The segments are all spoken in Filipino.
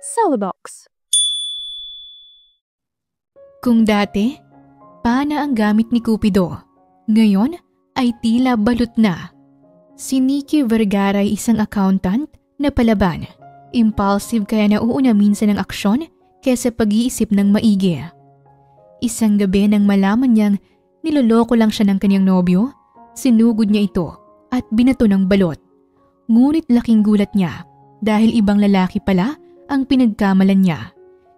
Celabox. Kung dati, pana ang gamit ni Cupido, ngayon ay tila balot na. Si Nikki Vergara ay isang accountant na palaban. Impulsive kaya nauuna minsan ng aksyon kaysa pag-iisip ng maigi. Isang gabi nang malaman niyang niloloko lang siya ng kanyang nobyo, sinugod niya ito at binato ng balot. Ngunit laking gulat niya dahil ibang lalaki pala ang pinagkamalan niya.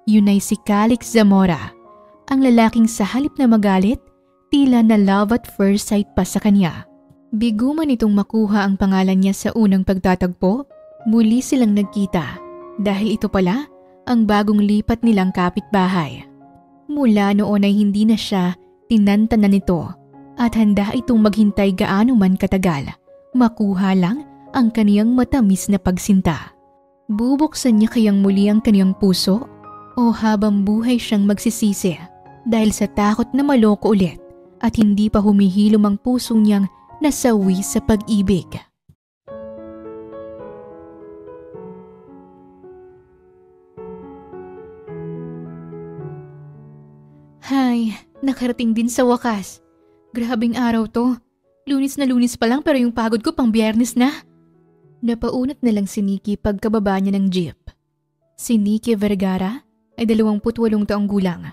Yun ay si Calix Zamora, ang lalaking sa halip na magalit, tila na love at first sight pa sa kanya. Bigo man itong makuha ang pangalan niya sa unang pagtatagpo, muli silang nagkita dahil ito pala ang bagong lipat nilang kapitbahay. Mula noon ay hindi na siya tinantanan nito at handa itong maghintay gaano man katagal, makuha lang ang kaniyang matamis na pagsinta. Bubuksan niya kayang muli ang kaniyang puso o habang buhay siyang magsisisi dahil sa takot na maloko ulit at hindi pa humihilom ang puso niyang nasawi sa pag-ibig. Hay, nakarating din sa wakas. Grabing araw to. Lunes na lunes pa lang pero yung pagod ko pang Biyernes na. Napaunat na lang si Nikki pagkababa niya ng jeep. Si Nikki Vergara ay 28 taong gulang.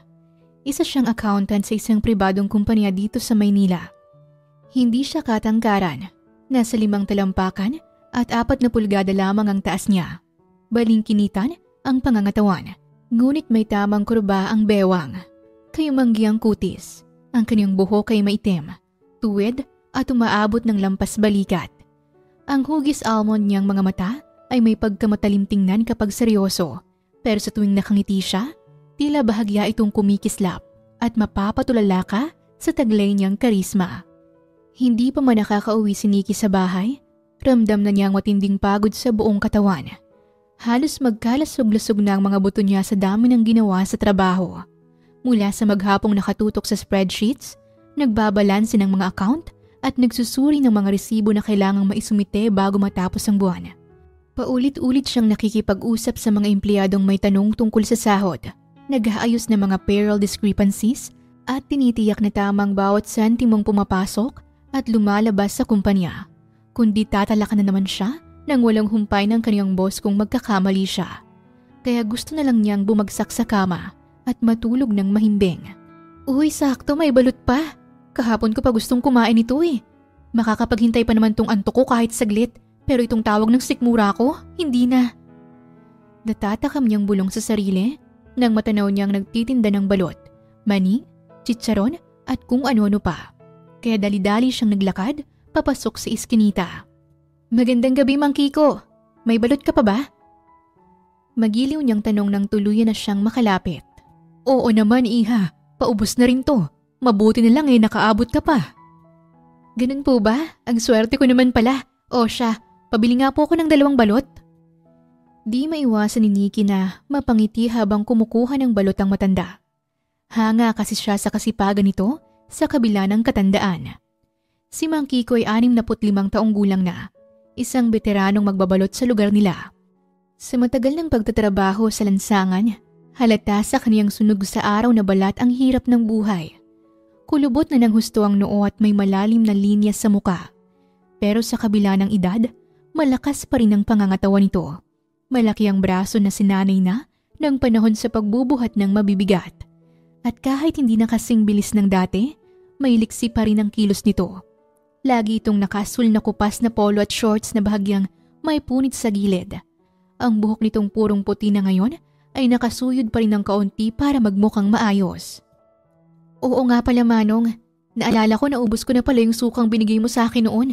Isa siyang accountant sa isang pribadong kumpanya dito sa Maynila. Hindi siya katangkaran. Nasa 5 talampakan at 4 na pulgada lamang ang taas niya. Balingkinitan ang pangangatawan. Ngunit may tamang kurba ang bewang. Kayumanggi ang kutis. Ang kanyang buhok ay maitim, tuwid at umaabot ng lampas balikat. Ang hugis almond niyang mga mata ay may pagkamatalim tingnan kapag seryoso. Pero sa tuwing nakangiti siya, tila bahagya itong kumikislap at mapapatulala ka sa taglay niyang karisma. Hindi pa man nakakauwi si Nikki sa bahay, ramdam na niya ang matinding pagod sa buong katawan. Halos magkalasog-lasog na ang mga buto niya sa dami ng ginawa sa trabaho. Mula sa maghapong nakatutok sa spreadsheets, nagbabalanse ng mga account at nagsusuri ng mga resibo na kailangang maisumite bago matapos ang buwan. Paulit-ulit siyang nakikipag-usap sa mga empleyadong may tanong tungkol sa sahod. Nag-aayos ng mga payroll discrepancies at tinitiyak na tamang bawat sentimong pumapasok at lumalabas sa kumpanya. Kundi tatalakan na naman siya nang walang humpay ng kaniyang boss kung magkakamali siya. Kaya gusto na lang niyang bumagsak sa kama at matulog ng mahimbing. Uy, sakto, may balot pa. Kahapon ko pa gustong kumain ito eh. Makakapaghintay pa naman tong antok ko kahit saglit, pero itong tawag ng sikmura ko, hindi na. Natatakam niyang bulong sa sarili nang matanaw niyang nagtitinda ng balot, mani, chicharon at kung ano-ano pa. Kaya dali-dali siyang naglakad papasok sa iskinita. Magandang gabi, Mang Kiko. May balot ka pa ba? Magiliw niyang tanong nang tuluyan na siyang makalapit. Oo naman, Iha. Paubos na rin to. Mabuti na lang nakaabot ka pa. Ganun po ba? Ang swerte ko naman pala. O siya, pabili nga po ako ng 2 balot. Di maiwasan ni Nikki na mapangiti habang kumukuha ng balot ang matanda. Hanga kasi siya sa kasipagan nito sa kabila ng katandaan. Si Mang Kiko ay 65 taong gulang na, isang veteranong magbabalot sa lugar nila. Sa matagal ng pagtatrabaho sa lansangan, halata sa kaniyang sunog sa araw na balat ang hirap ng buhay. Kulubot na ng husto ang noo at may malalim na linya sa muka. Pero sa kabila ng edad, malakas pa rin ang pangangatawan nito. Malaki ang braso na sinanay na ng panahon sa pagbubuhat ng mabibigat. At kahit hindi na kasing bilis ng dati, may liksi pa rin ang kilos nito. Lagi itong nakasul na kupas na polo at shorts na bahagyang may punit sa gilid. Ang buhok nitong purong puti na ngayon ay nakasuyod pa rin ng kaunti para magmukhang maayos. Oo nga pala, Manong. Naalala ko na ubos ko na pala yung sukang binigay mo sa akin noon.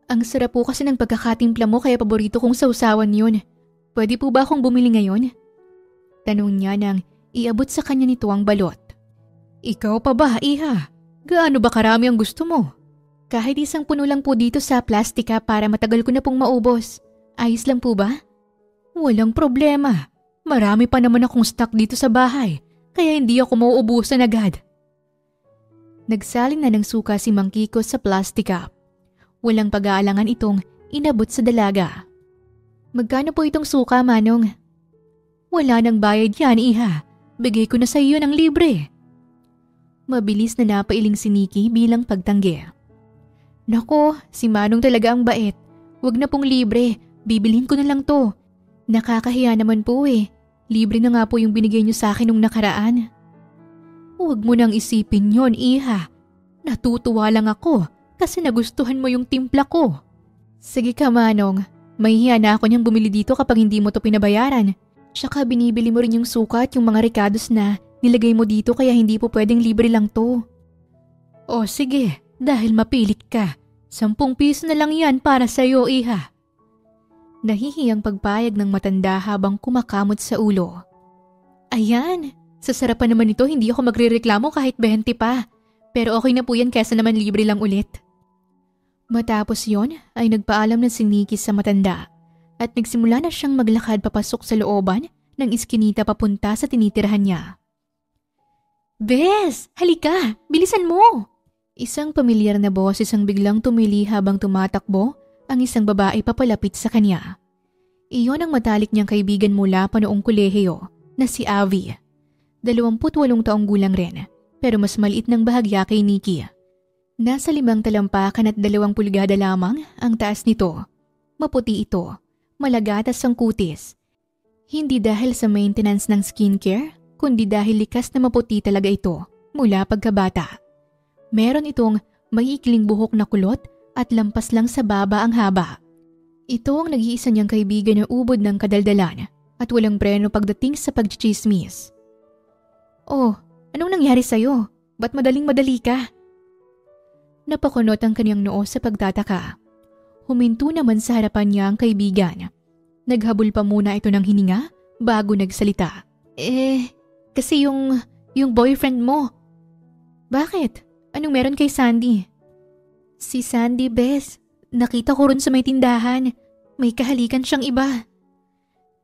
Ang sarap po kasi ng pagkakatimpla mo kaya paborito kong sausawan yun. Pwede po ba akong bumili ngayon? Tanong niya nang iabot sa kanya nito ang balot. Ikaw pa ba, Iha? Gaano ba karami ang gusto mo? Kahit isang puno lang po dito sa plastika para matagal ko na pong maubos. Ayos lang po ba? Walang problema. Marami pa naman akong stock dito sa bahay, kaya hindi ako mauubusan agad. Nagsalin na ng suka si Mang Kiko sa plastic cup. Walang pag-aalangan itong inabot sa dalaga. Magkano po itong suka, Manong? Wala nang bayad yan, iha. Bigay ko na sa iyo ng libre. Mabilis na napailing si Nikki bilang pagtanggi. Nako, si Manong talaga ang bait. Huwag na pong libre, bibilhin ko na lang to. Nakakahiya naman po eh. Libre na nga po yung binigay niyo sa akin nung nakaraan. Huwag mo nang isipin yon, iha. Natutuwa lang ako kasi nagustuhan mo yung timpla ko. Sige ka, Manong. Mahihiya na ako niyang bumili dito kapag hindi mo to pinabayaran. Tsaka binibili mo rin yung suka at yung mga recados na nilagay mo dito kaya hindi po pwedeng libre lang to. O sige, dahil mapilit ka. 10 piso na lang yan para sa'yo, iha. Nahihiyang pagpayag ng matanda habang kumakamot sa ulo. Ayan, sa sarapan naman ito hindi ako magrereklamo kahit 20 pa. Pero okay na po yan kesa naman libre lang ulit. Matapos yon ay nagpaalam na si Nikki sa matanda at nagsimula na siyang maglakad papasok sa looban ng iskinita papunta sa tinitirahan niya. Bes, halika, bilisan mo! Isang pamilyar na boses ang biglang tumili habang tumatakbo ang isang babae papalapit sa kanya. Iyon ang matalik niyang kaibigan mula pa noong kolehiyo na si Avi. 28 taong gulang rin pero mas maliit ng bahagya kay Nikki. Nasa 5 talampakan at 2 pulgada lamang ang taas nito. Maputi ito, malagatas ang kutis. Hindi dahil sa maintenance ng skincare, kundi dahil likas na maputi talaga ito mula pagkabata. Meron itong maiikling buhok na kulot at lampas lang sa baba ang haba. Ito ang nag-iisa niyang kaibigan na ubod ng kadaldalan at walang preno pagdating sa pagchichismis. Oh, anong nangyari sa'yo? Ba't madaling-madali ka? Napakunot ang kanyang noo sa pagtataka. Huminto naman sa harapan niya ang kaibigan. Naghabol pa muna ito ng hininga bago nagsalita. Kasi yung boyfriend mo. Bakit? Anong meron kay Sandy? Si Sandy, Bes. Nakita ko rin sa may tindahan. May kahalikan siyang iba.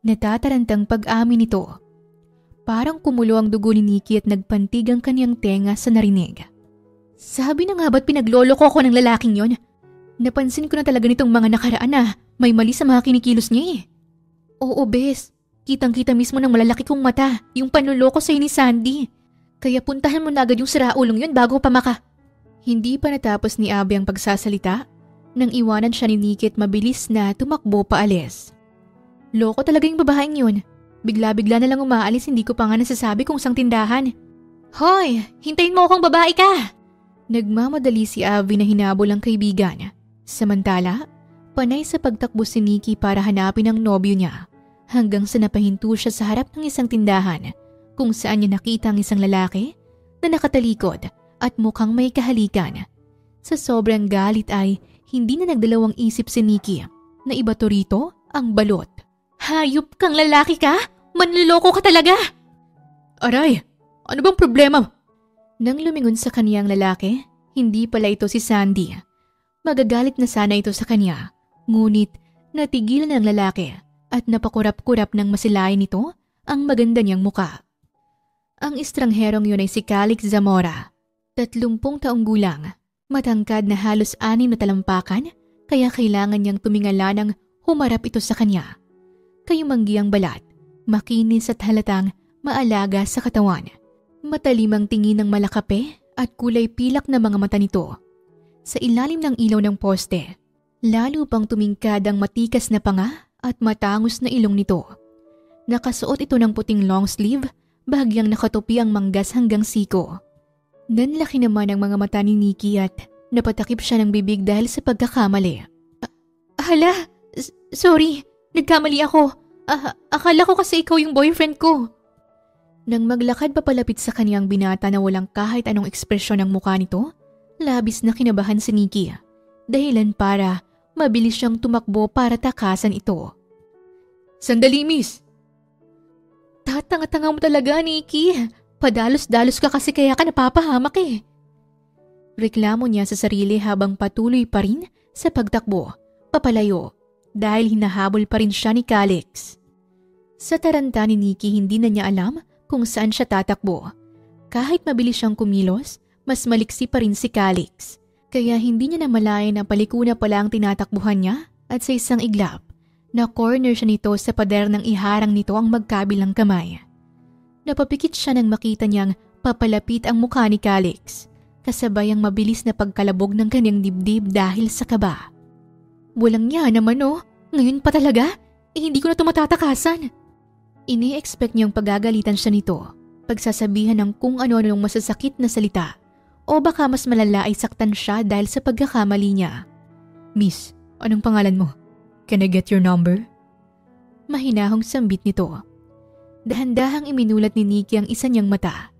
Natatarantang pag-amin nito. Parang kumulo ang dugo ni Nikki at nagpantig ang kanyang tenga sa narinig. Sabi na nga ba't pinagloloko ako ng lalaking yon? Napansin ko na talaga nitong mga nakaraan na may mali sa mga kinikilos niya eh. Oo, Bes. Kitang-kita mismo ng malalaki kong mata yung panloloko sa'yo ni Sandy. Kaya puntahan mo na agad yung siraulong yun bago pa Hindi pa natapos ni Abby ang pagsasalita nang iwanan siya ni Nikki at mabilis na tumakbo paalis. Loko talaga yung babaeng yun. Bigla-bigla na lang umaalis, hindi ko pa nga nasasabi kung sang tindahan. Hoy! Hintayin mo akong babae ka! Nagmamadali si Abby na hinabol ang kaibigan. Samantala, panay sa pagtakbo si Nikki para hanapin ang nobyo niya hanggang sa napahinto siya sa harap ng isang tindahan kung saan niya nakita ang isang lalaki na nakatalikod at mukhang may kahalikan. Sa sobrang galit ay hindi na nagdalawang isip si Nikki na iba to rito ang balot. Hayop kang lalaki ka? Manloloko ka talaga! Aray! Ano bang problema? Nang lumingon sa kaniyang lalaki, hindi pala ito si Sandy. Magagalit na sana ito sa kanya, ngunit natigilan ng lalaki at napakurap-kurap ng masilayan nito ang maganda niyang muka. Ang estrangherong yun ay si Calix Zamora, 30 taong gulang, matangkad na halos 6 na talampakan, kaya kailangan niyang tumingala nang humarap ito sa kanya. Kayumanggi ang balat, makinis at halatang maalaga sa katawan. Matalimang tingin ng malakape at kulay pilak na mga mata nito. Sa ilalim ng ilaw ng poste, lalo pang tumingkad ang matikas na panga at matangos na ilong nito. Nakasuot ito ng puting long sleeve, bahagyang nakatupi ang manggas hanggang siko. Nanlaki naman ang mga mata ni Nikki at napatakip siya ng bibig dahil sa pagkakamali. Hala, sorry, nagkamali ako. Akala ko kasi ikaw yung boyfriend ko. Nang maglakad papalapit sa kaniyang binata na walang kahit anong ekspresyon ng mukha nito, labis na kinabahan si Nikki. Dahilan para mabilis siyang tumakbo para takasan ito. Sandali, miss! Tatanga-tanga mo talaga, Nikki. Padalos-dalos ka kasi kaya ka napapahamak eh. Reklamo niya sa sarili habang patuloy pa rin sa pagtakbo, papalayo, dahil hinahabol pa rin siya ni Calix. Sa taranta ni Nikki, hindi na niya alam kung saan siya tatakbo. Kahit mabilis siyang kumilos, mas maliksi pa rin si Calix. Kaya hindi niya namalayan na paliko na pala ang tinatakbuhan niya at sa isang iglap, Na-corner siya nito sa pader nang iharang nito ang magkabilang kamay. Napapikit siya nang makita niyang papalapit ang mukha ni Calix, kasabay ang mabilis na pagkalabog ng kanyang dibdib dahil sa kaba. Walang niya naman ngayon pa talaga? Hindi ko na ito matatakasan. Ini-expect niyang pagagalitan siya nito, pagsasabihan ng kung ano-anong masasakit na salita, o baka mas malala ay saktan siya dahil sa pagkakamali niya. Miss, anong pangalan mo? Can I get your number? Mahinahong sambit nito. Dahan-dahang iminulat ni Nikki ang isa niyang mata.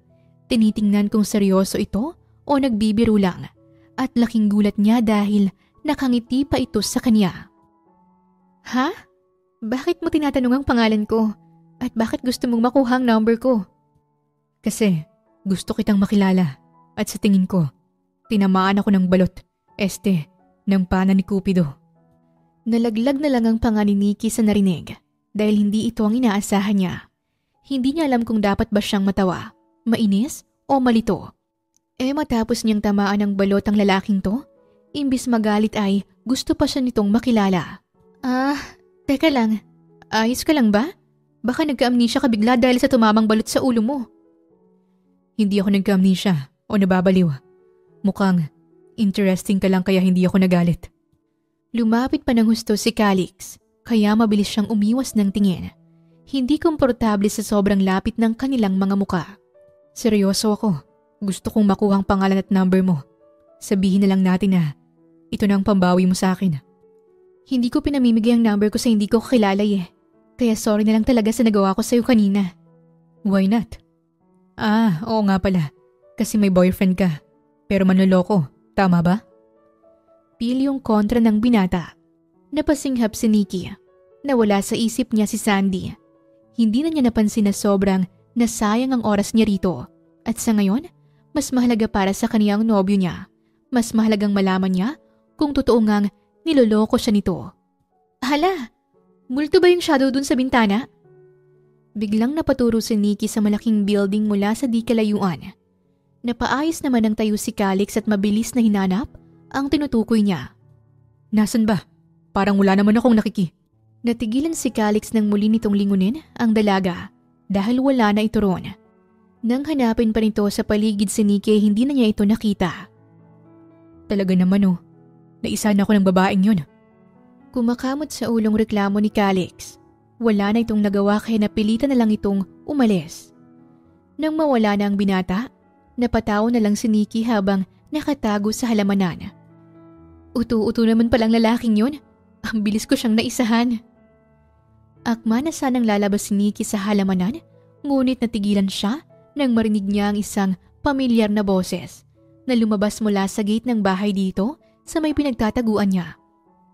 Tinitingnan kung seryoso ito o nagbibiro lang, at laking gulat niya dahil nakangiti pa ito sa kanya. Ha? Bakit mo tinatanong ang pangalan ko? At bakit gusto mong makuha ang number ko? Kasi gusto kitang makilala at sa tingin ko, tinamaan ako ng balot, ng pana ni Cupido. Nalaglag na lang ang panga ni Nikki sa narinig dahil hindi ito ang inaasahan niya. Hindi niya alam kung dapat ba siyang matawa, mainis o malito. Matapos niyang tamaan ng balot ang lalaking to, imbis magalit ay gusto pa siya nitong makilala. Teka lang, ayos ka lang ba? Baka nagka-amnesia ka bigla dahil sa tumamang balot sa ulo mo. Hindi ako nagka-amnesia o nababaliw. Mukhang interesting ka lang kaya hindi ako nagalit. Lumapit pa ng husto si Calix, kaya mabilis siyang umiwas ng tingin. Hindi komportable sa sobrang lapit ng kanilang mga muka. Seryoso ako. Gusto kong makuha ang pangalan at number mo. Sabihin na lang natin na ito na ang pambawi mo sa akin. Hindi ko pinamimigay ang number ko sa hindi ko kakilala Kaya sorry na lang talaga sa nagawa ko sa'yo kanina. Why not? Oo nga pala. Kasi may boyfriend ka. Pero manloloko, tama ba? Pilyong kontra ng binata. Napasinghap si Nikki. Nawala sa isip niya si Sandy. Hindi na niya napansin na sobrang nasayang ang oras niya rito. At sa ngayon, mas mahalaga para sa kaniyang nobyo niya. Mas mahalagang malaman niya kung totoo ngang niloloko siya nito. Hala, multo ba yung shadow dun sa bintana? Biglang napaturo si Nikki sa malaking building mula sa di kalayuan. Napaayos naman ang tayo si Calix at mabilis na hinanap ang tinutukoy niya. Nasaan ba? Parang wala naman akong nakiki. Natigilan si Calix nang muli nitong lingunin ang dalaga dahil wala na ito roon. Nang hanapin pa nito sa paligid si Nikki, hindi na niya ito nakita. Talaga naman naisahan ako ng babaeng yun. Kumakamot sa ulong reklamo ni Calix. Wala na itong nagawa kaya napilitan na lang itong umalis. Nang mawala na ang binata, napatawa na lang si Nikki habang nakatago sa halamanan. Utu-utu naman palang lalaking yun. Ang bilis ko siyang naisahan. Akma na sanang lalabas si Nikki sa halamanan, ngunit natigilan siya nang marinig niya ang isang pamilyar na boses na lumabas mula sa gate ng bahay dito sa may pinagtataguan niya.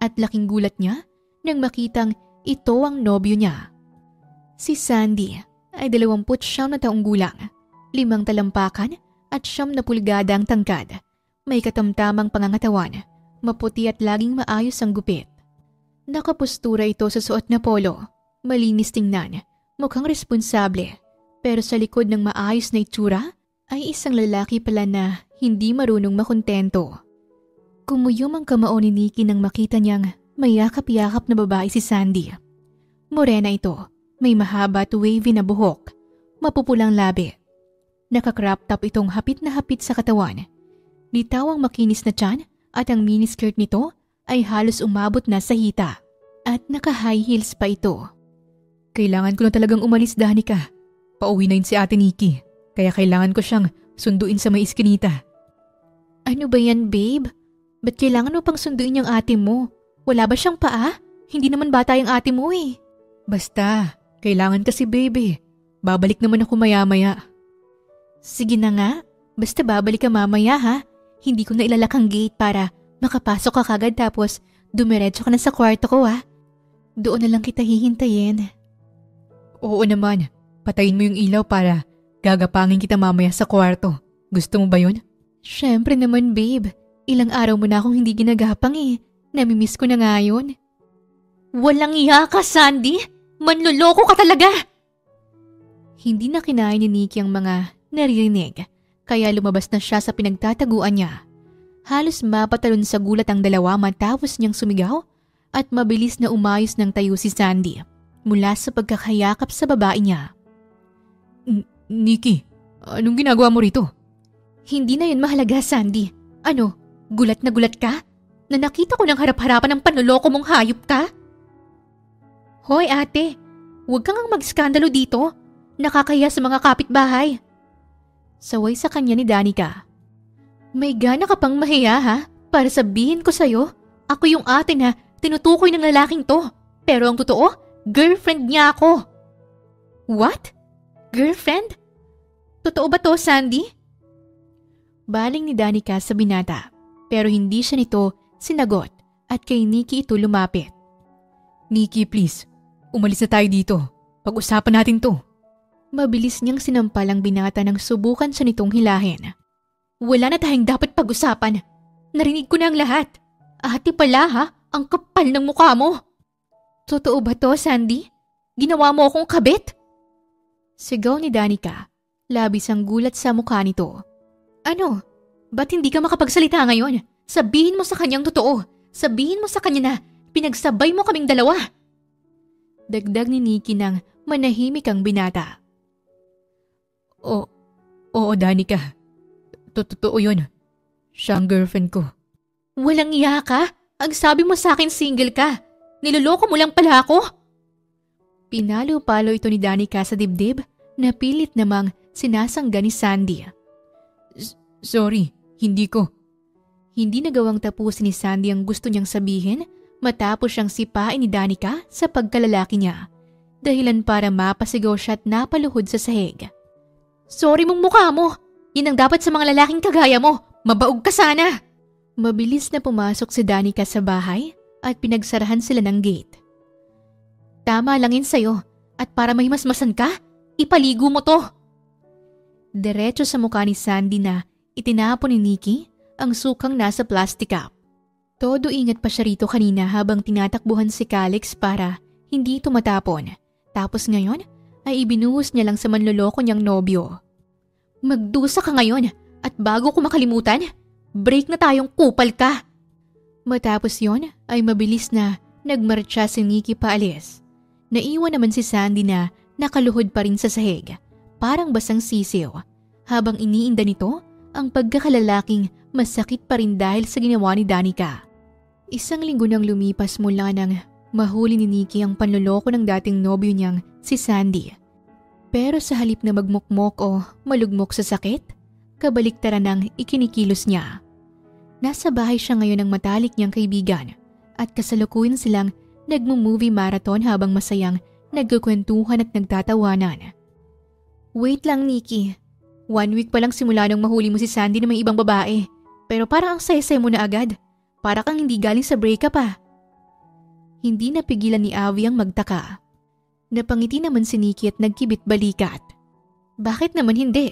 At laking gulat niya nang makitang ito ang nobyo niya. Si Sandy ay 29 na taong gulang, 5 talampakan at 9 na pulgada ang tangkad. May katamtamang pangangatawan, maputi at laging maayos ang gupit. Nakapustura ito sa suot na polo, malinis tingnan, mukhang responsable. Pero sa likod ng maayos na itsura ay isang lalaki pala na hindi marunong makontento. Kumuyom ang kamao ni Nikki nang makita niyang may yakap-yakap na babae si Sandy. Morena ito, may mahaba at wavy na buhok, mapupulang labi. Naka-crop top itong hapit na hapit sa katawan. Litaw ang makinis na tiyan at ang miniskirt nito ay halos umabot na sa hita. At naka-high heels pa ito. Kailangan ko na talagang umalis, Danica. Pauwi na yun si Ate Nikki, kaya kailangan ko siyang sunduin sa may iskinita. Ano ba yan, babe? Ba't kailangan mo pang sunduin yung ate mo? Wala ba siyang paa? Hindi naman bata yung ate mo Basta, kailangan kasi baby. Babalik naman ako maya-maya. Sige na nga, basta babalik ka mamaya ha. Hindi ko na ilalak ang gate para makapasok ka kagad tapos dumiretso ka na sa kwarto ko Doon na lang kita hihintayin. Oo naman, patayin mo yung ilaw para gagapangin kita mamaya sa kwarto. Gusto mo ba yun? Syempre naman babe. Ilang araw mo na akong hindi ginagapang Namimiss ko na nga yun. Walang iya ka, Sandy! Manloloko ka talaga! Hindi na kinain ni Nikki ang mga naririnig, kaya lumabas na siya sa pinagtataguan niya. Halos mapatalon sa gulat ang dalawa matapos niyang sumigaw at mabilis na umayos ng tayo si Sandy mula sa pagkakayakap sa babae niya. Nikki, anong ginagawa mo rito? Hindi na yun mahalaga, Sandy. Ano, gulat na gulat ka? Na nakita ko ng harap-harapan ng panloloko mong hayop ka? Hoy ate, huwag kang mag-skandalo dito. Nakakaya sa mga kapitbahay. Saway sa kanya ni Danica. May gana ka pang mahiya ha? Para sabihin ko sa'yo, ako yung ate na tinutukoy ng lalaking to. Pero ang totoo, girlfriend niya ako. What? Girlfriend? Totoo ba to, Sandy? Baling ni Danica sa binata, pero hindi siya nito sinagot at kay Nikki ito lumapit. Nikki, please. Umalis na tayo dito. Pag-usapan natin to. Mabilis niyang sinampal ang binata nang subukan siya nitong hilahin. Wala na tayong dapat pag-usapan. Narinig ko na ang lahat. Ate pala ha, ang kapal ng mukha mo. Totoo ba to, Sandy? Ginawa mo akong kabit? Sigaw ni Danica, labis ang gulat sa mukha nito. Ano? Ba't hindi ka makapagsalita ngayon? Sabihin mo sa kanyang totoo. Sabihin mo sa kanya na pinagsabay mo kaming dalawa. Dagdag ni Nikki nang manahimik ang binata. Oo, Danica. Totoo yun. Siya ang girlfriend ko. Walang iya ka? Ang sabi mo sa akin single ka. Niloloko mo lang pala ako? Pinalo-palo ito ni Danica sa dibdib na pilit namang sinasangga ni Sandy. Sorry, hindi ko. Hindi nagawang tapusin ni Sandy ang gusto niyang sabihin matapos siyang sipain ni Danica sa pagkalalaki niya. Dahilan para mapasigaw siya at napaluhod sa sahig. Sorry mong mukha mo! Yan ang dapat sa mga lalaking kagaya mo! Mabaog ka sana! Mabilis na pumasok si Danica sa bahay at pinagsarahan sila ng gate. Tama lang yun sa'yo at para mahimasmasan ka, ipaligo mo to! Diretso sa mukha ni Sandy na itinapon ni Nikki ang sukang nasa plastic cup. Todo ingat pa siya rito kanina habang tinatakbuhan si Calix para hindi ito matapon. Tapos ngayon ay ibinuhos niya lang sa manloloko niyang nobyo. Magdusa ka ngayon at bago ko makalimutan, break na tayong kupal ka. Matapos yon ay mabilis na nagmarcha si Nikki paalis. Naiwan naman si Sandy na nakaluhod pa rin sa sahig, parang basang sisiw, habang iniinda nito ang pagkakalalaking masakit pa rin dahil sa ginawa ni Danica. Isang linggo nang lumipas mula nang mahuli ni Nikki ang panloloko ng dating nobyo niyang si Sandy. Pero sa halip na magmukmok o malugmok sa sakit, kabaliktaran ng ikinikilos niya. Nasa bahay siya ngayon ng matalik niyang kaibigan at kasalukuyan silang nagmo-movie marathon habang masayang nagkukwentuhan at nagtatawanan. Wait lang, Nikki. 1 week pa lang simula nung mahuli mo si Sandy na may ibang babae. Pero parang ang saya-saya mo na agad. Para kang hindi galing sa breakup pa. Hindi napigilan ni Avi ang magtaka. Napangiti naman si Nikki at nagkibit balikat. Bakit naman hindi?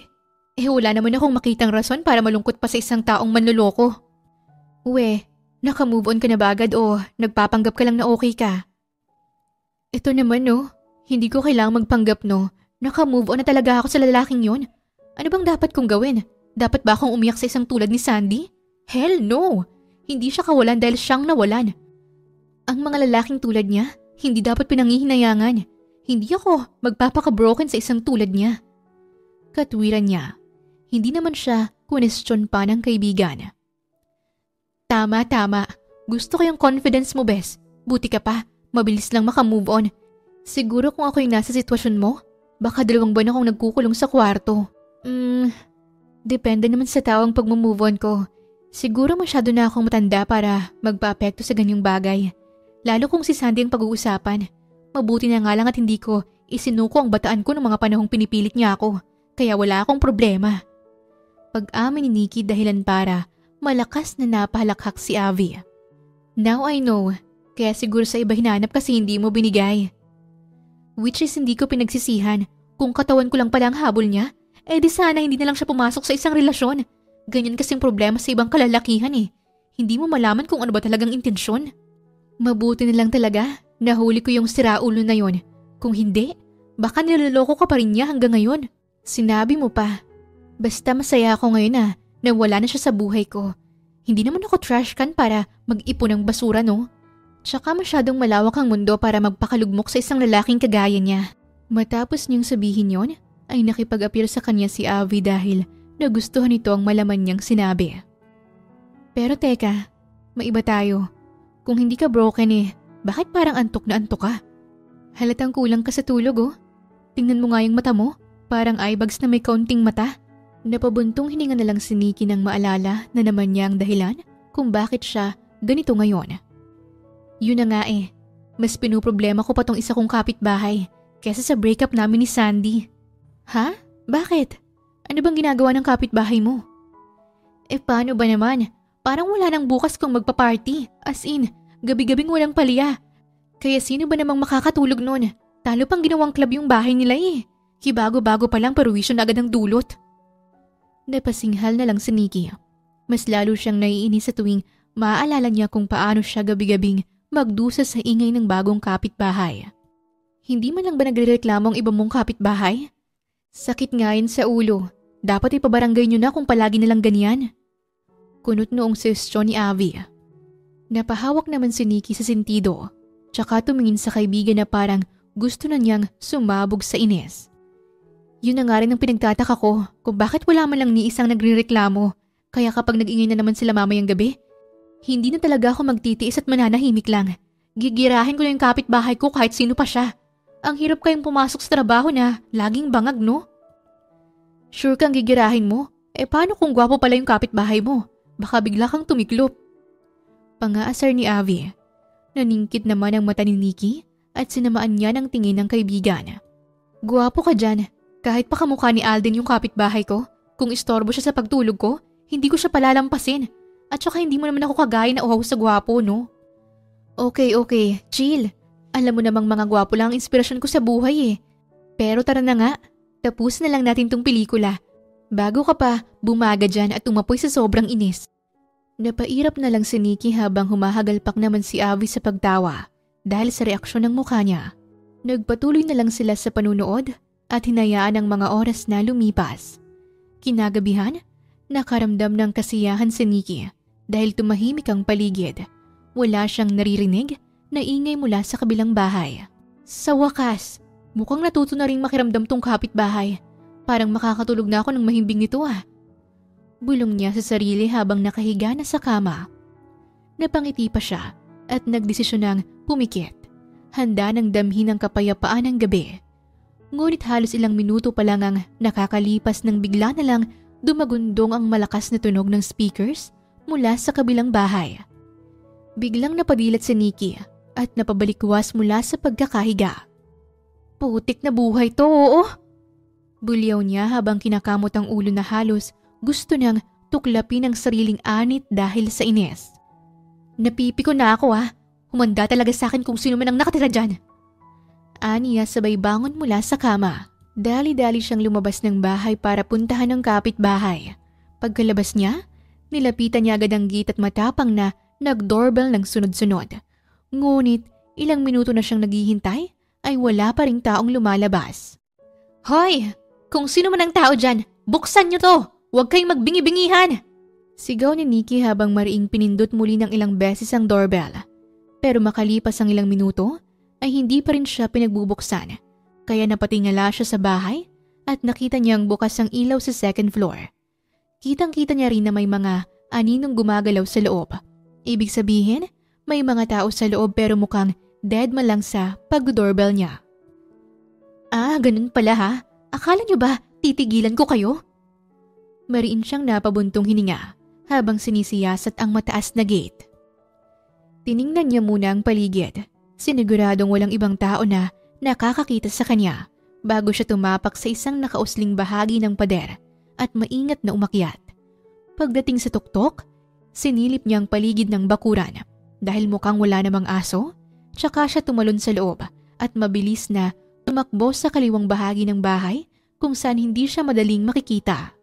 Wala naman akong makitang rason para malungkot pa sa isang taong manloloko. Naka-move on ka na ba agad o nagpapanggap ka lang na okay ka? Ito naman no, hindi ko kailangang magpanggap no. Naka-move on na talaga ako sa lalaking yon. Ano bang dapat kong gawin? Dapat ba akong umiyak sa isang tulad ni Sandy? Hell no! Hindi siya kawalan dahil siyang nawalan. Ang mga lalaking tulad niya, hindi dapat pinangihinayangan. Hindi ako magpapaka-broken sa isang tulad niya. Katwiran niya. Hindi naman siya question pa ng kaibigan. Tama. Gusto ko yung confidence mo, bes. Buti ka pa, mabilis lang makamove on. Siguro kung ako yung nasa sitwasyon mo, baka 2 buwan akong nagkukulong sa kwarto. Depende naman sa tao ang pag-move on ko. Siguro masyado na akong matanda para magpa-apekto sa ganyang bagay. Lalo kung si Sandy ang pag-uusapan. Mabuti na nga lang at hindi ko isinuko ang bataan ko ng mga panahong pinipilit niya ako. Kaya wala akong problema. Pag-amin ni Nikki dahilan para malakas na napahalakhak si Avi. Now I know. Kaya siguro sa iba hinanap kasi hindi mo binigay. Which is hindi ko pinagsisihan. Kung katawan ko lang pala ang habol niya, di sana hindi na lang siya pumasok sa isang relasyon. Ganyan kasing problema sa ibang kalalakihan eh. Hindi mo malaman kung ano ba talagang intensyon. Mabuti na lang talaga, nahuli ko yung siraulo na yon. Kung hindi, baka niloloko ka pa rin niya hanggang ngayon. Sinabi mo pa. Basta masaya ako ngayon na wala na siya sa buhay ko. Hindi naman ako trash can para mag-ipon ng basura no. Tsaka masyadong malawak ang mundo para magpakalugmok sa isang lalaking kagaya niya. Matapos niyang sabihin yon, ay nakipag-appear sa kanya si Avi dahil nagustuhan nito ang malaman niyang sinabi. Pero teka, maiba tayo. Kung hindi ka broken bakit parang antok na antok ka? Halatang kulang ka sa tulog Tingnan mo nga yung mata mo, parang eyebags na may kaunting mata. Napabuntong hininga na lang si Nikki nang maalala na naman niya ang dahilan kung bakit siya ganito ngayon. Yun na nga mas pinuproblema ko pa tong isa kong kapitbahay kesa sa breakup namin ni Sandy. Ha? Bakit? Ano bang ginagawa ng kapitbahay mo? Paano ba naman? Parang wala nang bukas kung magpa-party. As in, gabi-gabing walang palya. Kaya sino ba namang makakatulog nun? Talo pang ginawang club yung bahay nila Hibago-bago pa lang perwisyo na agad ang dulot. Napasinghal na lang si Nikki. Mas lalo siyang naiinis sa tuwing maaalala niya kung paano siya gabi-gabing magdusa sa ingay ng bagong kapitbahay. Hindi man lang ba nagrereklamo ang iba mong kapitbahay? Sakit nga yun sa ulo. Dapat ipabarangay niyo na kung palagi nalang ganyan. Kunot noong suggestion ni Avi. Napahawak naman si Nikki sa sentido, tsaka tumingin sa kaibigan na parang gusto na niyang sumabog sa inis. Yun na nga rin ang pinagtataka ko kung bakit wala man lang ni isang nagrereklamo, kaya kapag nag-ingay na naman sila mamayang gabi, hindi na talaga ako magtitiis at mananahimik lang. Gigirahin ko na yung kapitbahay ko kahit sino pa siya. Ang hirap kayong pumasok sa trabaho na laging bangag, no? Sure kang gigirahin mo? Paano kung gwapo pala yung kapitbahay mo? Baka bigla kang tumiklop. Pangaasar ni Avi. Naningkit naman ang mata ni Nikki at sinamaan niya ng tingin ng kaibigan. Gwapo ka dyan. Kahit pa kamukha ni Alden yung kapitbahay ko, kung istorbo siya sa pagtulog ko, hindi ko siya palalampasin. At saka hindi mo naman ako kagaya na uhaw sa gwapo, no? Okay, chill. Alam mo namang mga gwapo lang ang inspirasyon ko sa buhay Pero tara na nga, tapos na lang natin tong pelikula. Bago ka pa bumaga dyan at umapoy sa sobrang inis. Napairap na lang si Nikki habang humahagalpak naman si Avi sa pagtawa dahil sa reaksyon ng mukha niya. Nagpatuloy na lang sila sa panunood at hinayaan ang mga oras na lumipas. Kinagabihan, nakaramdam ng kasiyahan si Nikki dahil tumahimik ang paligid. Wala siyang naririnig na ingay mula sa kabilang bahay. Sa wakas, mukhang natuto na ring makiramdam tong kapitbahay. Parang makakatulog na ako ng mahimbing nito Bulong niya sa sarili habang nakahiga na sa kama. Napangiti pa siya at nagdesisyon ng pumikit. Handa ng damhin ang kapayapaan ng gabi. Ngunit halos ilang minuto pa lang ang nakakalipas nang bigla na lang dumagundong ang malakas na tunog ng speakers mula sa kabilang bahay. Biglang napadilat si Nikki at napabalikwas mula sa pagkakahiga. Putik na buhay to, Bulyaw niya habang kinakamot ang ulo na halos gusto niyang tuklapin ang sariling anit dahil sa inis. Napipiko na ako Humanda talaga sa akin kung sino man ang nakatira dyan. Aniya sabay bangon mula sa kama. Dali-dali siyang lumabas ng bahay para puntahan ang kapitbahay. Pagkalabas niya, nilapitan niya agad ang gate at matapang na nag-doorbell ng sunod-sunod. Ngunit ilang minuto na siyang naghihintay ay wala pa ring taong lumalabas. Hoy! Kung sino man ang tao dyan, buksan niyo to! Huwag kayong magbingi-bingihan! Sigaw ni Nikki habang mariing pinindot muli ng ilang beses ang doorbell. Pero makalipas ang ilang minuto, ay hindi pa rin siya pinagbubuksan. Kaya napatingala siya sa bahay at nakita niyang bukas ang ilaw sa second floor. Kitang-kita niya rin na may mga aninong gumagalaw sa loob. Ibig sabihin, may mga tao sa loob pero mukhang dead man lang sa pag-doorbell niya. Ganun pala Akala niyo ba titigilan ko kayo? Mariin siyang napabuntong hininga habang sinisiyasat ang mataas na gate. Tiningnan niya muna ang paligid. Siniguradong walang ibang tao na nakakakita sa kanya bago siya tumapak sa isang nakausling bahagi ng pader at maingat na umakyat. Pagdating sa tuktok, sinilip niya ang paligid ng bakuran dahil mukhang wala namang aso, tsaka siya tumalon sa loob at mabilis na tumakbo sa kaliwang bahagi ng bahay kung saan hindi siya madaling makikita.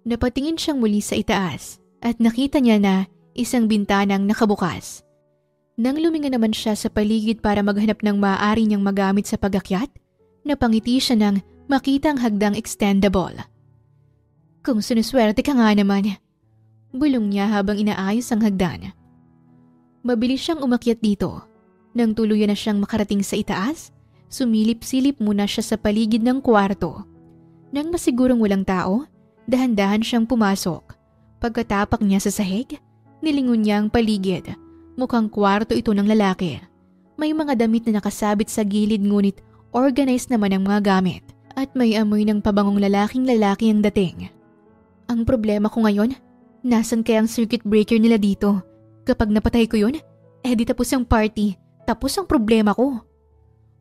Napatingin siyang muli sa itaas at nakita niya na isang bintanang nakabukas. Nang luminga naman siya sa paligid para maghanap ng maaari niyang magamit sa pag-akyat, napangiti siya nang makita ang hagdang extendable. Kung sinuswerte ka nga naman, bulong niya habang inaayos ang hagdan. Mabilis siyang umakyat dito. Nang tuluyan na siyang makarating sa itaas, sumilip-silip muna siya sa paligid ng kwarto. Nang masigurong walang tao, dahan-dahan siyang pumasok. Pagkatapak niya sa sahig, nilingon niya ang paligid. Mukhang kwarto ito ng lalaki. May mga damit na nakasabit sa gilid ngunit organized naman ang mga gamit. At may amoy ng pabangong lalaki ang dating. Ang problema ko ngayon, nasan kaya ang circuit breaker nila dito? Kapag napatay ko yun, di tapos ang party, tapos ang problema ko.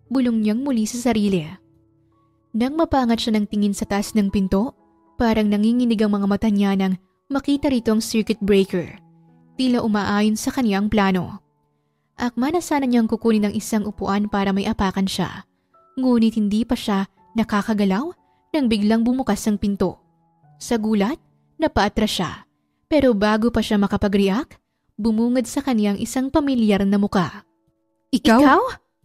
Bulong niyang muli sa sarili. Nang mapangat siya ng tingin sa taas ng pinto, parang nanginginig ang mga mata niya nang makita rito ang circuit breaker. Tila umaayon sa kaniyang plano. Akma na sana niyang kukunin ang isang upuan para may apakan siya. Ngunit hindi pa siya nakakagalaw nang biglang bumukas ang pinto. Sa gulat, napaatras siya. Pero bago pa siya makapag-react, bumungad sa kaniyang isang pamilyar na muka. Ikaw?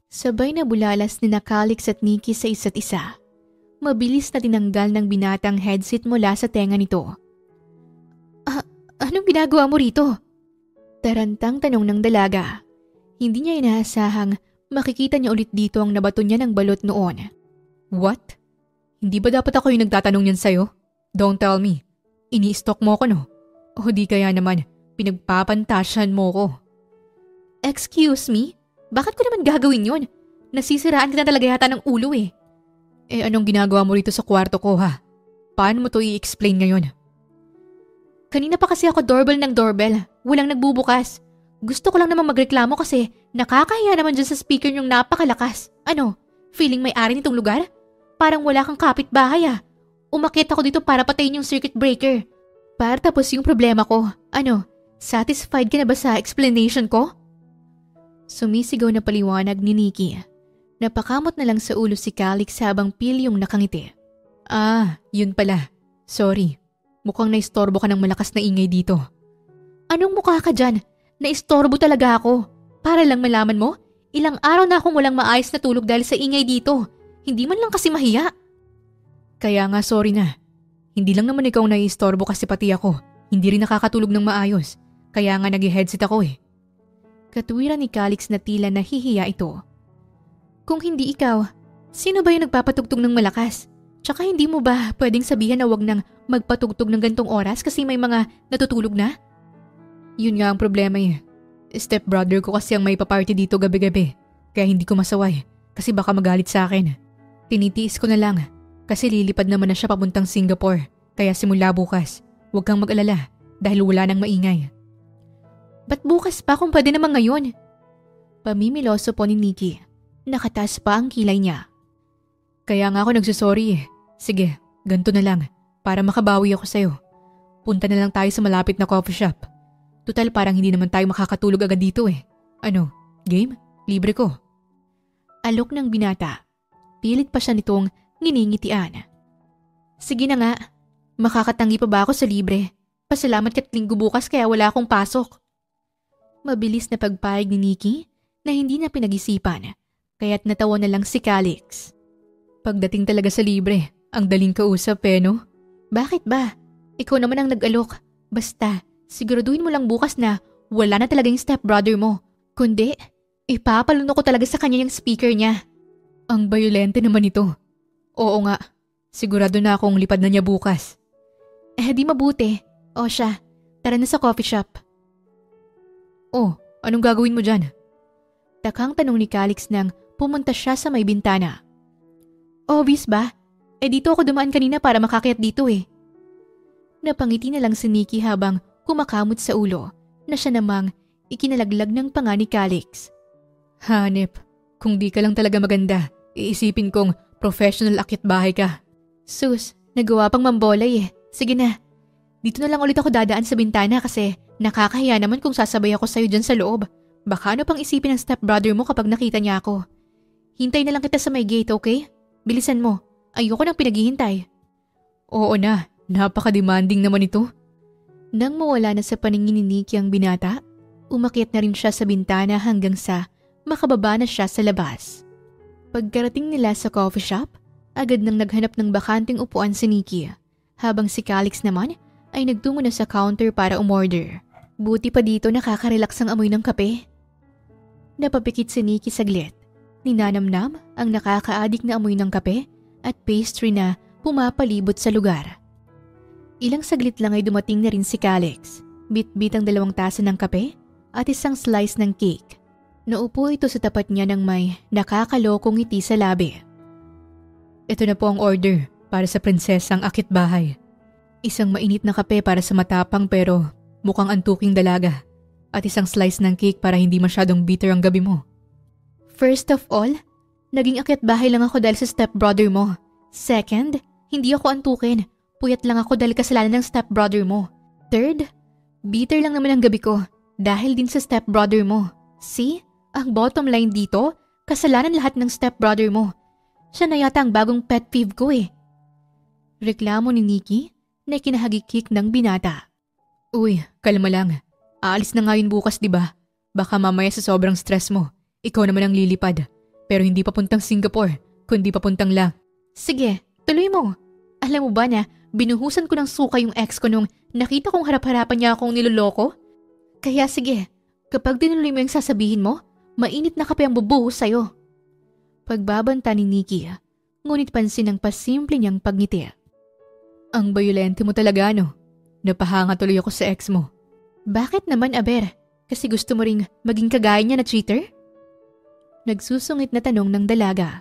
Sabay na bulalas ni Calix at Nikki sa isa't isa. Mabilis na tinanggal ng binatang headset mula sa tenga nito. Anong ginagawa mo rito? Tarantang tanong ng dalaga. Hindi niya inaasahang makikita niya ulit dito ang nabato niya ng balot noon. What? Hindi ba dapat ako yung nagtatanong yan sa'yo? Don't tell me. Ini-stalk mo ko no? O di kaya naman pinagpapantasyan mo ko? Excuse me? Bakit ko naman gagawin yun? Nasisiraan ka na talaga yata ng ulo eh. Anong ginagawa mo rito sa kwarto ko ha? Paano mo to i-explain ngayon? Kanina pa kasi ako doorbell ng doorbell. Walang nagbubukas. Gusto ko lang naman magreklamo kasi nakakahiya naman dyan sa speaker niyong napakalakas. Ano? Feeling may-ari nitong lugar? Parang wala kang kapitbahay ah. Umakyat ako dito para patayin yung circuit breaker. Para tapos yung problema ko. Ano? Satisfied ka na ba sa explanation ko? Sumisigaw na paliwanag ni Nikki. Napakamot na lang sa ulo si Calix habang pilyong nakangiti. Yun pala. Sorry. Mukhang naistorbo ka ng malakas na ingay dito. Anong mukha ka dyan? Naistorbo talaga ako. Para lang malaman mo, ilang araw na akong walang maayos na tulog dahil sa ingay dito. Hindi man lang kasi mahiya. Kaya nga sorry na. Hindi lang naman ikaw naiistorbo kasi pati ako. Hindi rin nakakatulog ng maayos. Kaya nga nag-headset ako eh. Katuwiran ni Calix na tila nahihiya ito. Kung hindi ikaw, sino ba yung nagpapatugtog ng malakas? Tsaka hindi mo ba pwedeng sabihan na wag nang magpatugtog ng gantong oras kasi may mga natutulog na? Yun nga ang problema eh. Stepbrother ko kasi ang may paparty dito gabi-gabi. Kaya hindi ko masaway kasi baka magalit sa akin. Tinitiis ko na lang kasi lilipad naman na siya papuntang Singapore. Kaya simula bukas, huwag kang mag-alala dahil wala nang maingay. Ba't bukas pa kung pwede naman ngayon? Pamimiloso po ni Nikki. Nakataas pa ang kilay niya. Kaya nga ako nagsusorry eh. Sige, ganito na lang para makabawi ako sa'yo. Punta na lang tayo sa malapit na coffee shop. Tutal parang hindi naman tayo makakatulog agad dito eh. Ano, game? Libre ko. Alok ng binata. Pilit pa siya nitong nginingitian. Sige na nga, makakatangi pa ba ako sa libre? Pasalamat ka't linggo bukas kaya wala akong pasok. Mabilis na pagpayag ni Nikki na hindi na pinag-isipan, kaya't natawa na lang si Calix. Pagdating talaga sa libre, ang daling kausap eh no? Bakit ba? Ikaw naman ang nag-alok. Basta, siguraduhin mo lang bukas na wala na talaga yung stepbrother mo. Kundi, ipapaluno ko talaga sa kanya yung speaker niya. Ang bayolente naman ito. Oo nga, sigurado na akong lipad na niya bukas. Di mabuti. O siya, tara na sa coffee shop. Oh, anong gagawin mo dyan? Takang tanong ni Calix nang pumunta siya sa may bintana. Obvious ba? Dito ako dumaan kanina para makakyat dito eh. Napangiti na lang si Nikki habang kumakamot sa ulo na siya namang ikinalaglag ng panga ni Calix. Hanep, kung di ka lang talaga maganda, iisipin kong professional akyat bahay ka. Sus, nagawa pang mambolay eh. Sige na, dito na lang ulit ako dadaan sa bintana kasi nakakahiya naman kung sasabay ako sa'yo dyan sa loob. Baka ano pang isipin ng stepbrother mo kapag nakita niya ako. Hintay na lang kita sa may gate, okay? Bilisan mo. Ayoko nang pinaghihintay. Oo na, napaka-demanding naman ito. Nang mawala na sa paningin ni Nikki ang binata, umakyat na rin siya sa bintana hanggang sa makababa na siya sa labas. Pagkarating nila sa coffee shop, agad nang naghanap ng bakanting upuan si Nikki, habang si Calix naman ay nagtungo na sa counter para umorder. Buti pa dito nakaka-relax ang amoy ng kape. Napapikit si Nikki saglit. Ninanamnam ang nakakaadik na amoy ng kape at pastry na pumapalibot sa lugar. Ilang saglit lang ay dumating na rin si Calix. Bit-bit ang 2 tasa ng kape at isang slice ng cake. Naupo ito sa tapat niya ng may nakakalokong ngiti sa labi. Ito na po ang order para sa prinsesang akit bahay. Isang mainit na kape para sa matapang pero mukhang antuking dalaga. At isang slice ng cake para hindi masyadong bitter ang gabi mo. First of all, naging akit bahay lang ako dahil sa stepbrother mo. Second, hindi ako antukin. Puyat lang ako dahil kasalanan ng stepbrother mo. Third, bitter lang naman ang gabi ko dahil din sa stepbrother mo. See? Ang bottom line dito, kasalanan lahat ng stepbrother mo. Siya na yata ang bagong pet peeve ko eh. Reklamo ni Nikki na kinahagikik ng binata. Uy, kalma lang. Aalis na nga yun bukas, diba? Baka mamaya sa sobrang stress mo, ikaw naman ang lilipad. Pero hindi papuntang Singapore, kundi papuntang lang. Sige, tuloy mo. Alam mo ba na binuhusan ko ng suka yung ex ko nung nakita kong harap-harapan niya akong niloloko? Kaya sige, kapag tinuloy mo yung sasabihin mo, mainit na kape ang bubuhos sa'yo. Pagbabanta ni Nikki, ngunit pansin ang pasimple niyang pagngiti. Ang bayolente mo talaga, no? Napahanga tuloy ako sa ex mo. Bakit naman, Aber? Kasi gusto mo ring maging kagaya niya na cheater? Nagsusungit na tanong ng dalaga.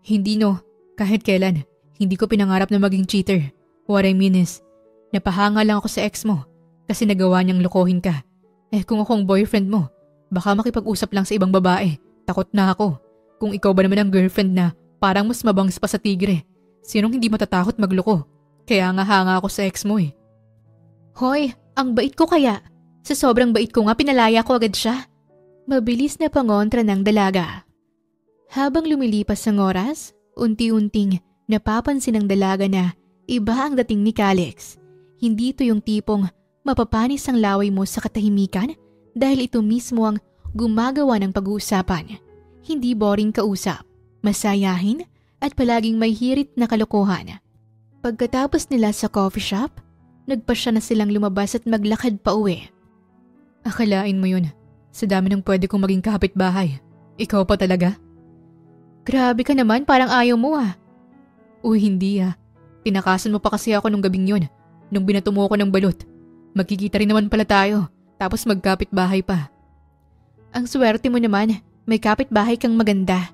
Hindi no, kahit kailan. Hindi ko pinangarap na maging cheater. What I mean is, napahanga lang ako sa ex mo kasi nagawa niyang lokohin ka. Kung akong boyfriend mo, baka makipag-usap lang sa ibang babae. Takot na ako. Kung ikaw ba naman ang girlfriend na parang mas mabangis pa sa tigre. Sinong hindi matatakot magloko? Kaya nga hanga ako sa ex mo eh. Hoy, ang bait ko kaya. Sa sobrang bait ko nga pinalaya ko agad siya. Mabilis na pangontra ng dalaga. Habang lumilipas ang oras, unti-unting napapansin ng dalaga na iba ang dating ni Calix. Hindi ito yung tipong mapapanis ang laway mo sa katahimikan dahil ito mismo ang gumagawa ng pag-uusapan. Hindi boring kausap, masayahin at palaging may hirit na kalokohan. Pagkatapos nila sa coffee shop, nagpasya na silang lumabas at maglakad pa uwi. Akalain mo yun, sa dami ng pwede kong maging kapitbahay. Ikaw pa talaga? Grabe ka naman, parang ayaw mo ah. Uy, hindi ah. Tinakasan mo pa kasi ako nung gabing yun, nung binato mo ako ng balot. Magkikita rin naman pala tayo, tapos magkapitbahay pa. Ang swerte mo naman, may kapitbahay kang maganda.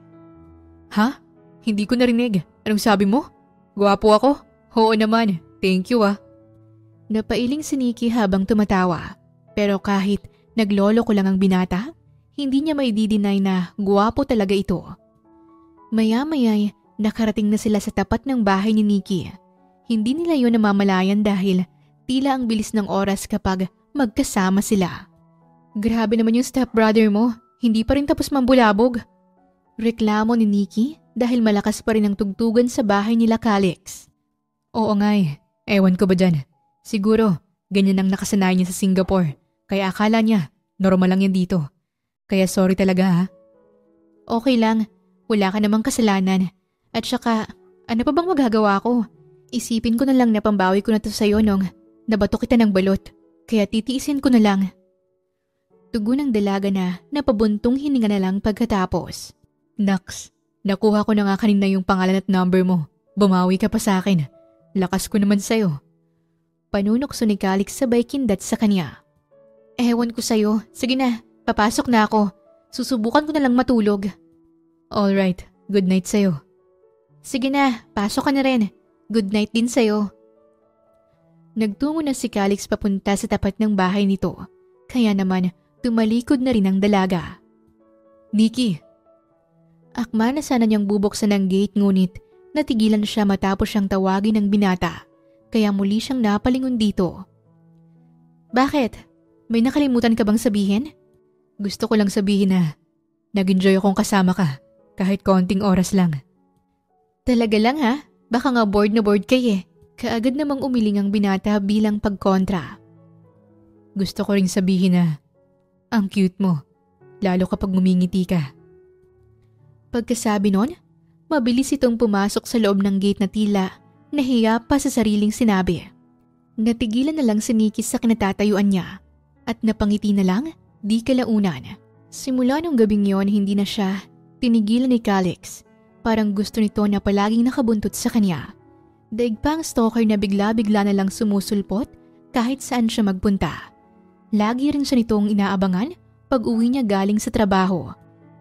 Ha? Hindi ko narinig. Anong sabi mo? Gwapo ako? Oo naman, thank you ah. Napailing si Nikki habang tumatawa. Pero kahit naglolo ko lang ang binata, hindi niya may didinay na gwapo talaga ito. Maya-maya'y nakarating na sila sa tapat ng bahay ni Nikki. Hindi nila yun namamalayan dahil tila ang bilis ng oras kapag magkasama sila. Grabe naman yung stepbrother mo, hindi pa rin tapos mambulabog. Reklamo ni Nikki dahil malakas pa rin ang tugtugan sa bahay nila Calix. Oo nga eh, ewan ko ba dyan. Siguro, ganyan ang nakasanayan niya sa Singapore. Kaya akala niya, normal lang yan dito. Kaya sorry talaga ha. Okay lang, wala ka namang kasalanan. At saka, ano pa bang magagawa ko? Isipin ko na lang na pambawi ko na to sa'yo nung nabato kita ng balot. Kaya titiisin ko na lang. Tugon ng dalaga na napabuntong hininga na lang pagkatapos. Naks, nakuha ko na nga kanina yung pangalan at number mo. Bumawi ka pa sa akin. Lakas ko naman sa'yo. Panunokso ni Calix sabay kindat sa kanya. Ewan ko sa'yo. Sige na, papasok na ako. Susubukan ko na lang matulog. Alright, good night sa'yo. Sige na, pasok ka na rin. Good night din sa'yo. Nagtungo na si Calix papunta sa tapat ng bahay nito. Kaya naman, tumalikod na rin ang dalaga. Nikki! Akma na sana niyang bubuksan ang gate ngunit natigilan siya matapos siyang tawagin ng binata. Kaya muli siyang napalingon dito. Bakit? May nakalimutan ka bang sabihin? Gusto ko lang sabihin na nag-enjoy akong kasama ka kahit konting oras lang. Talaga lang ha? Baka nga bored na bored kayo eh. Kaagad namang umiling ang binata bilang pagkontra. Gusto ko ring sabihin na ang cute mo, lalo kapag ngumingiti ka. Pagkasabi nun, mabilis itong pumasok sa loob ng gate na tila nahiya pa sa sariling sinabi. Natigilan na lang si Nikki sa kinatatayuan niya. at napangiti na lang di kalaunan. Simula nung gabing yon hindi na siya tinigilan ni Calix. Parang gusto nito na palaging nakabuntot sa kanya. Daig pang stalker na bigla-bigla na lang sumusulpot kahit saan siya magpunta. Lagi rin siya nitong inaabangan pag uwi niya galing sa trabaho,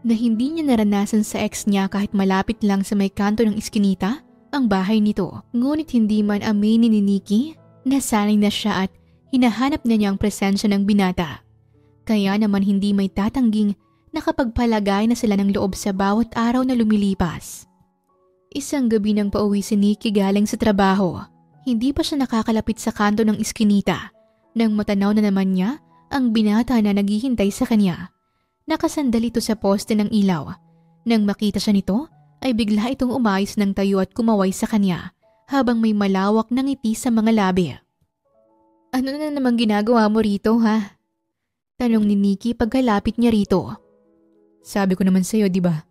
na hindi niya naranasan sa ex niya kahit malapit lang sa may kanto ng iskinita ang bahay nito. Ngunit hindi man aminin ni Nikki, nasanay na siya at hinahanap na niya ang presensya ng binata. Kaya naman hindi may tatangging nakapagpalagay na sila ng loob sa bawat araw na lumilipas. Isang gabi nang pauwi si Nikki galing sa trabaho, hindi pa siya nakakalapit sa kanto ng iskinita nang matanaw na naman niya ang binata na naghihintay sa kanya. Nakasandal ito sa poste ng ilaw. Nang makita siya nito, ay bigla itong umayos ng tayo at kumaway sa kanya habang may malawak na ngiti sa mga labi. "Ano na namang ginagawa mo rito, ha?" Tanong ni Nikki pagkalapit niya rito. "Sabi ko naman sa'yo, di ba?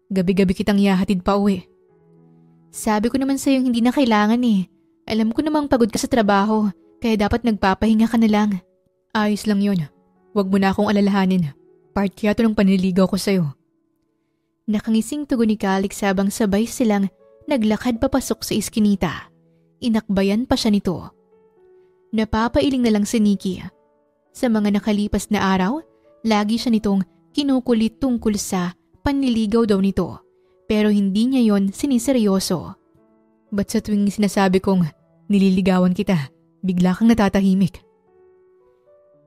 Gabi-gabi kitang ihahatid pa uwi." "Sabi ko naman sa'yo hindi na kailangan eh. Alam ko namang pagod ka sa trabaho, kaya dapat nagpapahinga ka na lang." "Ayos lang yun. Huwag mo na akong alalahanin. Part kaya to ng panliligaw ko sa'yo." Nakangising tugon ni Calix habang sabay silang naglakad papasok sa iskinita. Inakbayan pa siya nito. Napapailing na lang si Nikki. Sa mga nakalipas na araw, lagi siya nitong kinukulit tungkol sa panliligaw daw nito. Pero hindi niya yon siniseryoso. "Ba't sa tuwing sinasabi kong nililigawan kita, bigla kang natatahimik?"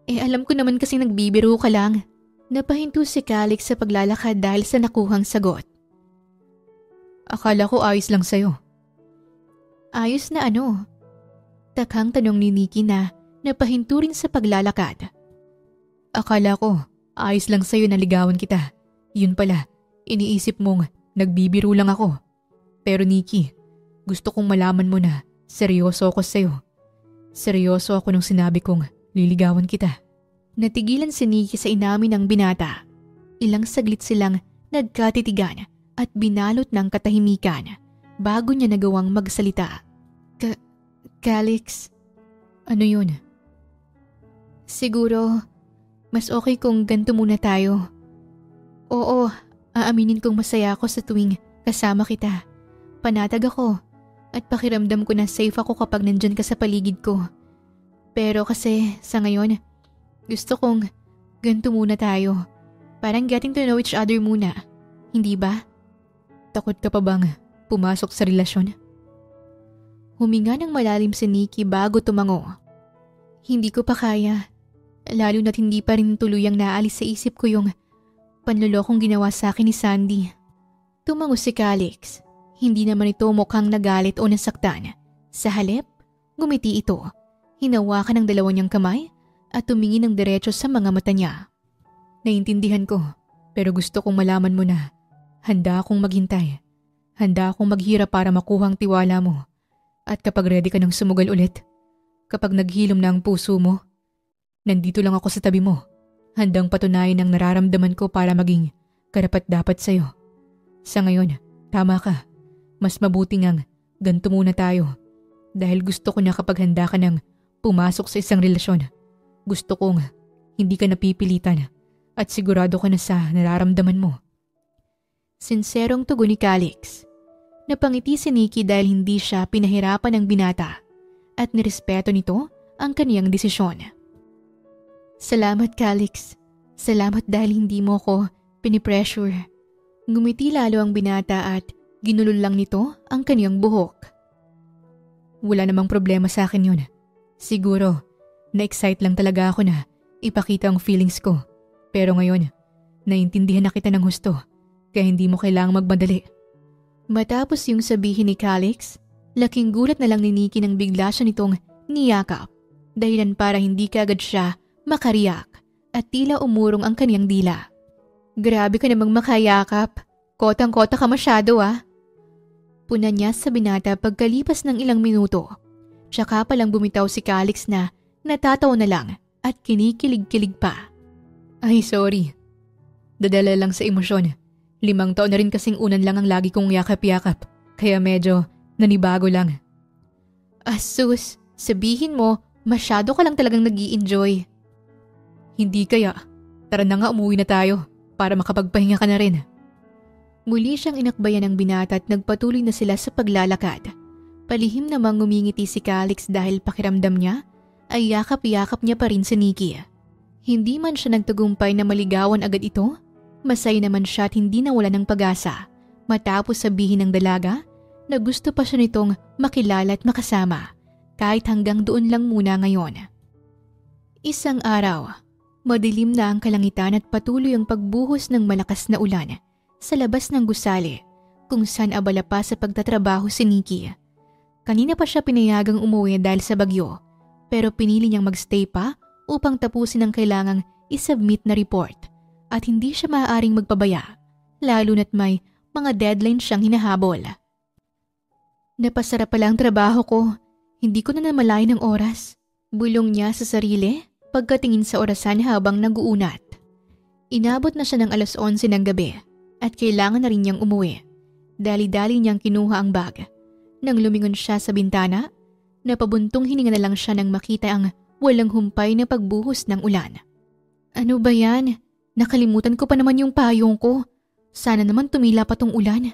Alam ko naman kasi nagbibiro ka lang." Napahinto si Calix sa paglalakad dahil sa nakuhang sagot. "Akala ko ayos lang sa'yo." "Ayos na ano?" Takang tanong ni Nikki na napahinto rin sa paglalakad. "Akala ko ayos lang sa'yo na ligawan kita. Yun pala, iniisip mong nagbibiro lang ako. Pero Nikki, gusto kong malaman mo na seryoso ako sa'yo. Seryoso ako nung sinabi kong liligawan kita." Natigilan si Nikki sa inamin ng binata. Ilang saglit silang nagkatitigan at binalot ng katahimikan bago niya nagawang magsalita. Calix, "Ano yun?" "Siguro, mas okay kung ganito muna tayo. Oo, aaminin kong masaya ako sa tuwing kasama kita. Panatag ako at pakiramdam ko na safe ako kapag nandyan ka sa paligid ko. Pero kasi sa ngayon, gusto kong ganito muna tayo. Parang getting to know each other muna. Hindi ba?" "Takot ka pa bang pumasok sa relasyon?" Huminga ng malalim si Nikki bago tumango. "Hindi ko pa kaya. Lalo na't hindi pa rin tuluyang naalis sa isip ko yung panlolokong ginawa sa akin ni Sandy." Tumango si Calix. Hindi naman ito mukhang nagalit o nasaktan. Sa halip, ngumiti ito. Hinawakan ng dalawa niyang kamay at tumingin ng diretso sa mga mata niya. "Naiintindihan ko, pero gusto kong malaman mo na handa akong maghintay. Handa akong maghirap para makuha ang tiwala mo. At kapag ready ka ng sumugal ulit, kapag naghilom na ang puso mo, nandito lang ako sa tabi mo. Handang patunayan ang nararamdaman ko para maging karapat-dapat sa'yo. Sa ngayon, tama ka. Mas mabuti ngang ganito muna tayo. Dahil gusto ko na kapag handa ka ng pumasok sa isang relasyon, gusto kong hindi ka napipilitan at sigurado ka na sa nararamdaman mo." Sinserong tugon ni Calix. Napangiti si Nikki dahil hindi siya pinahirapan ng binata at nirespeto nito ang kaniyang desisyon. "Salamat, Calix. Salamat dahil hindi mo ko pinipressure." Ngumiti lalo ang binata at ginulol lang nito ang kaniyang buhok. "Wala namang problema sa akin yun. Siguro, na-excite lang talaga ako na ipakita ang feelings ko. Pero ngayon, naintindihan na kita ng husto, kaya hindi mo kailangang magmadali." Matapos yung sabihin ni Calix, laking gulat na lang ni Nikki nang bigla siya nitong niyakap, dahilan para hindi kaagad siya makariyak at tila umurong ang kaniyang dila. "Grabe ka namang makayakap. Kotang-kota ka masyado ah." Puna niya sa binata pagkalipas ng ilang minuto. Tsaka palang bumitaw si Calix na natatawa na lang at kinikilig-kilig pa. "Ay, sorry. Dadala lang sa emosyon. 5 taon na rin kasing unan lang ang lagi kong yakap-yakap, kaya medyo nanibago lang." "Asus, sabihin mo, masyado ka lang talagang nag-i-enjoy." Hindi kaya. Tara na nga, umuwi na tayo para makapagpahinga ka na rin. Muli siyang inakbayan ng binata at nagpatuloy na sila sa paglalakad. Palihim namang ngumingiti si Calix dahil pakiramdam niya ay yakap-yakap niya pa rin si Nikki. Hindi man siya nagtagumpay na maligawan agad ito, masaya naman siya at hindi nawala ng pag-asa matapos sabihin ng dalaga na gusto pa siya nitong makilala at makasama kahit hanggang doon lang muna ngayon. Isang araw, madilim na ang kalangitan at patuloy ang pagbuhos ng malakas na ulan sa labas ng gusali kung saan abala pa sa pagtatrabaho si Nikki. Kanina pa siya pinayagang umuwi dahil sa bagyo pero pinili niyang magstay pa upang tapusin ang kailangang isubmit na report at hindi siya maaaring magpabaya lalo na't may mga deadline siyang hinahabol. Napasarap pala ang trabaho ko, hindi ko na namalayan ng oras. Bulong niya sa sarili pagkatingin sa orasan habang nag-uunat. Inabot na siya ng 11:00 ng gabi at kailangan na rin niyang umuwi. Dali-dali niyang kinuha ang bag. Nang lumingon siya sa bintana, napabuntong hininga na lang siya nang makita ang walang humpay na pagbuhos ng ulan. Ano ba yan? Nakalimutan ko pa naman yung payong ko. Sana naman tumila pa tong ulan.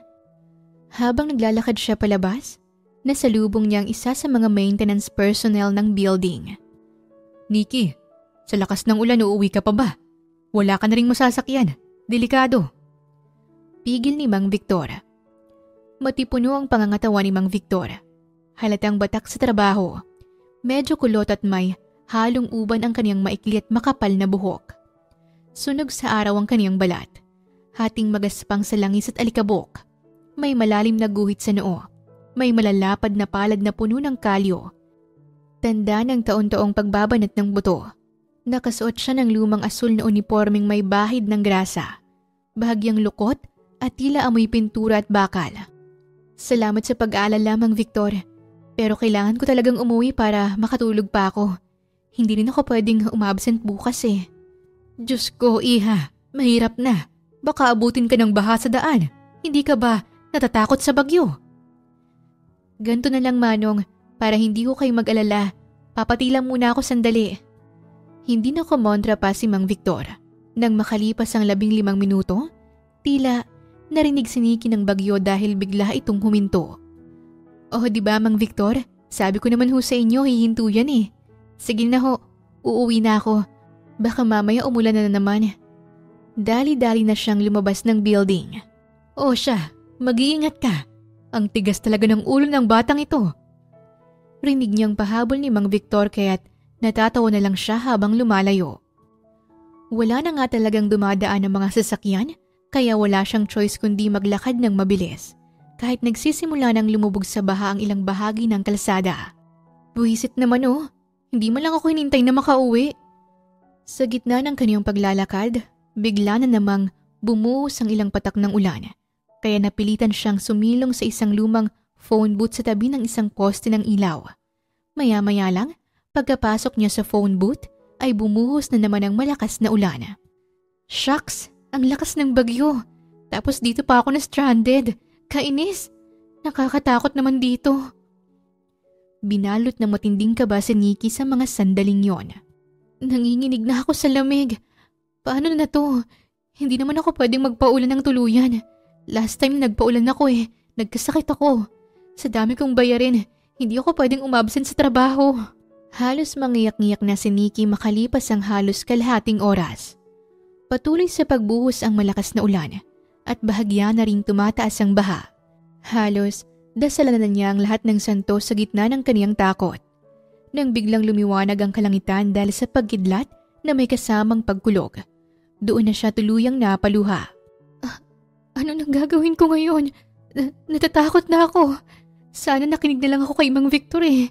Habang naglalakad siya palabas, nasalubong niya ang isa sa mga maintenance personnel ng building. Nikki, sa lakas ng ulan uuwi ka pa ba? Wala ka na ring masasakyan. Delikado. Pigil ni Mang Victor. Matipuno ang pangangatawan ni Mang Victor. Halatang batak sa trabaho. Medyo kulot at may halong uban ang kaniyang maikli at makapal na buhok. Sunog sa araw ang kaniyang balat. Hating magaspang sa langis at alikabok. May malalim na guhit sa noo. May malalapad na palad na puno ng kalyo. Tanda ng taon-taong pagbabanat ng buto. Nakasuot siya ng lumang asul na unipormeng may bahid ng grasa. Bahagyang lukot at tila amoy pintura at bakal. Salamat sa pag-aalala, Mang Victor. Pero kailangan ko talagang umuwi para makatulog pa ako. Hindi rin ako pwedeng umabsent bukas eh. Diyos ko, iha. Mahirap na. Baka abutin ka ng baha sa daan. Hindi ka ba natatakot sa bagyo? Ganto na lang, Manong. Para hindi ko kayo mag-alala. Papatilang muna ako sandali. Hindi na kumontra pa si Mang Victor. Nang makalipas ang 15 minuto, tila narinig si Nikki ng bagyo dahil bigla itong huminto. Oh, di ba, Mang Victor? Sabi ko naman ho sa inyo, hihinto yan eh. Sige na ho, uuwi na ako. Baka mamaya umulan na naman. Dali-dali na siyang lumabas ng building. O siya, mag-iingat ka. Ang tigas talaga ng ulo ng batang ito. Rinig niyang pahabol ni Mang Victor kaya't natatawa na lang siya habang lumalayo. Wala na nga talagang dumadaan ng mga sasakyan kaya wala siyang choice kundi maglakad ng mabilis. Kahit nagsisimula ng lumubog sa baha ang ilang bahagi ng kalsada. Buwisit naman oh, hindi man lang ako hinintay na makauwi. Sa gitna ng kaniyang paglalakad, bigla na namang bumuhos ang ilang patak ng ulan. Kaya napilitan siyang sumilong sa isang lumang phone booth sa tabi ng isang poste ng ilaw. Maya-maya lang, pagkapasok niya sa phone booth, ay bumuhos na naman ang malakas na ulan. Shucks, ang lakas ng bagyo. Tapos dito pa ako na stranded. Kainis, nakakatakot naman dito. Binalot ng matinding kaba si Nikki sa mga sandaling yon. Nanginginig na ako sa lamig. Paano na to? Hindi naman ako pwedeng magpaulan ng tuluyan. Last time nagpaulan ako nagkasakit ako. Sa dami kong bayarin, hindi ako pwedeng umabsent sa trabaho. Halos mangiyak-ngiyak na si Nikki makalipas ang halos kalahating oras. Patuloy sa pagbuhos ang malakas na ulan at bahagya na ring tumataas ang baha. Halos dasalan na niya ang lahat ng santo sa gitna ng kaniyang takot. Nang biglang lumiwanag ang kalangitan dahil sa pagkidlat na may kasamang pagkulog, doon na siya tuluyang napaluha. Ano nang gagawin ko ngayon? Natatakot na ako. Sana nakinig na lang ako kay Mang Victor eh.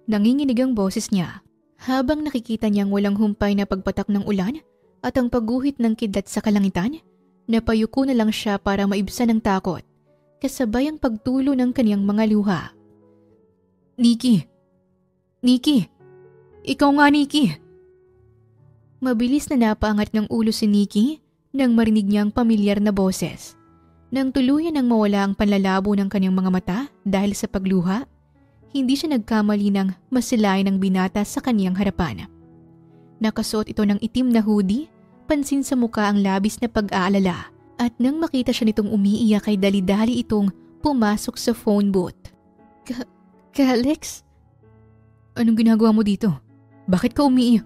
Nanginginig ang boses niya habang nakikita niyang walang humpay na pagpatak ng ulan at ang pagguhit ng kidlat sa kalangitan. Napayuko na lang siya para maibsan ang takot, kasabay ang pagtulo ng kaniyang mga luha. Nikki! Nikki! Ikaw nga, Nikki! Mabilis na napaangat ng ulo si Nikki nang marinig niya ang pamilyar na boses. Nang tuluyan nang mawala ang panlalabo ng kaniyang mga mata dahil sa pagluha, hindi siya nagkamali ng masilayan ng binata sa kaniyang harapan. Nakasuot ito ng itim na hoodie, pansin sa muka ang labis na pag-aalala at nang makita siya nitong umiiyak ay dali-dali itong pumasok sa phone booth. Calix? Anong ginagawa mo dito? Bakit ka umiiyak?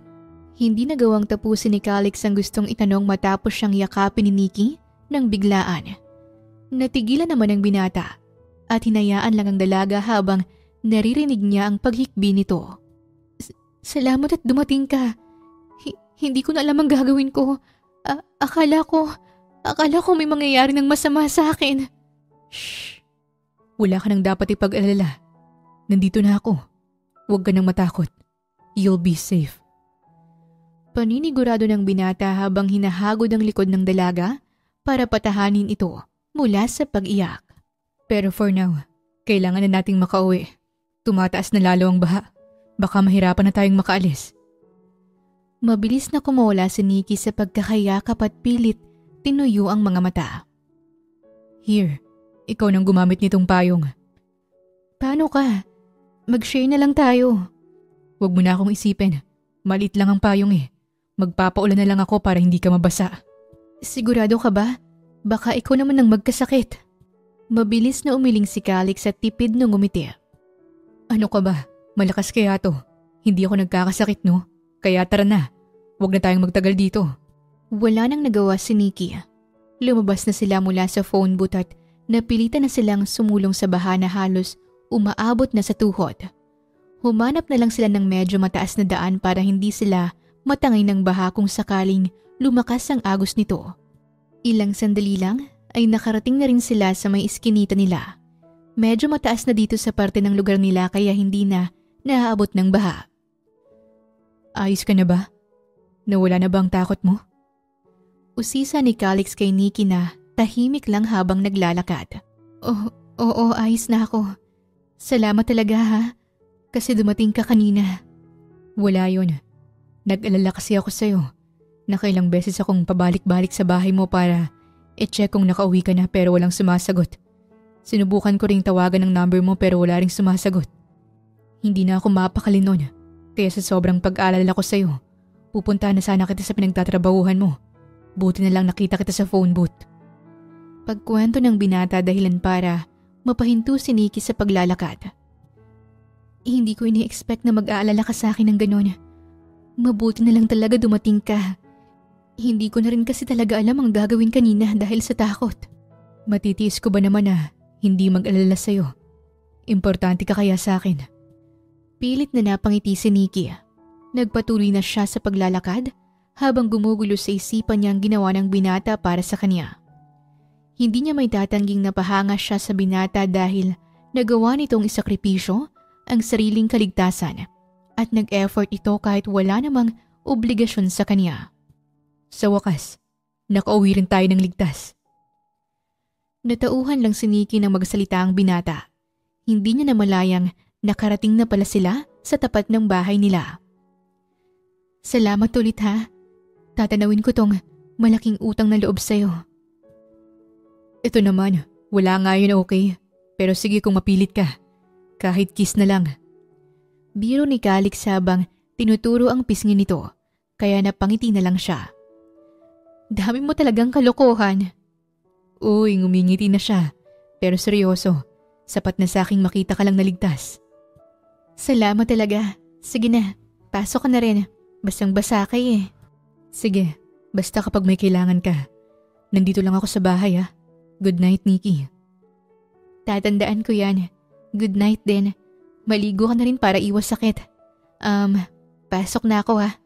Hindi nagawang tapusin ni Calix ang gustong itanong matapos siyang yakapin ni Nikki nang biglaan. Natigilan naman ang binata at hinayaan lang ang dalaga habang naririnig niya ang paghikbi nito. Salamat at dumating ka. Hindi ko na alam ang gagawin ko. Akala ko may mangyayari ng masama sa akin. Shh! Wala ka nang dapat ipag-alala. Nandito na ako. Huwag ka nang matakot. You'll be safe. Paninigurado ng binata habang hinahagod ang likod ng dalaga para patahanin ito mula sa pag-iyak. Pero for now, kailangan na nating makauwi. Tumataas na lalo ang baha. Baka mahirapan na tayong makaalis. Mabilis na kumola si Nikki sa pagkakayakap at pilit tinuyo ang mga mata. Here, ikaw nang gumamit nitong payong. Paano ka? Mag-share na lang tayo. Huwag mo na akong isipin. Maliit lang ang payong eh. Magpapaulan na lang ako para hindi ka mabasa. Sigurado ka ba? Baka ikaw naman ang magkasakit. Mabilis na umiling si Calix at tipid na ngumiti. Ano ka ba? Malakas kaya to. Hindi ako nagkakasakit no? Kaya tara na. Huwag na tayong magtagal dito. Wala nang nagawa si Nikki. Lumabas na sila mula sa phone booth at napilitan na silang sumulong sa baha na halos umaabot na sa tuhod. Humanap na lang sila ng medyo mataas na daan para hindi sila matangay ng baha kung sakaling lumakas ang agos nito. Ilang sandali lang ay nakarating na rin sila sa may iskinita nila. Medyo mataas na dito sa parte ng lugar nila kaya hindi na naaabot ng baha. Ayos ka na ba? Nawala na ba ang takot mo? Usisa ni Calix kay Nikki na tahimik lang habang naglalakad. Oo, ayos na ako. Salamat talaga ha, kasi dumating ka kanina. Wala yun. Nag-alala kasi ako sa'yo. Nakailang beses akong pabalik-balik sa bahay mo para i-check kung nakauwi ka na pero walang sumasagot. Sinubukan ko ring tawagan ng number mo pero wala ring sumasagot. Hindi na ako mapakali nun. Kaya sa sobrang pag-aalala ko sa'yo, pupunta na sana kita sa pinagtatrabahuhan mo. Buti na lang nakita kita sa phone booth. Pagkwento ng binata dahilan para mapahinto si Nikki sa paglalakad. Hindi ko ini-expect na mag-aalala ka sa akin ng ganon. Mabuti na lang talaga dumating ka. Hindi ko na rin kasi talaga alam ang gagawin kanina dahil sa takot. Matitiis ko ba naman na hindi mag-alala sa'yo? Importante ka kaya sa akin? Pilit na napangiti si Nikki. Nagpatuloy na siya sa paglalakad habang gumugulo sa isipan niya ang ginawa ng binata para sa kanya. Hindi niya may tatangging napahanga siya sa binata dahil nagawa nitong isakripisyo ang sariling kaligtasan at nag-effort ito kahit wala namang obligasyon sa kanya. Sa wakas, nakauwi rin tayo ng ligtas. Natauhan lang si Nikki nang magsalita ang binata. Hindi niya namalayang nakarating na pala sila sa tapat ng bahay nila. Salamat ulit ha. Tatanawin ko tong malaking utang na loob sa'yo. Ito naman, wala nga yun okay. Pero sige kung mapilit ka. Kahit kiss na lang. Biro ni Calix habang tinuturo ang pisngi nito, kaya napangiti na lang siya. Dami mo talagang kalokohan. Uy, ngumingiti na siya. Pero seryoso, sapat na sa aking makita ka lang naligtas. Salamat talaga. Sige na, pasok ka na rin. Basang-basa ka eh. Sige, basta kapag may kailangan ka. Nandito lang ako sa bahay ah. Good night, Nikki. Tatandaan ko yan. Good night din. Maligo ka na rin para iwas sakit. Pasok na ako ha.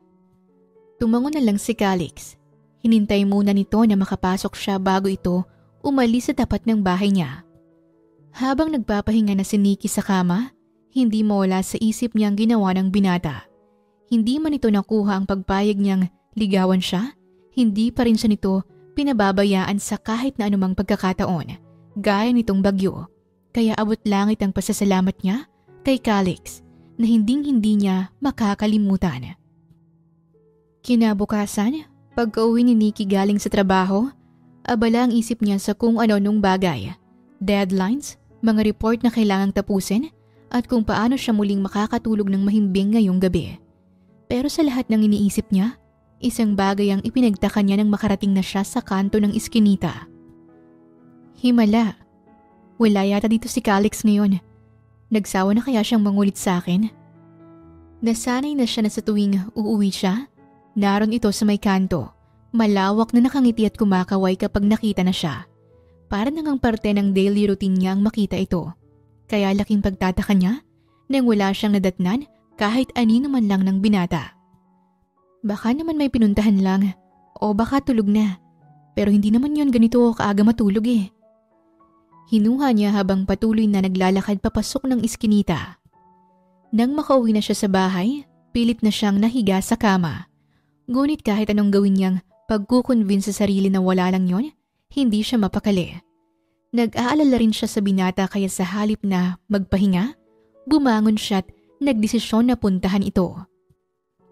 Tumango na lang si Calix. Hinintay muna nito na makapasok siya bago ito umalis sa tapat ng bahay niya. Habang nagpapahinga na si Nikki sa kama, hindi mawala sa isip niyang ginawa ng binata. Hindi man ito nakuha ang pagpayag niyang ligawan siya, hindi pa rin siya nito pinababayaan sa kahit na anumang pagkakataon, gaya nitong bagyo. Kaya abot langit ang pasasalamat niya kay Calix na hinding-hindi niya makakalimutan. Kinabukasan, pagka-uwi ni Nikki galing sa trabaho, abala ang isip niya sa kung ano-anong bagay, deadlines, mga report na kailangang tapusin, at kung paano siya muling makakatulog ng mahimbing ngayong gabi. Pero sa lahat ng iniisip niya, isang bagay ang ipinagtaka niya nang makarating na siya sa kanto ng iskinita. Himala, wala yata dito si Calix ngayon. Nagsawa na kaya siyang mangulit sa akin? Nasanay na siya na sa tuwing uuwi siya, naroon ito sa may kanto, malawak na nakangiti at kumakaway kapag nakita na siya. Para nangang parte ng daily routine niya ang makita ito. Kaya laking pagtataka niya nang wala siyang nadatnan kahit anino man lang ng binata. Baka naman may pinuntahan lang o baka tulog na, pero hindi naman yon ganito kaaga matulog eh. Hinuha niya habang patuloy na naglalakad papasok ng iskinita. Nang makauwi na siya sa bahay, pilit na siyang nahiga sa kama. Ngunit kahit anong gawin niyang pagkukonvince sa sarili na wala lang yon, hindi siya mapakali. Nag-aalala rin siya sa binata kaya sa halip na magpahinga, bumangon siya at nagdesisyon na puntahan ito.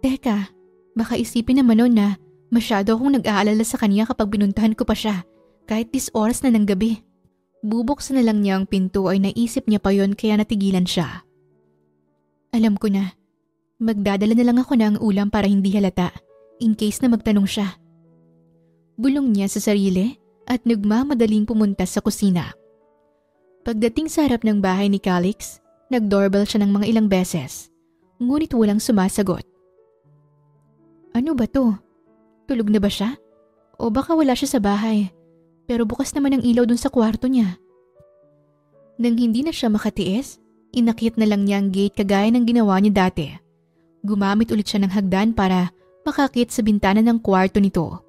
Teka, baka isipin naman nun na masyado akong nag-aalala sa kanya kapag binuntahan ko pa siya, kahit 10 oras na ng gabi. Bubuksan na lang niya ang pinto ay naisip niya pa yon kaya natigilan siya. Alam ko na, magdadala na lang ako ng ulam para hindi halata, in case na magtanong siya. Bulong niya sa sarili at nagmamadaling pumunta sa kusina. Pagdating sa harap ng bahay ni Calix, nag-doorbell siya ng mga ilang beses, ngunit walang sumasagot. Ano ba to? Tulog na ba siya? O baka wala siya sa bahay, pero bukas naman ang ilaw dun sa kwarto niya. Nang hindi na siya makatiis, inakit na lang niya ang gate kagaya ng ginawa niya dati. Gumamit ulit siya ng hagdan para makakit sa bintana ng kwarto nito.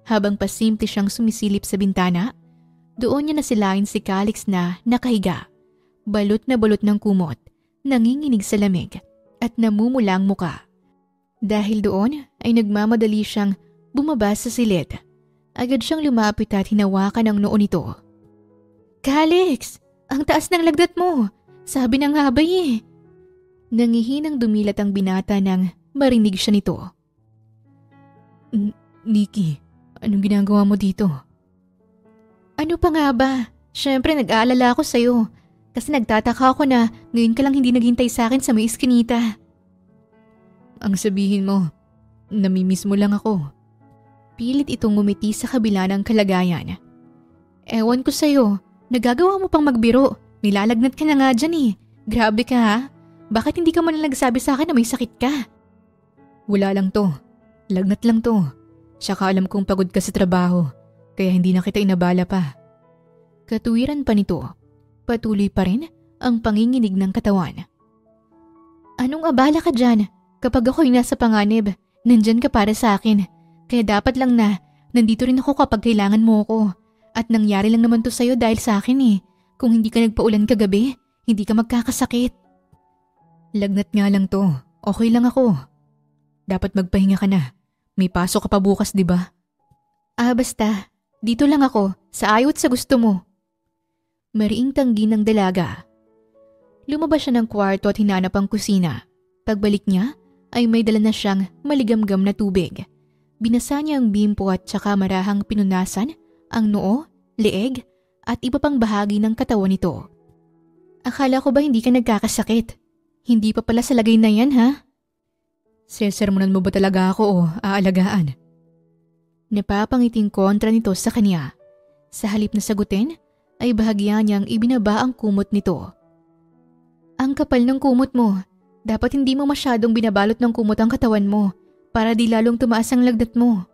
Habang pasimple siyang sumisilip sa bintana, doon niya nasilain si Calix na nakahiga, balot na balot ng kumot, nanginginig sa lamig at namumula ang muka. Dahil doon ay nagmamadali siyang bumaba sa silid. Agad siyang lumapit at hinawakan ang noo nito. Calix! Ang taas ng lagnat mo! Sabi ng habay eh! Nangihinang dumilat ang binata nang marinig siya nito. Nikki, anong ginagawa mo dito? Ano pa nga ba? Siyempre nag-aalala ako sa'yo. Kasi nagtataka ako na ngayon ka lang hindi naghintay sa akin sa may iskinita. Ang sabihin mo, namimiss mo lang ako. Pilit itong ngumiti sa kabila ng kalagayan. Ewan ko sa'yo, nagagawa mo pang magbiro. Nilalagnat ka na nga dyan eh. Grabe ka ha? Bakit hindi ka man nagsabi sa akin na may sakit ka? Wala lang to. Lagnat lang to. Tsaka alam kong pagod ka sa trabaho, kaya hindi na kita inabala pa. Katuwiran pa nito. Patuloy pa rin ang panginginig ng katawan. Anong abala ka dyan? Kapag ako'y nasa panganib, nandyan ka para sa akin. Kaya dapat lang na nandito rin ako kapag kailangan mo ako. At nangyari lang naman to sa'yo dahil sa akin eh. Kung hindi ka nagpaulan kagabi, hindi ka magkakasakit. Lagnat nga lang to. Okay lang ako. Dapat magpahinga ka na. May pasok ka pa bukas, di ba? Basta. Dito lang ako, sa ayot sa gusto mo. Mariing tanggi ng dalaga. Lumabas siya ng kwarto at hinanap ang kusina. Pagbalik niya, ay may dala na siyang maligamgam na tubig. Binasa niya ang bimpo at saka marahang pinunasan ang noo, leeg at iba pang bahagi ng katawan nito. Akala ko ba hindi ka nagkakasakit? Hindi pa pala sa lagay na yan ha? Sesermonan mo ba talaga ako o aalagaan? Napapangiting kontra nito sa kanya. Sa halip na sagutin, ay bahagya niyang ibinaba ang kumot nito. Ang kapal ng kumot mo. Dapat hindi mo masyadong binabalot ng kumot ang katawan mo para di lalong tumaas ang lagnat mo.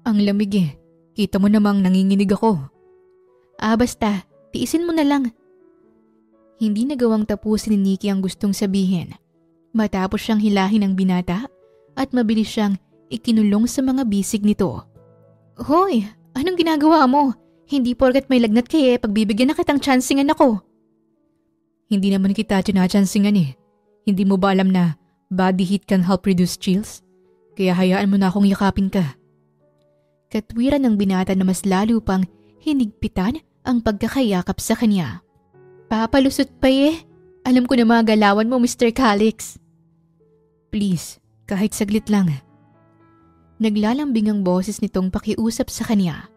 Ang lamig eh. Kita mo namang nanginginig ako. Basta. Tiisin mo na lang. Hindi nagawang tapusin ni Nikki ang gustong sabihin. Matapos siyang hilahin ng binata at mabilis siyang ikinulong sa mga bisig nito. Hoy! Anong ginagawa mo? Hindi porket may lagnat kaya pagbibigyan na kitang tsansingan ako. Hindi naman kita tsansingan eh. Hindi mo ba alam na body heat can help reduce chills? Kaya hayaan mo na akong yakapin ka. Katwiran ng binata na mas lalo pang hinigpitan ang pagkakayakap sa kanya. Papalusot pa eh. Alam ko na mga galawan mo, Mr. Calix. Please, kahit saglit lang. Naglalambing ang boses nitong pakiusap sa kanya.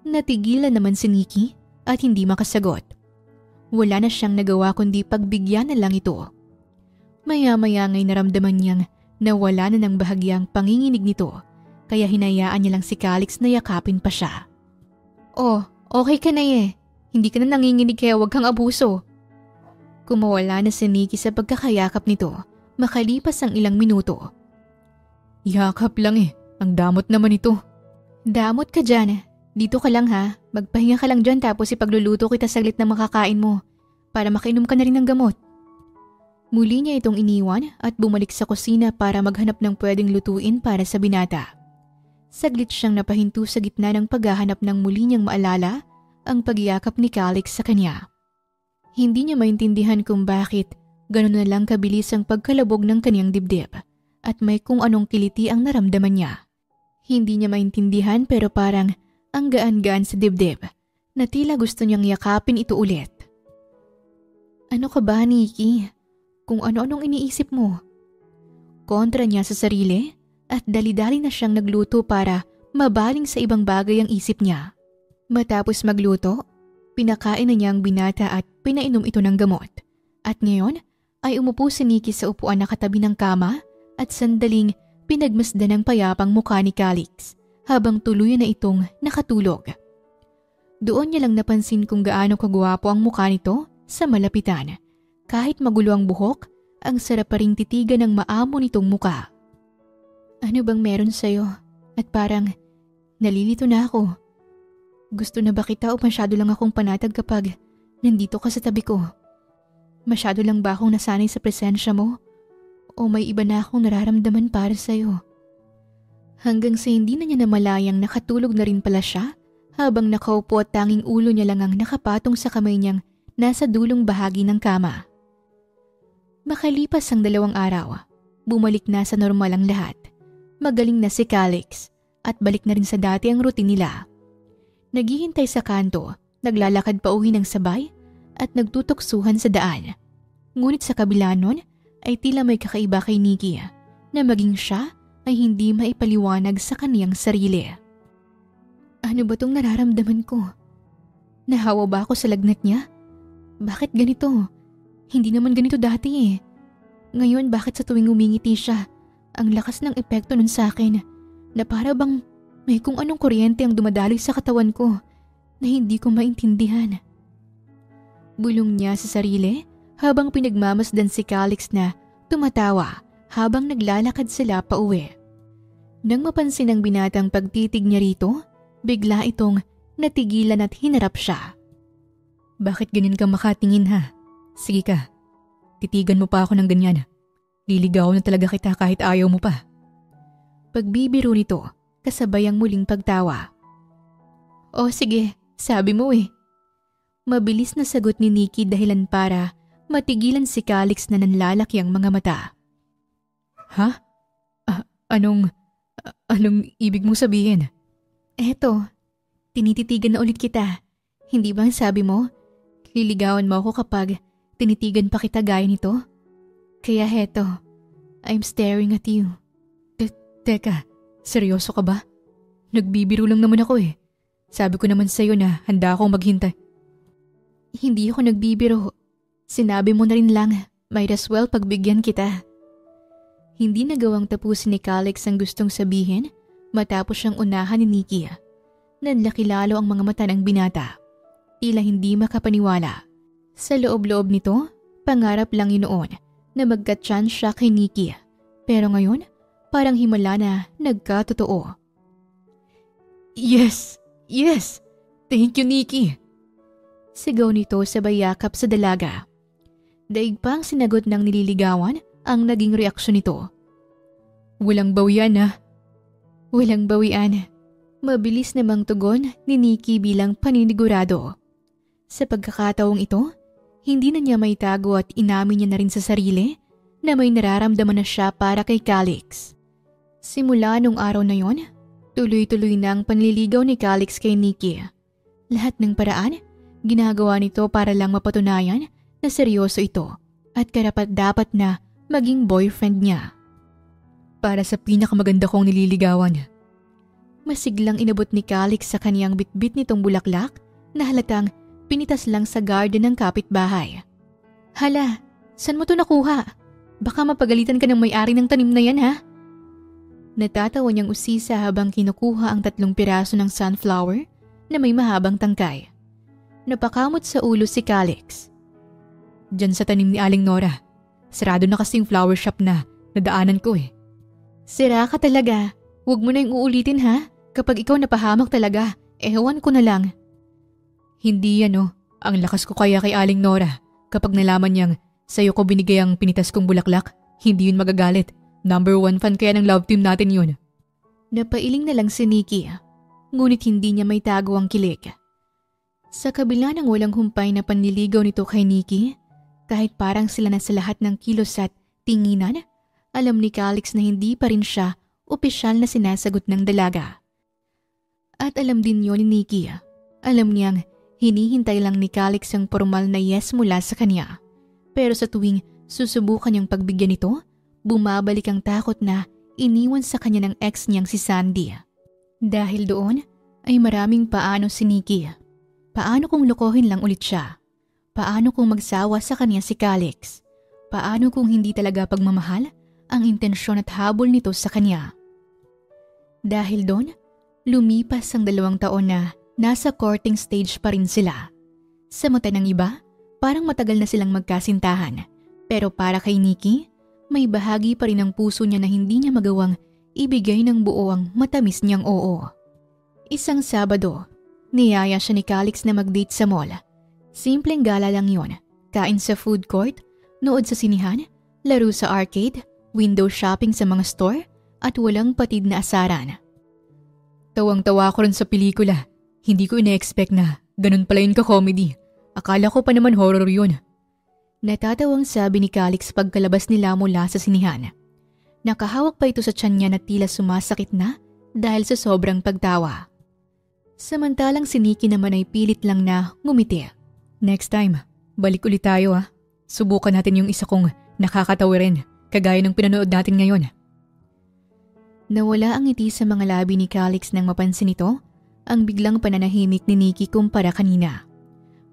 Natigilan naman si Nikki at hindi makasagot. Wala na siyang nagawa kundi pagbigyan na lang ito. Maya-maya nga'y naramdaman niyang Nawala na ng bahagyang panginginig nito kaya hinayaan niya lang si Calix na yakapin pa siya. Oh, okay ka na Hindi ka na nanginginig kaya huwag kang abuso. Kumawala na si Nikki sa pagkakayakap nito makalipas ang ilang minuto. Yakap lang Ang damot naman ito. Damot ka dyan. Dito ka lang ha. Magpahinga ka lang dyan tapos ipagluluto kita saglit na makakain mo para makainom ka na rin ng gamot. Muli niya itong iniwan at bumalik sa kusina para maghanap ng pwedeng lutuin para sa binata. Saglit siyang napahinto sa gitna ng paghahanap ng muli niyang maalala ang pagyakap ni Calix sa kanya. Hindi niya maintindihan kung bakit gano'n na lang kabilis ang pagkalabog ng kanyang dibdib at may kung anong kiliti ang naramdaman niya. Hindi niya maintindihan pero parang ang gaan-gaan sa dibdib na tila gusto niyang yakapin ito ulit. Ano ka ba, Nikki? Kung ano-anong iniisip mo? Kontra niya sa sarili at dali-dali na siyang nagluto para mabaling sa ibang bagay ang isip niya. Matapos magluto, pinakain na niya ang binata at pinainom ito ng gamot. At ngayon ay umupo si Nikki sa upuan na katabi ng kama at sandaling pinagmasdan ng payapang mukha ni Calix habang tuluyan na itong nakatulog. Doon niya lang napansin kung gaano kagwapo ang mukha nito sa malapitan. Kahit magulo ang buhok, ang sarap pa ring titigan ng maamo nitong mukha. Ano bang meron sa'yo? At parang nalilito na ako. Gusto na ba kita o masyado lang akong panatag kapag nandito ka sa tabi ko? Masyado lang ba akong nasanay sa presensya mo? O may iba na akong nararamdaman para sa'yo? Hanggang sa hindi na niya namalayang nakatulog na rin pala siya habang nakaupo at tanging ulo niya lang ang nakapatong sa kamay niyang nasa dulong bahagi ng kama. Makalipas ang 2 araw, bumalik na sa normal ang lahat. Magaling na si Calix at balik na rin sa dati ang routine nila. Naghihintay sa kanto, naglalakad pa uwi ng sabay at nagtutuksuhan sa daan. Ngunit sa kabila nun ay tila may kakaiba kay Nikki na maging siya ay hindi maipaliwanag sa kaniyang sarili. Ano ba tong nararamdaman ko? Nahawa ba ako sa lagnat niya? Bakit ganito? Hindi naman ganito dati Ngayon bakit sa tuwing umingiti siya, ang lakas ng epekto nun sa akin na para bang may kung anong kuryente ang dumadaloy sa katawan ko na hindi ko maintindihan. Bulong niya sa sarili habang pinagmamasdan si Calix na tumatawa habang naglalakad sila pa uwi. Nang mapansin ng binatang pagtitig niya rito, bigla itong natigilan at hinarap siya. Bakit ganyan ka makatingin ha? Sige ka, titigan mo pa ako ng ganyan. Liligaw na talaga kita kahit ayaw mo pa. Pagbibiro nito, kasabay ang muling pagtawa. O sige, sabi mo Mabilis na sagot ni Nikki dahilan para matigilan si Calix na nanlalaki ang mga mata. Ha? Anong ibig mong sabihin? Eto, tinititigan na ulit kita. Hindi ba sabi mo, liligawan mo ako kapag tinitigan pa kita gaya nito? Kaya heto, I'm staring at you. Teka, seryoso ka ba? Nagbibiro lang naman ako Sabi ko naman sa'yo na handa akong maghintay. Hindi ako nagbibiro. Sinabi mo na rin lang, might as well pagbigyan kita. Hindi nagawang tapusin ni Calix ang gustong sabihin matapos siyang unahan ni Nikki. Nanlaki lalo ang mga mata ng binata. Tila hindi makapaniwala. Sa loob-loob nito, pangarap lang yun noon na magka-chance siya kay Nikki. Pero ngayon, parang himala na nagkatotoo. Yes! Yes! Thank you, Nikki! Sigaw nito sabay yakap sa dalaga. Daig pang sinagot ng nililigawan ang naging reaksyon nito. Walang bawian Walang bawian. Mabilis namang tugon ni Nikki bilang paninigurado. Sa pagkakataong ito, hindi na niya maitago at inamin niya na rin sa sarili na may nararamdaman na siya para kay Calix. Simula nung araw na yon, tuloy-tuloy na ang panliligaw ni Calix kay Nikki. Lahat ng paraan, ginagawa nito para lang mapatunayan na seryoso ito at karapat-dapat na maging boyfriend niya. Para sa pinakamaganda kong nililigawan. Masiglang inabot ni Calix sa kaniyang bitbit nitong bulaklak na halatang pinitas lang sa garden ng kapitbahay. Hala, saan mo to nakuha? Baka mapagalitan ka ng may-ari ng tanim na yan, ha? Natatawa niyang usisa habang kinukuha ang 3 piraso ng sunflower na may mahabang tangkay. Napakamot sa ulo si Calix. Diyan sa tanim ni Aling Nora. Sarado na kasi yung flower shop na nadaanan ko eh. Sira ka talaga. Huwag mo na yung uulitin, ha? Kapag ikaw napahamak talaga, ewan ko na lang. Hindi yan oh. Ang lakas ko kaya kay Aling Nora. Kapag nalaman niyang sa'yo ko binigay ang pinitas kong bulaklak, hindi yun magagalit. Number 1 fan kaya ng love team natin yun. Napailing na lang si Nikki. Ngunit hindi niya may tago ang kilig. Sa kabila ng walang humpay na panliligaw nito kay Nikki, kahit parang sila na sa lahat ng kilos at tinginan, alam ni Calix na hindi pa rin siya opisyal na sinasagot ng dalaga. At alam din yun ni Nikki. Alam niyang hinihintay lang ni Calix ang formal na yes mula sa kanya. Pero sa tuwing susubukan niyang pagbigyan nito, bumabalik ang takot na iniwan sa kanya ng ex niyang si Sandy. Dahil doon ay maraming paano si Nikki. Paano kung lokohin lang ulit siya? Paano kung magsawa sa kanya si Calix? Paano kung hindi talaga pagmamahal ang intensyon at habol nito sa kanya? Dahil doon, lumipas ang 2 taon na nasa courting stage pa rin sila. Sa mata ng iba, parang matagal na silang magkasintahan. Pero para kay Nikki, may bahagi pa rin ng puso niya na hindi niya magawang ibigay ng buo ang matamis niyang oo. Isang Sabado, niyaya siya ni Calix na mag-date sa mall. Simpleng gala lang yon. Kain sa food court, nood sa sinihan, laro sa arcade, window shopping sa mga store, at walang patid na asaran. Tawang-tawa ko rin sa pelikula. Hindi ko ina-expect na ganun pala yun ka-comedy. Akala ko pa naman horror yun. Natatawang sabi ni Calix pagkalabas nila mula sa sinihan. Nakahawak pa ito sa tiyan niya na tila sumasakit na dahil sa sobrang pagtawa. Samantalang si Nikki naman ay pilit lang na ngumiti. Next time, balik ulit tayo ha. Subukan natin yung isa kong nakakatawa rin, kagaya ng pinanood natin ngayon. Nawala ang ngiti sa mga labi ni Calix nang mapansin ito ang biglang pananahimik ni Nikki kumpara kanina.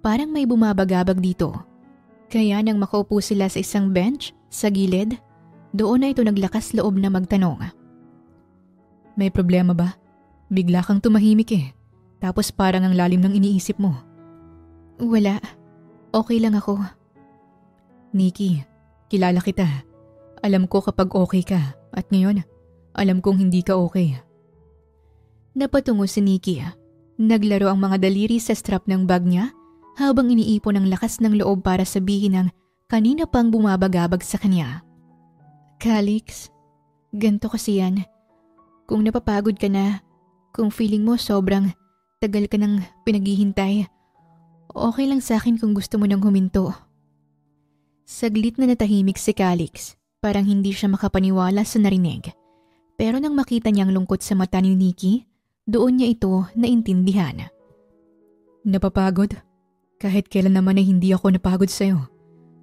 Parang may bumabagabag dito. Kaya nang makaupo sila sa isang bench sa gilid, doon na ito naglakas loob na magtanong. May problema ba? Bigla kang tumahimik eh. Tapos parang ang lalim ng iniisip mo. Wala. Okay lang ako. Nikki, kilala kita. Alam ko kapag okay ka. At ngayon, alam kong hindi ka okay. Napatungo si Nikki. Naglaro ang mga daliri sa strap ng bag niya habang iniipon ang lakas ng loob para sabihin ng kanina pang bumabagabag sa kanya. Calix, ganito kasi yan. Kung napapagod ka na, kung feeling mo sobrang tagal ka nang pinaghihintay, okay lang sa akin kung gusto mo nang huminto. Saglit na natahimik si Calix, parang hindi siya makapaniwala sa narinig. Pero nang makita niyang lungkot sa mata ni Nikki, doon niya ito naintindihan. Napapagod? Kahit kailan naman ay hindi ako napagod sa'yo.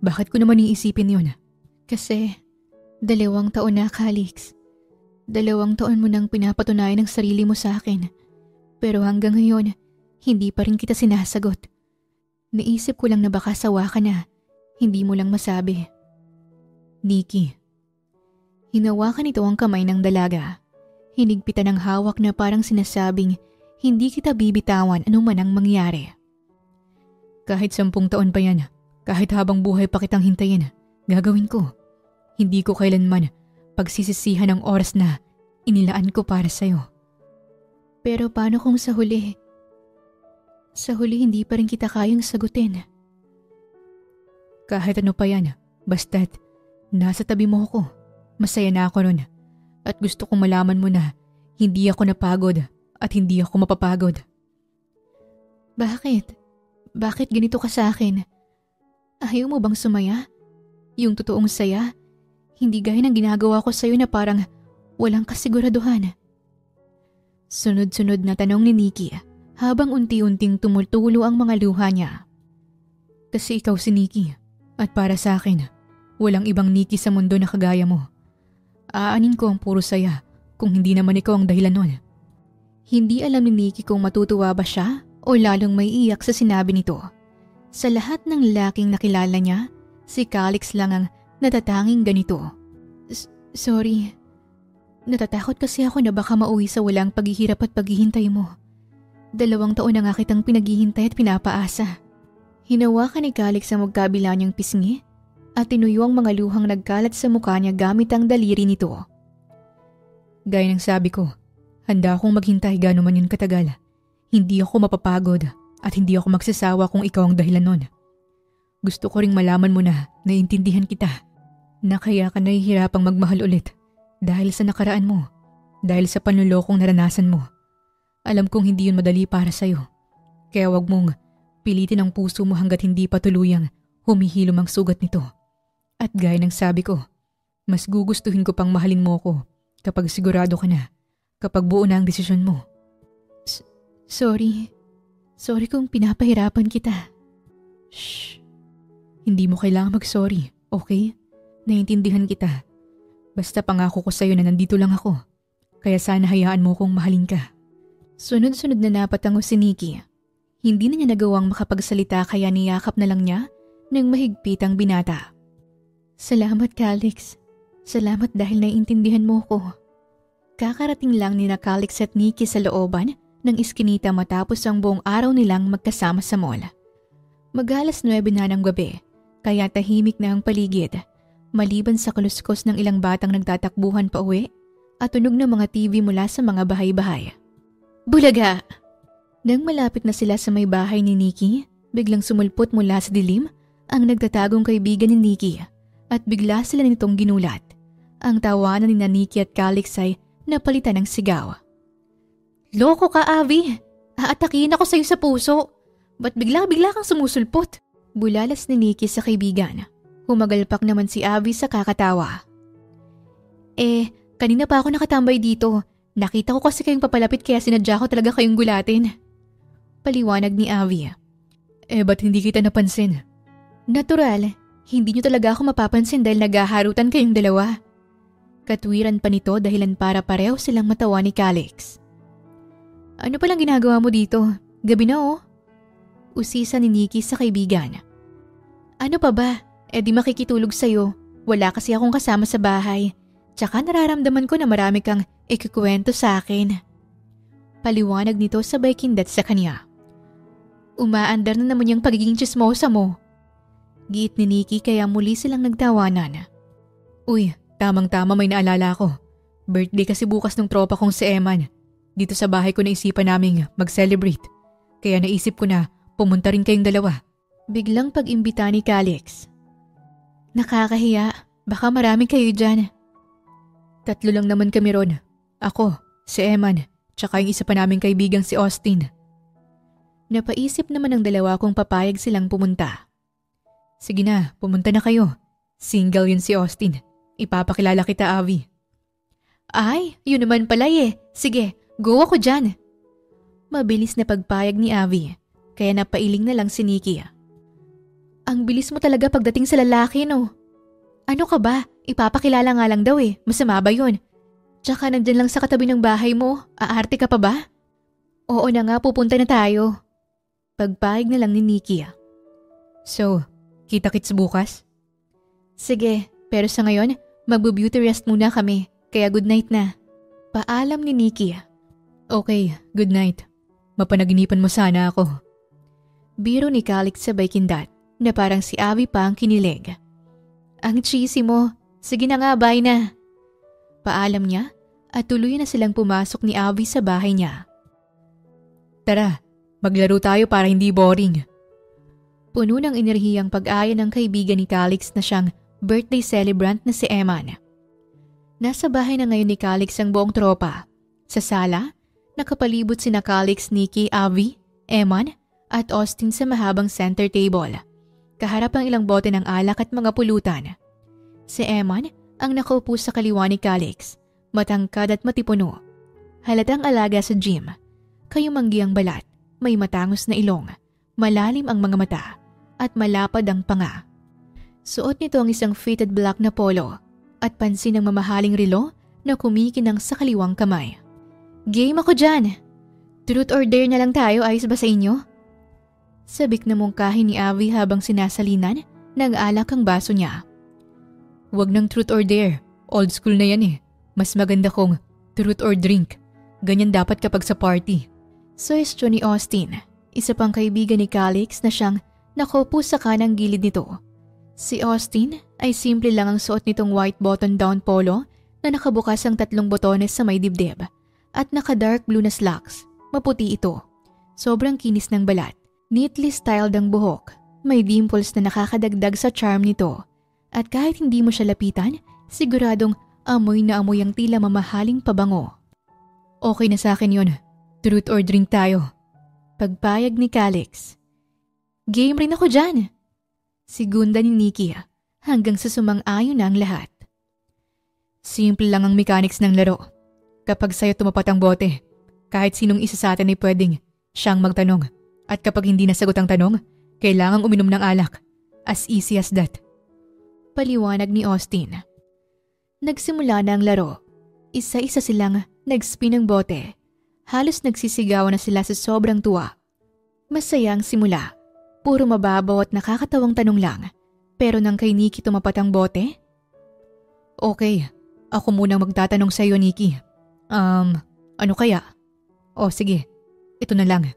Bakit ko naman iisipin yun? Kasi 2 taon na, Calix. 2 taon mo nang pinapatunayan ang sarili mo sa akin. Pero hanggang ngayon, hindi pa rin kita sinasagot. Naisip ko lang na baka sawa ka na. Hindi mo lang masabi. Nikki. Hinawakan ito ang kamay ng dalaga. Hinigpitan ang hawak na parang sinasabing hindi kita bibitawan anuman ang mangyari. Kahit 10 taon pa yan, kahit habang buhay pa kitang hintayin, gagawin ko. Hindi ko kailanman pagsisisihan ang oras na inilaan ko para sa'yo. Pero paano kung sa huli? Sa huli hindi pa rin kita kayang sagutin. Kahit ano pa yan, basta't nasa tabi mo ako. Masaya na ako nun. At gusto kong malaman mo na hindi ako napagod at hindi ako mapapagod. Bakit? Bakit ganito ka sa akin? Ayaw mo bang sumaya? Yung totoong saya? Hindi gaya ng ginagawa ko sa'yo na parang walang kasiguraduhan. Sunod-sunod na tanong ni Nikki habang unti-unting tumutulo ang mga luha niya. Kasi ikaw si Nikki at para sa akin, walang ibang Nikki sa mundo na kagaya mo. Aanin ko ang puro saya kung hindi naman ikaw ang dahilan nun. Hindi alam ni Nikki kung matutuwa ba siya o lalong may iyak sa sinabi nito. Sa lahat ng lalaking nakilala niya, si Calix lang ang natatanging ganito. Sorry. Natatakot kasi ako na baka mauwi sa walang paghihirap at paghihintay mo. 2 taon na nga kitang pinaghihintay at pinapaasa. Hinawakan ni Calix ang magkabila niyang pisngi at tinuyo ang mga luhang nagkalat sa mukha niya gamit ang daliri nito. Gaya ng sabi ko, handa akong maghintay gano'n man yun katagal. Hindi ako mapapagod at hindi ako magsasawa kung ikaw ang dahilan nun. Gusto ko ring malaman mo na naiintindihan kita na kaya ka nahihirapang magmahal ulit dahil sa nakaraan mo, dahil sa panlulokong naranasan mo. Alam kong hindi yun madali para sa'yo. Kaya wag mong pilitin ang puso mo hanggat hindi pa tuluyang humihilom ang sugat nito. At gaya ng sabi ko, mas gugustuhin ko pang mahalin mo ko kapag sigurado ka na, kapag buo na ang desisyon mo. Sorry. Sorry kung pinapahirapan kita. Shh. Hindi mo kailangang mag-sorry, okay? Naiintindihan kita. Basta pangako ko sa'yo na nandito lang ako. Kaya sana hayaan mo kong mahalin ka. Sunod-sunod na napatango si Nikki. Hindi na niya nagawang makapagsalita kaya niyakap na lang niya ng mahigpit ang binata. Salamat, Calix. Salamat dahil naiintindihan mo ko. Kakarating lang ni na Calix at Nikki sa looban ng iskinita matapos ang buong araw nilang magkasama sa mall. Mag-alas 9 na ng gabi, kaya tahimik na ang paligid, maliban sa kaluskos ng ilang batang nagtatakbuhan pa uwi at tunog ng mga TV mula sa mga bahay-bahay. Bulaga! Nang malapit na sila sa may bahay ni Nikki, biglang sumulpot mula sa dilim ang nagtatagong kaibigan ni Nikki at bigla sila nitong ginulat. Ang tawanan ni Nikki at Calix ay napalitan ng sigaw. Loko ka, Avi! Aatakihin ako sa'yo sa puso! Ba't bigla-bigla kang sumusulpot? Bulalas ni Nikki sa kaibigan. Humagalpak naman si Avi sa kakatawa. Kanina pa ako nakatambay dito. Nakita ko kasi kayong papalapit kaya sinadya ko talaga kayong gulatin. Paliwanag ni Avi. Ba't hindi kita napansin? Natural, hindi niyo talaga ako mapapansin dahil naghaharutan kayong dalawa. Katwiran pa nito dahilan para pareho silang matawa ni Calix. Ano palang ginagawa mo dito? Gabi na oh. Usisa ni Nikki sa kaibigan. Ano pa ba? Di makikitulog sa'yo. Wala kasi akong kasama sa bahay. Tsaka nararamdaman ko na marami kang ikukwento sa akin. Paliwanag nito sabay kindat sa kanya. Umaandar na naman yung pagiging chismosa mo. Giit ni Nikki kaya muli silang nagtawanan. Uy, tamang-tama may naalala ko. Birthday kasi bukas ng tropa kong si Eman. Dito sa bahay ko naisipan naming mag-celebrate. Kaya naisip ko na pumunta rin kayong dalawa. Biglang pag-imbita ni Calix. Nakakahiya. Baka marami kayo dyan. 3 lang naman kami ron. Ako, si Eman, tsaka yung isa pa naming kaibigang si Austin. Napaisip naman ng dalawa kung papayag silang pumunta. Sige na, pumunta na kayo. Single yun si Austin. Ipapakilala kita, Avi. Ay, yun naman pala Sige, go ako dyan. Mabilis na pagpayag ni Avi, kaya napailing na lang si Nikki. Ang bilis mo talaga pagdating sa lalaki, no? Ano ka ba? Ipapakilala nga lang daw Masama ba yun? Tsaka nandyan lang sa katabi ng bahay mo. Aarte ka pa ba? Oo na nga, pupunta na tayo. Pagpayag na lang ni Nikki. So, kita-kits bukas? Sige, pero sa ngayon, magbo-beauty rest muna kami. Kaya good night na. Paalam ni Nikki. Okay, good night. Mapanaginipan mo sana ako. Biro ni Calix sabay kindat na parang si Avi pa ang kinilig. Ang cheesy mo. Sige na nga, bye na. Paalam niya at tuloy na silang pumasok ni Avi sa bahay niya. Tara, maglaro tayo para hindi boring. Puno ng enerhiyang pag-aya ng kaibigan ni Calix na siyang birthday celebrant na si Eman. Nasa bahay na ngayon ni Calix ang buong tropa. Sa sala, nakapalibot sina Calix, Nikki, Avi, Eman at Austin sa mahabang center table. Kaharap ang ilang bote ng alak at mga pulutan. Si Eman ang nakaupo sa kaliwa ni Calix, matangkad at matipuno. Halatang alaga sa gym. Kayumanggi ang balat, may matangos na ilong, malalim ang mga mata, at malapad ang panga. Suot nito ang isang fitted black na polo at pansin ng mamahaling relo na kumikinang sa kaliwang kamay. Game ako dyan! Truth or dare na lang tayo, ayos ba sa inyo? Sabik na mungkahi ni Avi habang sinasalinan ng alak ang baso niya. Huwag ng truth or dare. Old school na yan eh. Mas maganda kung truth or drink. Ganyan dapat kapag sa party. Suwestyon ni Austin, isa pang kaibigan ni Calix na siyang nakaupo sa kanang gilid nito. Si Austin ay simple lang ang suot nitong white button-down polo na nakabukas ang 3 botones sa may dibdib at naka-dark blue na slacks. Maputi ito. Sobrang kinis ng balat. Neatly styled ang buhok. May dimples na nakakadagdag sa charm nito. At kahit hindi mo siya lapitan, siguradong amoy na amoy ang tila mamahaling pabango. Okay na sa akin yun. Truth or drink tayo. Pagpayag ni Calix. Game rin ako dyan. Sigunda ni Nikki hanggang sa sumang-ayon na ang lahat. Simple lang ang mechanics ng laro. Kapag sa'yo tumapat ang bote, kahit sinong isa sa atin ay pwedeng siyang magtanong. At kapag hindi nasagot ang tanong, kailangang uminom ng alak. As easy as that. Paliwanag ni Austin. Nagsimula na ang laro. Isa-isa silang nag-spin ng bote. Halos nagsisigawan na sila sa sobrang tuwa. Masayang simula. Puro mababaw at nakakatawang tanong lang. Pero nang kay Nikki tumapat ang bote? Okay, ako munang magtatanong sa iyo, Nikki. Ano kaya? O sige, ito na lang.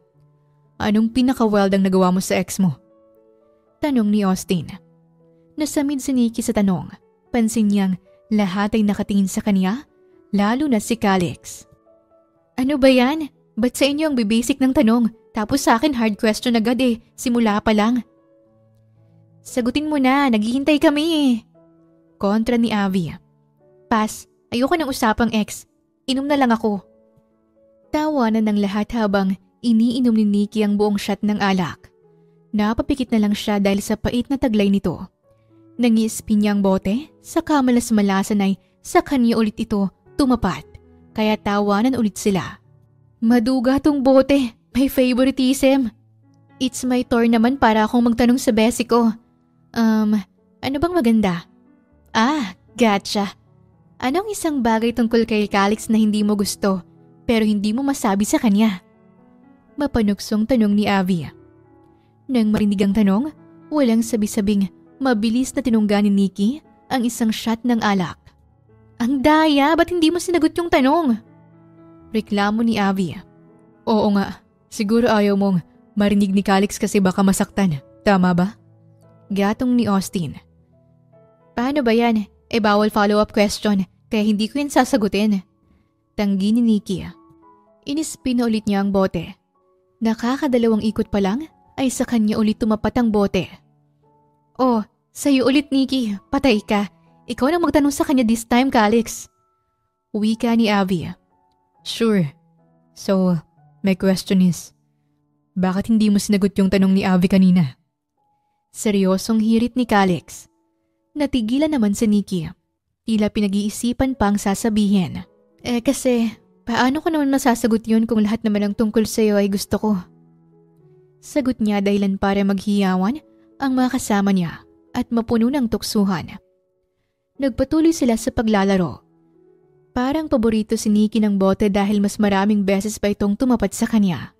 Anong pinaka-wild ang nagawa mo sa ex mo? Tanong ni Austin. Nasamid si Nikki sa tanong. Pansin niyang lahat ay nakatingin sa kanya, lalo na si Calix. Ano ba yan? Ba't sa inyo ang bibasic ng tanong? Tapos sa akin hard question agad eh, simula pa lang. Sagutin mo na, naghihintay kami eh. Kontra ni Avi. Pass, ayoko ng usapang ex. Inom na lang ako. Tawanan ng lahat habang iniinom ni Nikki ang buong shot ng alak. Napapikit na lang siya dahil sa pait na taglay nito. Nangi-spin niya ang bote, saka malas-malasan ay sa kanya ulit ito tumapat. Kaya tawanan ulit sila. Maduga tong bote, may favoritism. It's my turn naman para akong magtanong sa besi ko. Ano bang maganda? Gotcha. Anong isang bagay tungkol kay Calix na hindi mo gusto pero hindi mo masabi sa kanya? Mapanuksong tanong ni Avi. Nang marinig ang tanong, walang sabi-sabing mabilis na tinungga ni Nikki ang isang shot ng alak. Ang daya, ba't hindi mo sinagot yung tanong? Reklamo ni Avi. Oo nga, siguro ayaw mong marinig ni Calix kasi baka masaktan. Tama ba? Gatong ni Austin. Paano ba yan? Bawal follow-up question kaya hindi ko yan sasagutin. Tanggi ni Nikki. Inispin na ulit niya ang bote. Nakakadalawang ikot pa lang ay sa kanya ulit tumapat ang bote. Oh, sa'yo ulit Nikki, patay ka. Ikaw nang magtanong sa kanya this time, Calix. Wika ni Avi. Sure. So, my question is, bakit hindi mo sinagot yung tanong ni Avi kanina? Seryosong hirit ni Calix. Natigilan naman si Nikki. Tila pinag-iisipan pang sasabihin. Kasi, paano ko naman masasagot yun kung lahat naman ang tungkol sa'yo ay gusto ko? Sagot niya dahilan para maghiyawan ang mga kasama niya at mapuno ng tuksuhan. Nagpatuloy sila sa paglalaro. Parang paborito si Nikki ng bote dahil mas maraming beses pa itong tumapat sa kanya.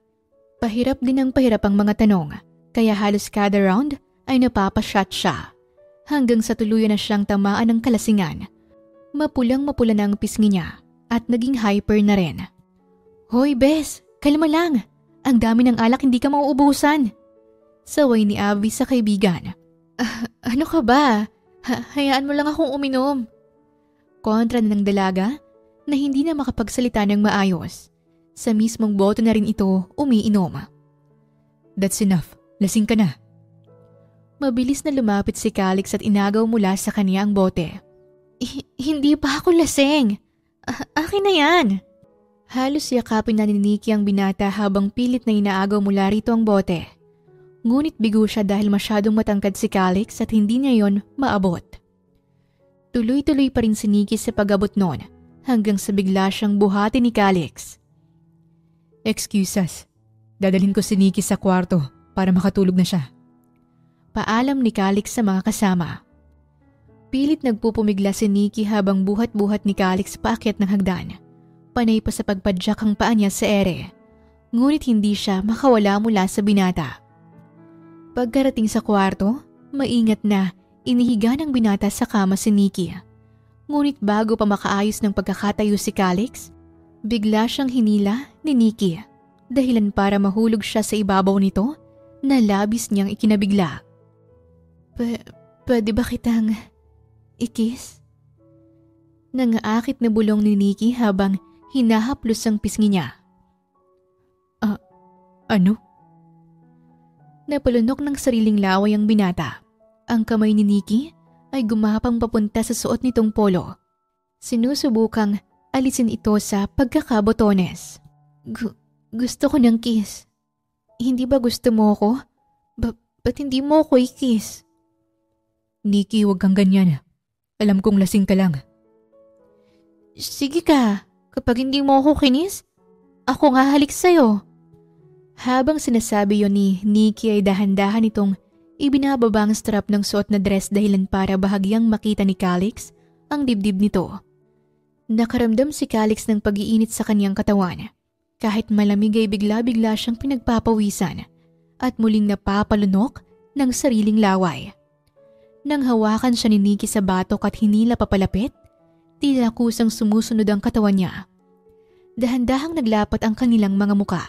Pahirap din ang pahirap ang mga tanong, kaya halos kada round ay napapashot siya. Hanggang sa tuluyan na siyang tamaan ng kalasingan. Mapulang-mapula na ang pisngi niya at naging hyper na rin. Hoy Bes, kalma lang. Ang dami ng alak, hindi ka mauubusan. Saway ni Avi sa kaibigan. Ano ka ba? Hayaan mo lang akong uminom. Kontra na ng dalaga na hindi na makapagsalita ng maayos. Sa mismong boto na rin ito umiinom. That's enough. Lasing ka na. Mabilis na lumapit si Calix at inagaw mula sa kanya ang bote. Hindi pa ako lasing. Akin na yan. Halos yakapin na ni Nikki ang binata habang pilit na inaagaw mula rito ang bote. Ngunit bigo siya dahil masyadong matangkad si Calix at hindi niya yon maabot. Tuloy-tuloy pa rin si Nikki sa pag-abot noon hanggang sa bigla siyang buhati ni Calix. Excuse us. Dadalhin ko si Nikki sa kwarto para makatulog na siya. Paalam ni Calix sa mga kasama. Pilit nagpupumigla si Nikki habang buhat-buhat ni Calix paakyat ng hagdan. Panay pa sa pagpadyak ang paa niya sa ere. Ngunit hindi siya makawala mula sa binata. Pagkarating sa kwarto, maingat na inihiga ng binata sa kama si Nikki. Ngunit bago pa makaayos ng pagkakatayo si Calix, bigla siyang hinila ni Nikki. Dahilan para mahulog siya sa ibabaw nito na labis niyang ikinabigla. Pwede ba kitang ikis? Nangaakit na bulong ni Nikki habang hinahaplos ang pisngi niya. Ano? Napalunok ng sariling laway ang binata. Ang kamay ni Nikki ay gumapang papunta sa suot nitong polo. Sinusubukang alisin ito sa pagkakabotones. Gusto ko ng kiss. Hindi ba gusto mo ako? Ba't hindi mo ako i-kiss? Nikki, huwag kang ganyan. Alam kong lasing ka lang. Sige ka, kapag hindi mo ako kinis, ako nga halik sa'yo. Habang sinasabi yon ni Nikki ay dahan-dahan itong ibinababa ang strap ng suot na dress dahilan para bahagyang makita ni Calix ang dibdib nito. Nakaramdam si Calix ng pag-iinit sa kanyang katawan. Kahit malamig ay bigla-bigla siyang pinagpapawisan at muling napapalunok ng sariling laway. Nang hawakan siya ni Nikki sa batok at hinila papalapit, tila kusang sumusunod ang katawan niya. Dahan-dahang naglapat ang kanilang mga muka.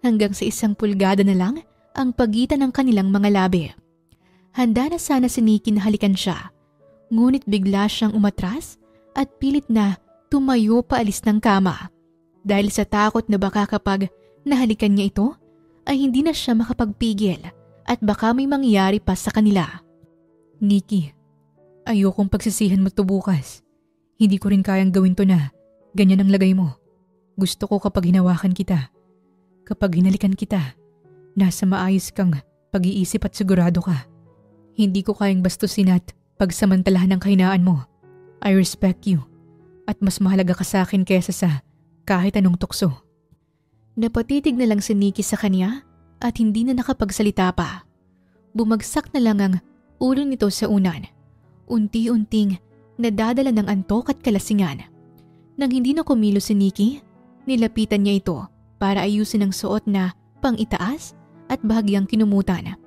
Hanggang sa 1 pulgada na lang ang pagitan ng kanilang mga labi. Handa na sana si Nikki na halikan siya, ngunit bigla siyang umatras at pilit na tumayo paalis ng kama. Dahil sa takot na baka kapag nahalikan niya ito, ay hindi na siya makapagpigil at baka may mangyari pa sa kanila. Nikki, ayokong pagsisihan mo to bukas. Hindi ko rin kayang gawin to na ganyan ang lagay mo. Gusto ko kapag hinawakan kita. Kapag hinalikan kita, nasa maayos kang pag-iisip at sigurado ka. Hindi ko kayang bastusin at pagsamantalahan ang kahinaan mo. I respect you at mas mahalaga ka sa akin kaysa sa kahit anong tukso. Napatitig na lang si Nikki sa kanya at hindi na nakapagsalita pa. Bumagsak na lang ang ulo nito sa unan. Unti-unting nadadala ng antok at kalasingan. Nang hindi na kumilos si Nikki, nilapitan niya ito para ayusin ang suot na pang-itaas at bahagyang kinumutan.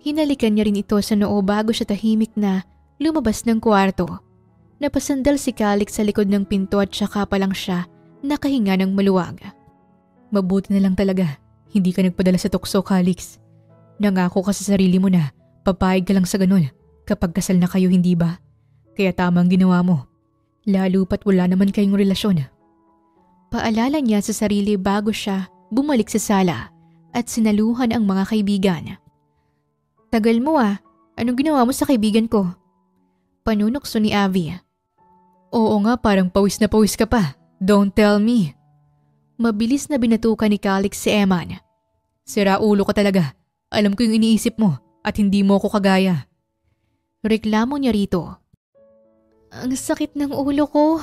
Hinalikan niya rin ito sa noo bago siya tahimik na lumabas ng kwarto. Napasandal si Calix sa likod ng pinto at saka pa lang siya nakahinga ng maluwag. Mabuti na lang talaga, hindi ka nagpadala sa tukso, Calix. Nangako ka sa sarili mo na papayag ka lang sa ganun kapag kasal na kayo, hindi ba? Kaya tamang ginawa mo. Lalo pat wala naman kayong relasyon. Paalala niya sa sarili bago siya bumalik sa sala at sinaluhan ang mga kaibigan. Tagal mo anong ginawa mo sa kaibigan ko? Panunokso ni Abby. Oo nga, parang pawis na pawis ka pa. Don't tell me. Mabilis na binatukan ni Calix si Eman. Sira ulo ka talaga. Alam ko yung iniisip mo at hindi mo ko kagaya. Reklamo niya rito. Ang sakit ng ulo ko.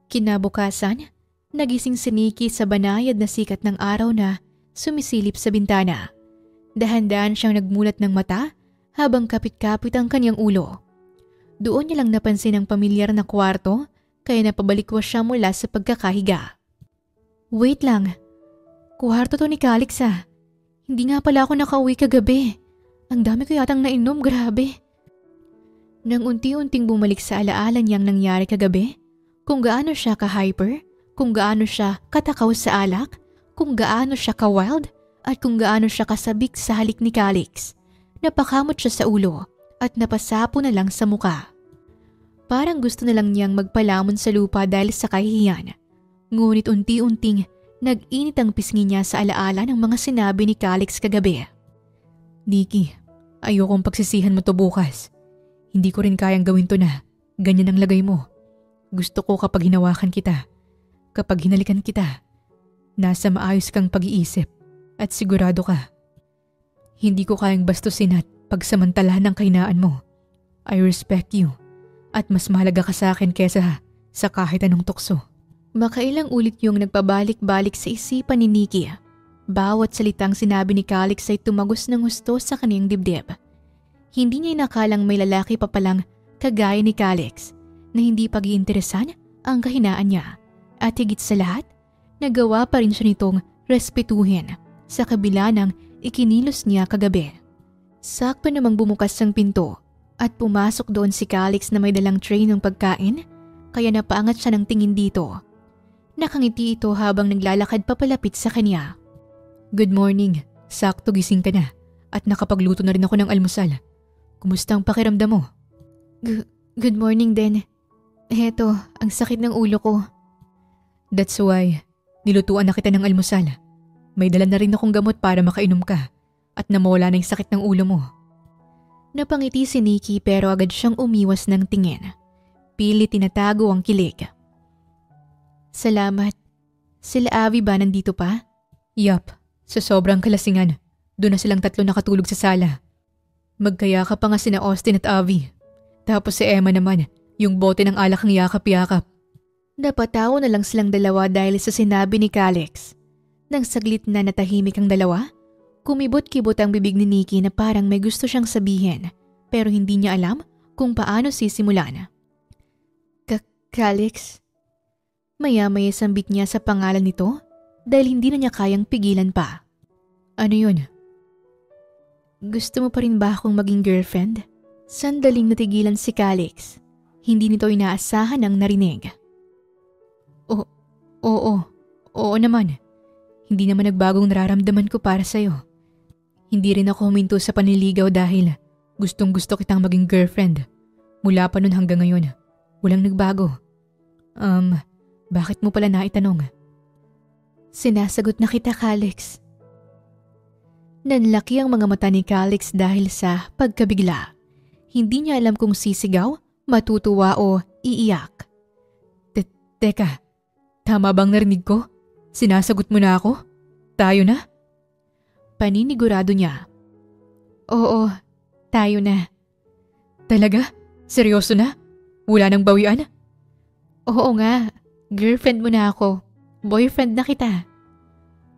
Kinabukasan, nagising si Nikki sa banayad na sikat ng araw na sumisilip sa bintana. Dahan-dahan siyang nagmulat ng mata habang kapit-kapit ang kanyang ulo. Doon niya lang napansin ang pamilyar na kwarto kaya napabalikwas siya mula sa pagkakahiga. Wait lang, kwarto to ni Calix Hindi nga pala ako nakauwi kagabi. Ang dami ko yatang nainom, grabe. Nang unti-unting bumalik sa alaala niyang nangyari kagabi, kung gaano siya ka-hyper, kung gaano siya katakaw sa alak, kung gaano siya ka-wild, at kung gaano siya kasabik sa halik ni Calix. Napakamot siya sa ulo at napasapo na lang sa muka. Parang gusto na lang niyang magpalamon sa lupa dahil sa kahihiyan. Ngunit unti-unting nag-init ang pisngi niya sa alaala ng mga sinabi ni Calix kagabi. Nikki, ayokong pagsisihan mo to bukas. Hindi ko rin kayang gawin to na ganyan ang lagay mo. Gusto ko kapag hinawakan kita, kapag hinalikan kita, nasa maayos kang pag-iisip at sigurado ka. Hindi ko kayang bastusin at pagsamantalahan ng kahinaan mo. I respect you at mas mahalaga ka sa akin kesa sa kahit anong tukso. Makailang ulit yung nagpabalik-balik sa isipan ni Nikki. Bawat salitang sinabi ni Calix ay tumagos ng husto sa kanyang dibdib. Hindi niya inakalang may lalaki pa palang kagaya ni Calix na hindi pag-iinteresan ang kahinaan niya. At higit sa lahat, nagawa pa rin siya nitong respetuhin sa kabila ng ikinilos niya kagabi. Sakto namang bumukas ang pinto at pumasok doon si Calix na may dalang tray ng pagkain kaya napaangat siya ng tingin dito. Nakangiti ito habang naglalakad papalapit sa kanya. Good morning. Sakto gising ka na at nakapagluto na rin ako ng almusal. Kumusta ang pakiramdam mo? Good morning din. Heto, ang sakit ng ulo ko. That's why, nilutuan na kita ng almusal. May dala na rin akong gamot para makainom ka at namawala na yung sakit ng ulo mo. Napangiti si Nikki pero agad siyang umiwas ng tingin. Pilit tinatago ang kilig. Salamat. Sila Avi ba nandito pa? Yup, sa sobrang kalasingan. Doon na silang tatlo nakatulog sa sala. Magkaya ka pa nga sina Austin at Avi. Tapos si Emma naman, yung bote ng alak ang yakap-yakap. Napatawa na lang silang dalawa dahil sa sinabi ni Calix. Nang saglit na natahimik ang dalawa, kumibot-kibot ang bibig ni Nikki na parang may gusto siyang sabihin pero hindi niya alam kung paano sisimulan. Calix? Maya-maya sambit niya sa pangalan nito dahil hindi na niya kayang pigilan pa. Ano yun? Gusto mo pa rin ba akong maging girlfriend? Sandaling natigilan si Calix. Hindi nito inaasahan ang narinig. Oo naman. Hindi naman nagbagong nararamdaman ko para sa'yo. Hindi rin ako huminto sa panliligaw dahil gustong-gusto kitang maging girlfriend. Mula pa nun hanggang ngayon, walang nagbago. Bakit mo pala naitanong? Sinasagot na kita, Calix. Nanlaki ang mga mata ni Calix dahil sa pagkabigla. Hindi niya alam kung sisigaw, matutuwa o iiyak. Teka, tama bang narinig ko? Sinasagot mo na ako? Tayo na? Paninigurado niya. Oo, tayo na. Talaga? Seryoso na? Wala nang bawian? Oo nga, girlfriend mo na ako. Boyfriend na kita.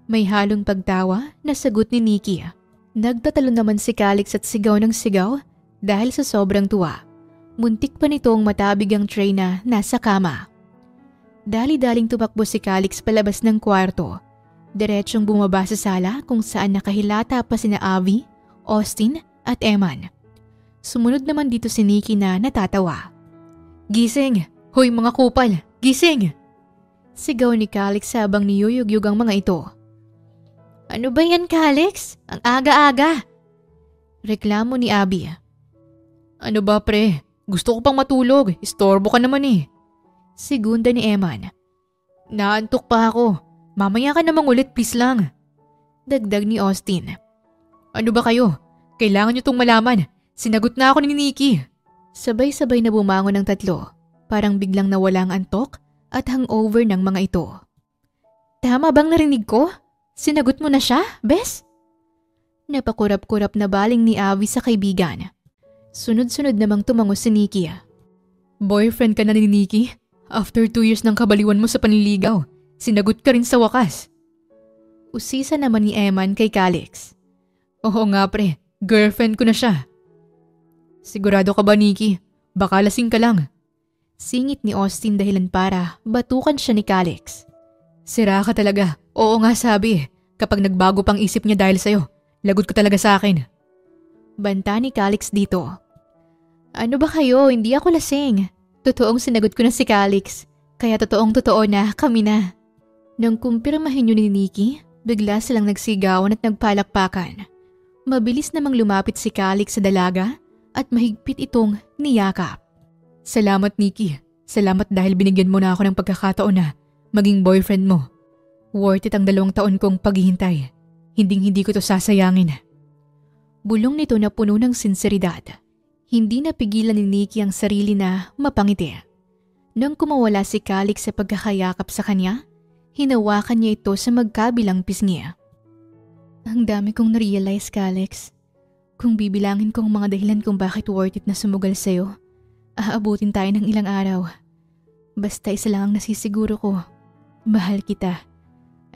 May halong pagtawa na sagot ni Nikki. Nagtatalo naman si Calix at sigaw ng sigaw dahil sa sobrang tuwa. Muntik pa nitong matabig ang tray na nasa kama. Dali-daling tumakbo si Calix palabas ng kwarto. Diretsyong bumaba sa sala kung saan nakahilata pa sina Avi, Austin at Eman. Sumunod naman dito si Nikki na natatawa. Gising! Hoy mga kupal! Gising! Sigaw ni Calix habang niyuyugyug ang mga ito. Ano ba yan, Calix? Ang aga-aga! Reklamo ni Abby. Ano ba pre? Gusto ko pang matulog. Istorbo ka naman eh. Segunda ni Eman. Naantok pa ako. Mamaya ka namang ulit please lang. Dagdag ni Austin. Ano ba kayo? Kailangan nyo tong malaman. Sinagot na ako ni Nikki. Sabay-sabay na bumangon ang tatlo. Parang biglang nawala ang antok at hangover ng mga ito. Tama bang narinig ko? Sinagot mo na siya, Bes? Napakurap-kurap na baling ni Avi sa kaibigan. Sunod-sunod namang tumango si Nikki. Boyfriend ka na ni Nikki? After 2 years ng kabaliwan mo sa panliligaw, sinagot ka rin sa wakas. Usisa naman ni Eman kay Calix. Oo nga pre, girlfriend ko na siya. Sigurado ka ba Nikki? Baka lasing ka lang. Singit ni Austin dahilan para batukan siya ni Calix. Sira ka talaga. Oo nga sabi. Kapag nagbago pang isip niya dahil sa'yo, lagot ka talaga sa akin. Banta ni Calix dito. Ano ba kayo? Hindi ako lasing. Totoong sinagot ko na si Calix. Kaya totoong-totoo na kami na. Nang kumpirmahin yun ni Nikki, bigla silang nagsigawan at nagpalakpakan. Mabilis namang lumapit si Calix sa dalaga at mahigpit itong niyakap. Salamat Nikki. Salamat dahil binigyan mo na ako ng pagkakataon na maging boyfriend mo. Worth it ang 2 taon kong paghihintay. Hinding-hindi ko to sasayangin. Bulong nito na puno ng sinseridad. Hindi napigilan ni Nikki ang sarili na mapangiti. Nang kumawala si Calix sa pagkakayakap sa kanya, hinawakan niya ito sa magkabilang pisngi. Ang dami kong narealize, Calix. Kung bibilangin ko ang mga dahilan kung bakit worth it na sumugal sa'yo, aabutin tayo ng ilang araw. Basta isa lang ang nasisiguro ko. Mahal kita.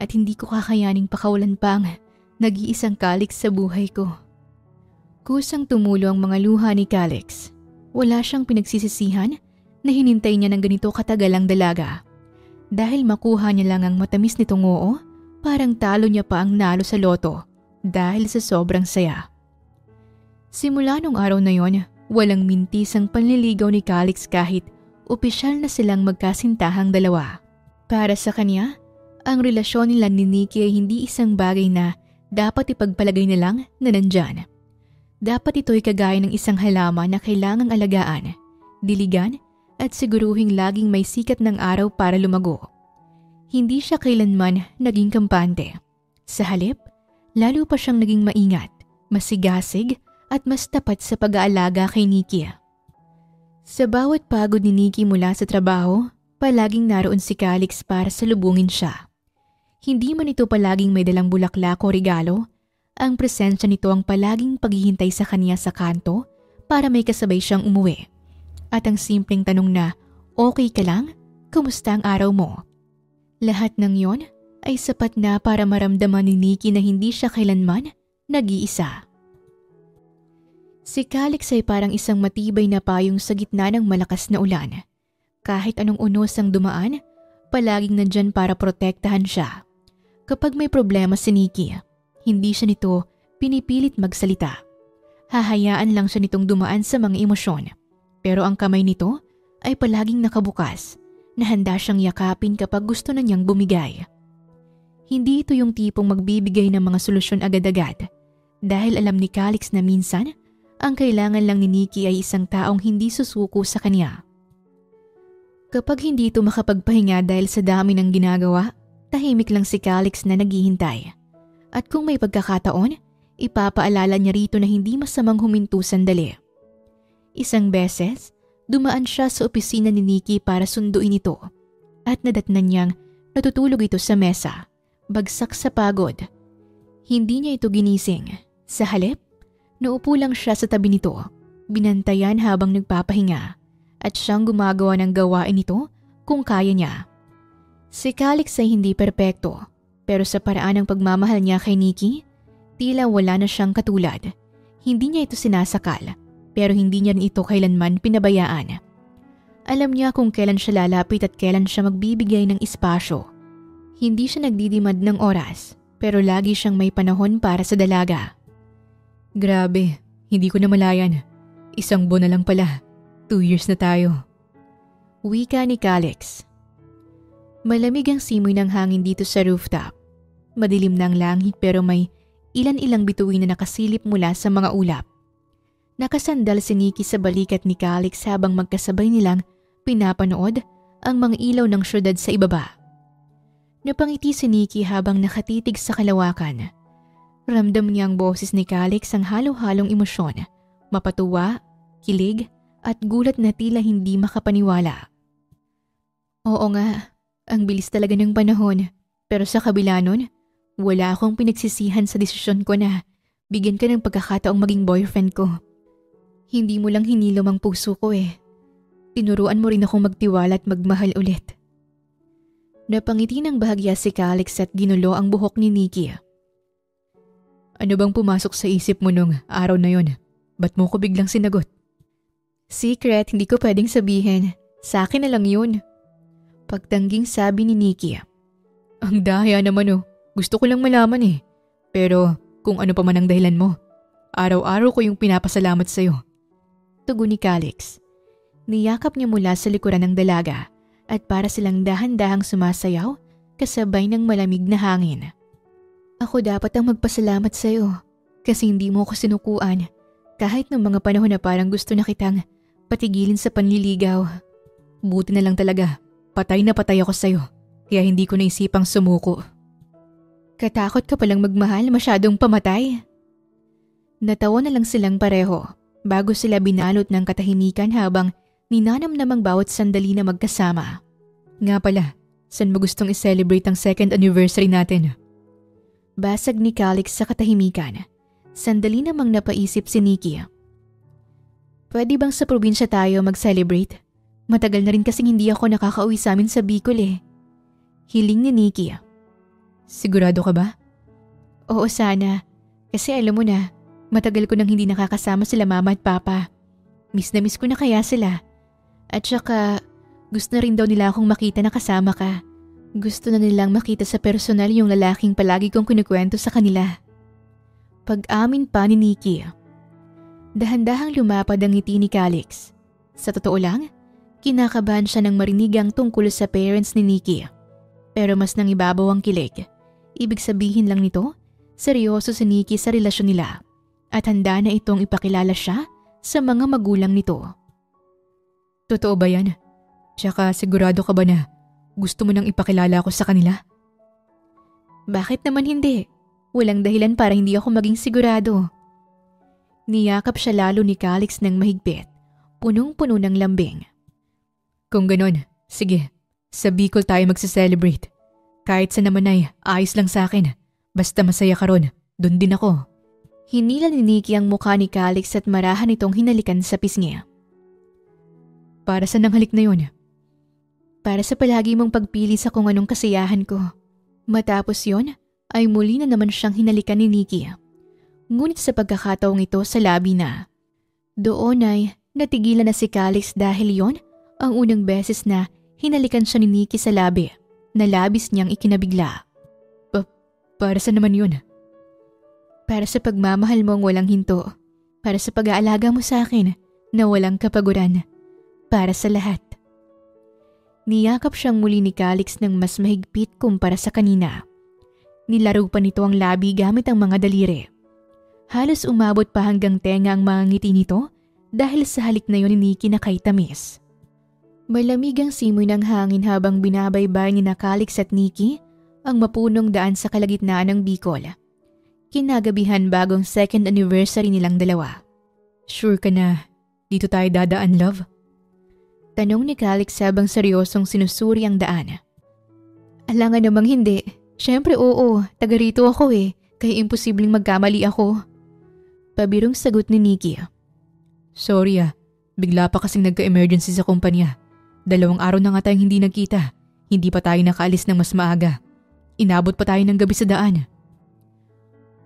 At hindi ko kakayaning pakawalan pa ang nag-iisang Calix sa buhay ko. Kusang tumulo ang mga luha ni Calix. Wala siyang pinagsisisihan na hinintay niya ng ganito katagal ang dalaga. Dahil makuha niya lang ang matamis nitong oo, parang talo niya pa ang nalo sa loto dahil sa sobrang saya. Simula nung araw na yon, Walang mintis ang panliligaw ni Calix kahit opisyal na silang magkasintahang dalawa. Para sa kanya, ang relasyon nila ni Nikki ay hindi isang bagay na dapat ipagpalagay na lang na nandyan. Dapat ito'y kagaya ng isang halaman na kailangang alagaan, diligan at siguruhing laging may sikat ng araw para lumago. Hindi siya kailanman naging kampante. Sa halip, lalo pa siyang naging maingat, masigasig at mas tapat sa pag-aalaga kay Nikki. Sa bawat pagod ni Nikki mula sa trabaho, palaging naroon si Calix para salubungin siya. Hindi man ito palaging may dalang bulaklak o regalo, ang presensya nito ang palaging paghihintay sa kanya sa kanto para may kasabay siyang umuwi. At ang simpleng tanong na, okay ka lang? Kumusta ang araw mo? Lahat ng yon ay sapat na para maramdaman ni Nikki na hindi siya kailanman nag-iisa. Si Calix ay parang isang matibay na payong sa gitna ng malakas na ulan. Kahit anong unos ang dumaan, palaging nandyan para protektahan siya. Kapag may problema si Nikki, hindi siya nito pinipilit magsalita. Hahayaan lang siya nitong dumaan sa mga emosyon. Pero ang kamay nito ay palaging nakabukas na handa siyang yakapin kapag gusto na niyang bumigay. Hindi ito yung tipong magbibigay ng mga solusyon agad-agad dahil alam ni Calix na minsan ang kailangan lang ni Nikki ay isang taong hindi susuko sa kanya. Kapag hindi ito makapagpahinga dahil sa dami ng ginagawa, tahimik lang si Calix na naghihintay. At kung may pagkakataon, ipapaalala niya rito na hindi masamang huminto sandali. Isang beses, dumaan siya sa opisina ni Nikki para sunduin ito at nadatnan niyang natutulog ito sa mesa, bagsak sa pagod. Hindi niya ito ginising. Sa halip, naupo lang siya sa tabi nito, binantayan habang nagpapahinga at siyang gumagawa ng gawain nito kung kaya niya. Si Calix ay hindi perpekto pero sa paraan ng pagmamahal niya kay Nikki, tila wala na siyang katulad. Hindi niya ito sinasakal pero hindi niya rin ito kailanman pinabayaan. Alam niya kung kailan siya lalapit at kailan siya magbibigay ng espasyo. Hindi siya nagdidimad ng oras pero lagi siyang may panahon para sa dalaga. Grabe, hindi ko na malayan. Isang buwan na lang pala. 2 years na tayo. Wika ni Calix. Malamig ang simoy ng hangin dito sa rooftop. Madilim na ang langit pero may ilan-ilang bituin na nakasilip mula sa mga ulap. Nakasandal si Nikki sa balikat ni Calix habang magkasabay nilang pinapanood ang mga ilaw ng syudad sa ibaba. Napangiti si Nikki habang nakatitig sa kalawakan. Ramdam niya ang boses ni Calix ang halo-halong emosyon, mapatuwa, kilig at gulat na tila hindi makapaniwala. Oo nga, ang bilis talaga ng panahon pero sa kabila nun, wala akong pinagsisihan sa desisyon ko na bigyan ka ng pagkakataong maging boyfriend ko. Hindi mo lang hinilom ang puso ko eh. Tinuruan mo rin akong magtiwala at magmahal ulit. Napangiti ng bahagya si Calix at ginulo ang buhok ni Nikki. Ano bang pumasok sa isip mo nung araw na yon? Ba't mo ko biglang sinagot? Secret, hindi ko pwedeng sabihin. Sa akin na lang yun. Pagtangging sabi ni Nikki. Ang daya naman oh. Gusto ko lang malaman eh. Pero kung ano pa man ang dahilan mo, araw-araw ko yung pinapasalamat sa'yo. Tugon ni Calix. Niyakap niya mula sa likuran ng dalaga at para silang dahan-dahang sumasayaw kasabay ng malamig na hangin. Ako dapat ang magpasalamat sa'yo kasi hindi mo ako sinukuan kahit ng mga panahon na parang gusto na kitang patigilin sa panliligaw. Buti na lang talaga, patay na patay ako sa'yo kaya hindi ko naisipang sumuko. Katakot ka palang magmahal, masyadong pamatay. Natawa na lang silang pareho bago sila binalot ng katahimikan habang ninanamnamang bawat sandali na magkasama. Nga pala, saan mo gustong i-celebrate ang 2nd anniversary natin? Basag ni Calix sa katahimikan. Sandali namang napaisip si Nikki. Pwede bang sa probinsya tayo mag-celebrate? Matagal na rin kasing hindi ako nakakauwi sa amin sa Bicol eh. Hiling ni Nikki. Sigurado ka ba? Oo sana. Kasi alam mo na, matagal ko nang hindi nakakasama sila mama at papa. Miss na miss ko na kaya sila. At saka, gusto na rin daw nila akong makita na kasama ka. Gusto na nilang makita sa personal yung lalaking palagi kong kinukwento sa kanila. Pag-amin pa ni Nikki. Dahan-dahang lumapad ang ngiti ni Calix. Sa totoo lang, kinakabahan siya nang marinig ang tungkol sa parents ni Nikki. Pero mas nang ibabaw ang kilig. Ibig sabihin lang nito, seryoso si Nikki sa relasyon nila at handa na itong ipakilala siya sa mga magulang nito. Totoo ba yan? Tsaka sigurado ka ba na gusto mo nang ipakilala ako sa kanila? Bakit naman hindi? Walang dahilan para hindi ako maging sigurado. Niyakap siya lalo ni Calix ng mahigpit, punong-puno ng lambing. Kung ganon, sige, sa Bicol tayo magse-celebrate. Kahit sa naman ay ayos lang sa akin. Basta masaya ka ron, dun din ako. Hinila ni Nikki ang mukha ni Calix at marahan itong hinalikan sa pisngi. Para sa nanghalik na yun? Para sa palagi mong pagpili sa kung anong kasiyahan ko. Matapos yon, ay muli na naman siyang hinalikan ni Nikki. Ngunit sa pagkakataong ito sa labi na. Doon ay natigilan na si Calix dahil yon ang unang beses na hinalikan siya ni Nikki sa labi na labis niyang ikinabigla. Para sa naman yun? Para sa pagmamahal mong walang hinto. Para sa pag-aalaga mo sa akin na walang kapaguran. Para sa lahat. Niyakap siyang muli ni Calix ng mas mahigpit kumpara sa kanina. Nilaro pa nito ang labi gamit ang mga daliri. Halos umabot pa hanggang tenga ang mga ngiti nito dahil sa halik na yon ni Nikki na kay tamis. Malamig ang simoy ng hangin habang binabaybay ni na Calix at Nikki ang mapunong daan sa kalagitnaan ng Bicol. Kinagabihan bagong 2nd anniversary nilang dalawa. Sure ka na dito tayo dadaan, love? Tanong ni Calix habang seryosong sinusuri ang daan. Alangan namang hindi. Siyempre oo, taga rito ako kaya imposibleng magkamali ako. Pabirong sagot ni Nikki. Sorry bigla pa kasing nagka-emergency sa kumpanya. 2 araw na nga tayong hindi nagkita. Hindi pa tayo nakaalis ng mas maaga. Inabot pa tayo ng gabi sa daan.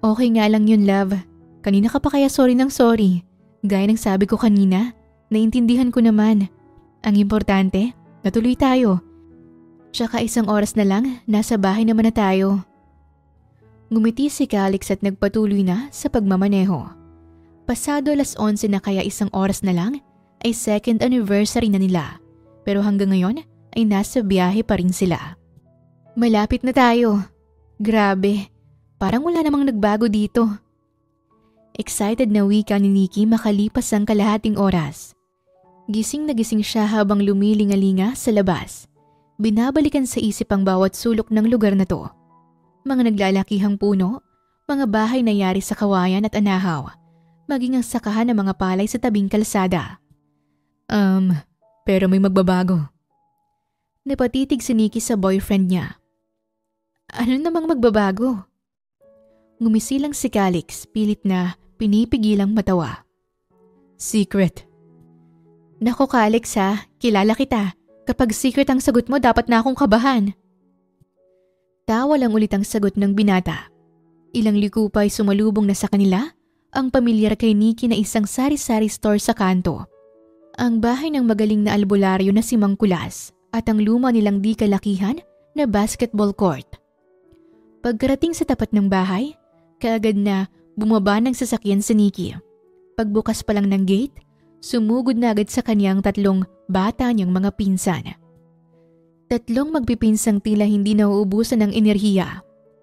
Okay nga lang yun, love. Kanina ka pa kaya sorry ng sorry. Gaya ng sabi ko kanina, naintindihan ko naman. Ang importante, natuloy tayo. Tsaka 1 oras na lang, nasa bahay naman na tayo. Ngumiti si Calix at nagpatuloy na sa pagmamaneho. Pasado 11:00 na kaya 1 oras na lang ay 2nd anniversary na nila. Pero hanggang ngayon ay nasa biyahe pa rin sila. Malapit na tayo. Grabe, parang wala namang nagbago dito. Excited na wika ni Nikki makalipas ang kalahating oras. Gising na gising siya habang lumilingalinga sa labas. Binabalikan sa isip ang bawat sulok ng lugar na to. Mga naglalakihang puno, mga bahay na yari sa kawayan at anahaw, maging ang sakahan ng mga palay sa tabing kalsada. Pero may magbabago. Napatitig si Nikki sa boyfriend niya. Ano namang magbabago? Ngumisilang si Calix, pilit na pinipigilang matawa. Secret. Nako Calix kilala kita. Kapag secret ang sagot mo, dapat na akong kabahan. Tawa lang ulit ang sagot ng binata. Ilang liku pa ay sumalubong na sa kanila ang pamilyar kay Nikki na isang sari-sari store sa kanto. Ang bahay ng magaling na albularyo na si Mang Kulas at ang luma nilang di kalakihan na basketball court. Pagkarating sa tapat ng bahay, kaagad na bumaba ng sasakyan si Nikki. Pagbukas pa lang ng gate, sumugod na agad sa kanyang 3 bata niyang mga pinsan. 3 magpipinsang tila hindi nauubusan ng enerhiya.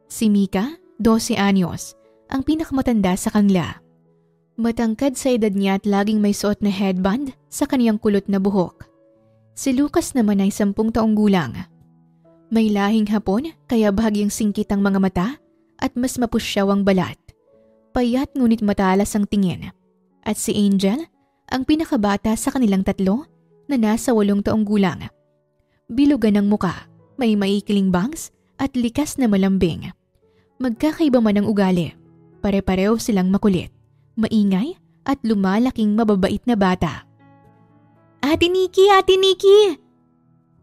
Si Mika, 12 anyos, ang pinakamatanda sa kanila. Matangkad sa edad niya at laging may suot na headband sa kaniyang kulot na buhok. Si Lucas naman ay 10 taong gulang. May lahing Hapon kaya bahagyang singkit ang mga mata at mas mapusyaw ang balat. Payat ngunit matalas ang tingin. At si Angel, ang pinakabata sa kanilang 3 na nasa 8 taong gulang. Bilugan ang muka, may maikiling bangs at likas na malambing. Magkakaiba man ang ugali, pare-pareho silang makulit, maingay at lumalaking mababait na bata. Ate Nikki! Ate Nikki!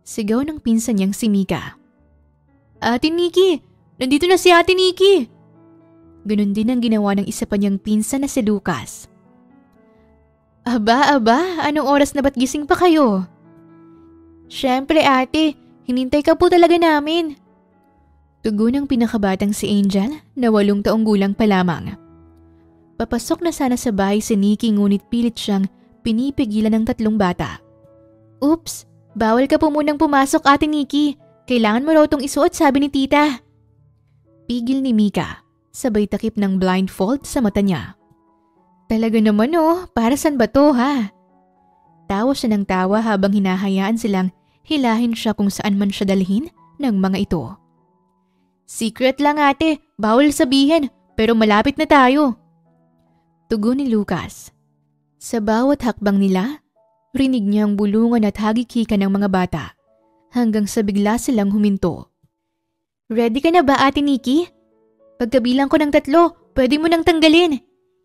Sigaw ng pinsan niyang si Mika. Ate Nikki! Nandito na si Ate Nikki! Ganon din ang ginawa ng isa pa niyang pinsan na si Lucas. Aba, anong oras na ba't gising pa kayo? Siyempre ate, hinintay ka po talaga namin. Tugon ng pinakabatang si Angel na 8 taong gulang pa lamang. Papasok na sana sa bahay si Nikki ngunit pilit siyang pinipigilan ng 3 bata. Oops, bawal ka po munang pumasok Ate Nikki. Kailangan mo raw itong isuot sabi ni tita. Pigil ni Mika, sabay takip ng blindfold sa mata niya. Talaga naman para saan ba to ha? Tawa siya ng tawa habang hinahayaan silang hilahin siya kung saan man siya dalhin ng mga ito. Secret lang ate, bawal sabihin, pero malapit na tayo. Tugon ni Lucas. Sa bawat hakbang nila, rinig niya ang bulungan at hagik-hika ng mga bata hanggang sa bigla silang huminto. Ready ka na ba Ate Nikki? Pagkabilang ko ng 3, pwede mo nang tanggalin.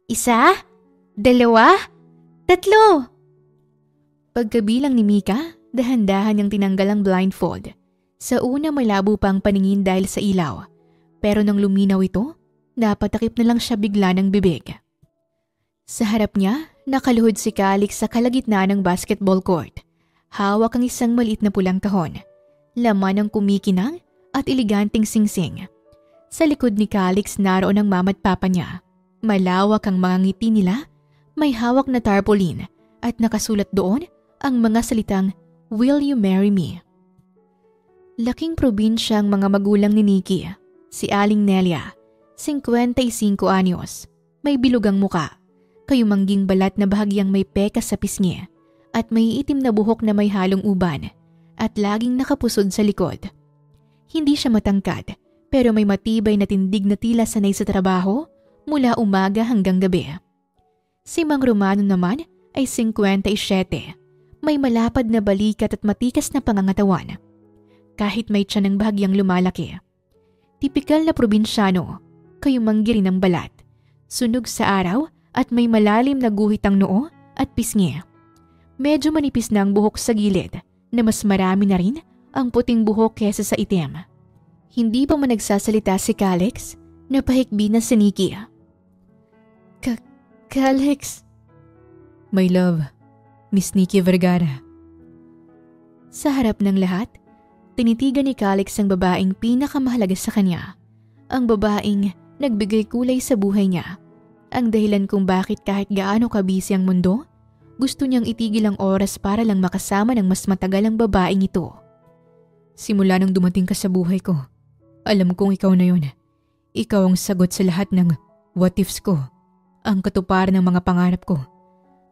1, 2, 3. Pagkabilang ni Mika, dahan-dahan niyang tinanggal ang blindfold. Sa una malabo pang paningin dahil sa ilaw, pero nang luminaw ito, napatakip na lang siya bigla ng bibig. Sa harap niya, nakaluhod si Calix sa kalagitnaan ng basketball court. Hawak ang isang maliit na pulang kahon, laman ng kumikinang at eleganteng singsing. Sa likod ni Calix naroon ang mama at papa niya. Malawak ang mga ngiti nila, may hawak na tarpaulin at nakasulat doon ang mga salitang, "Will you marry me?" Laking probinsya ang mga magulang ni Nikki. Si Aling Nelia, 55 anyos, may bilugang muka, kayumangging balat na bahagyang may peka sa pisngi, at may itim na buhok na may halong uban, at laging nakapusod sa likod. Hindi siya matangkad, pero may matibay na tindig na tila sanay sa trabaho mula umaga hanggang gabi. Si Mang Romano naman ay 57, may malapad na balikat at matikas na pangangatawan. Kahit may tiyan ng bahagyang lumalaki. Tipikal na probinsyano, kayumanggi rin ang balat, sunog sa araw at may malalim na guhit ang noo at pisngi. Medyo manipis na ang buhok sa gilid na mas marami na rin ang puting buhok kesa sa itim. Hindi pa man nagsasalita si Calix, napahikbi na si Nikki. Calix? My love, Miss Nikki Vergara. Sa harap ng lahat, tinitigan ni Calix ang babaeng pinakamahalaga sa kanya. Ang babaeng nagbigay kulay sa buhay niya. Ang dahilan kung bakit kahit gaano kabisi ang mundo, gusto niyang itigil ang oras para lang makasama ng mas matagal ang babaeng ito. Simula nang dumating ka sa buhay ko, alam kong ikaw na yun. Ikaw ang sagot sa lahat ng what ifs ko, ang katuparan ng mga pangarap ko,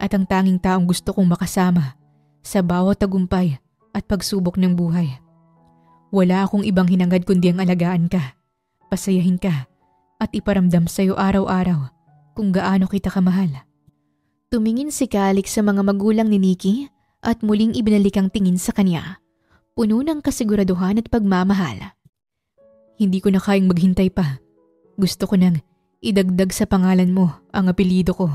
at ang tanging taong gusto kong makasama sa bawat tagumpay at pagsubok ng buhay. Wala akong ibang hinangad kundi ang alagaan ka, pasayahin ka, at iparamdam sa'yo araw-araw kung gaano kita kamahal. Tumingin si Calix sa mga magulang ni Nikki at muling ibinalik ang tingin sa kanya, puno ng kasiguraduhan at pagmamahal. Hindi ko na kayang maghintay pa. Gusto ko nang idagdag sa pangalan mo ang apelyido ko.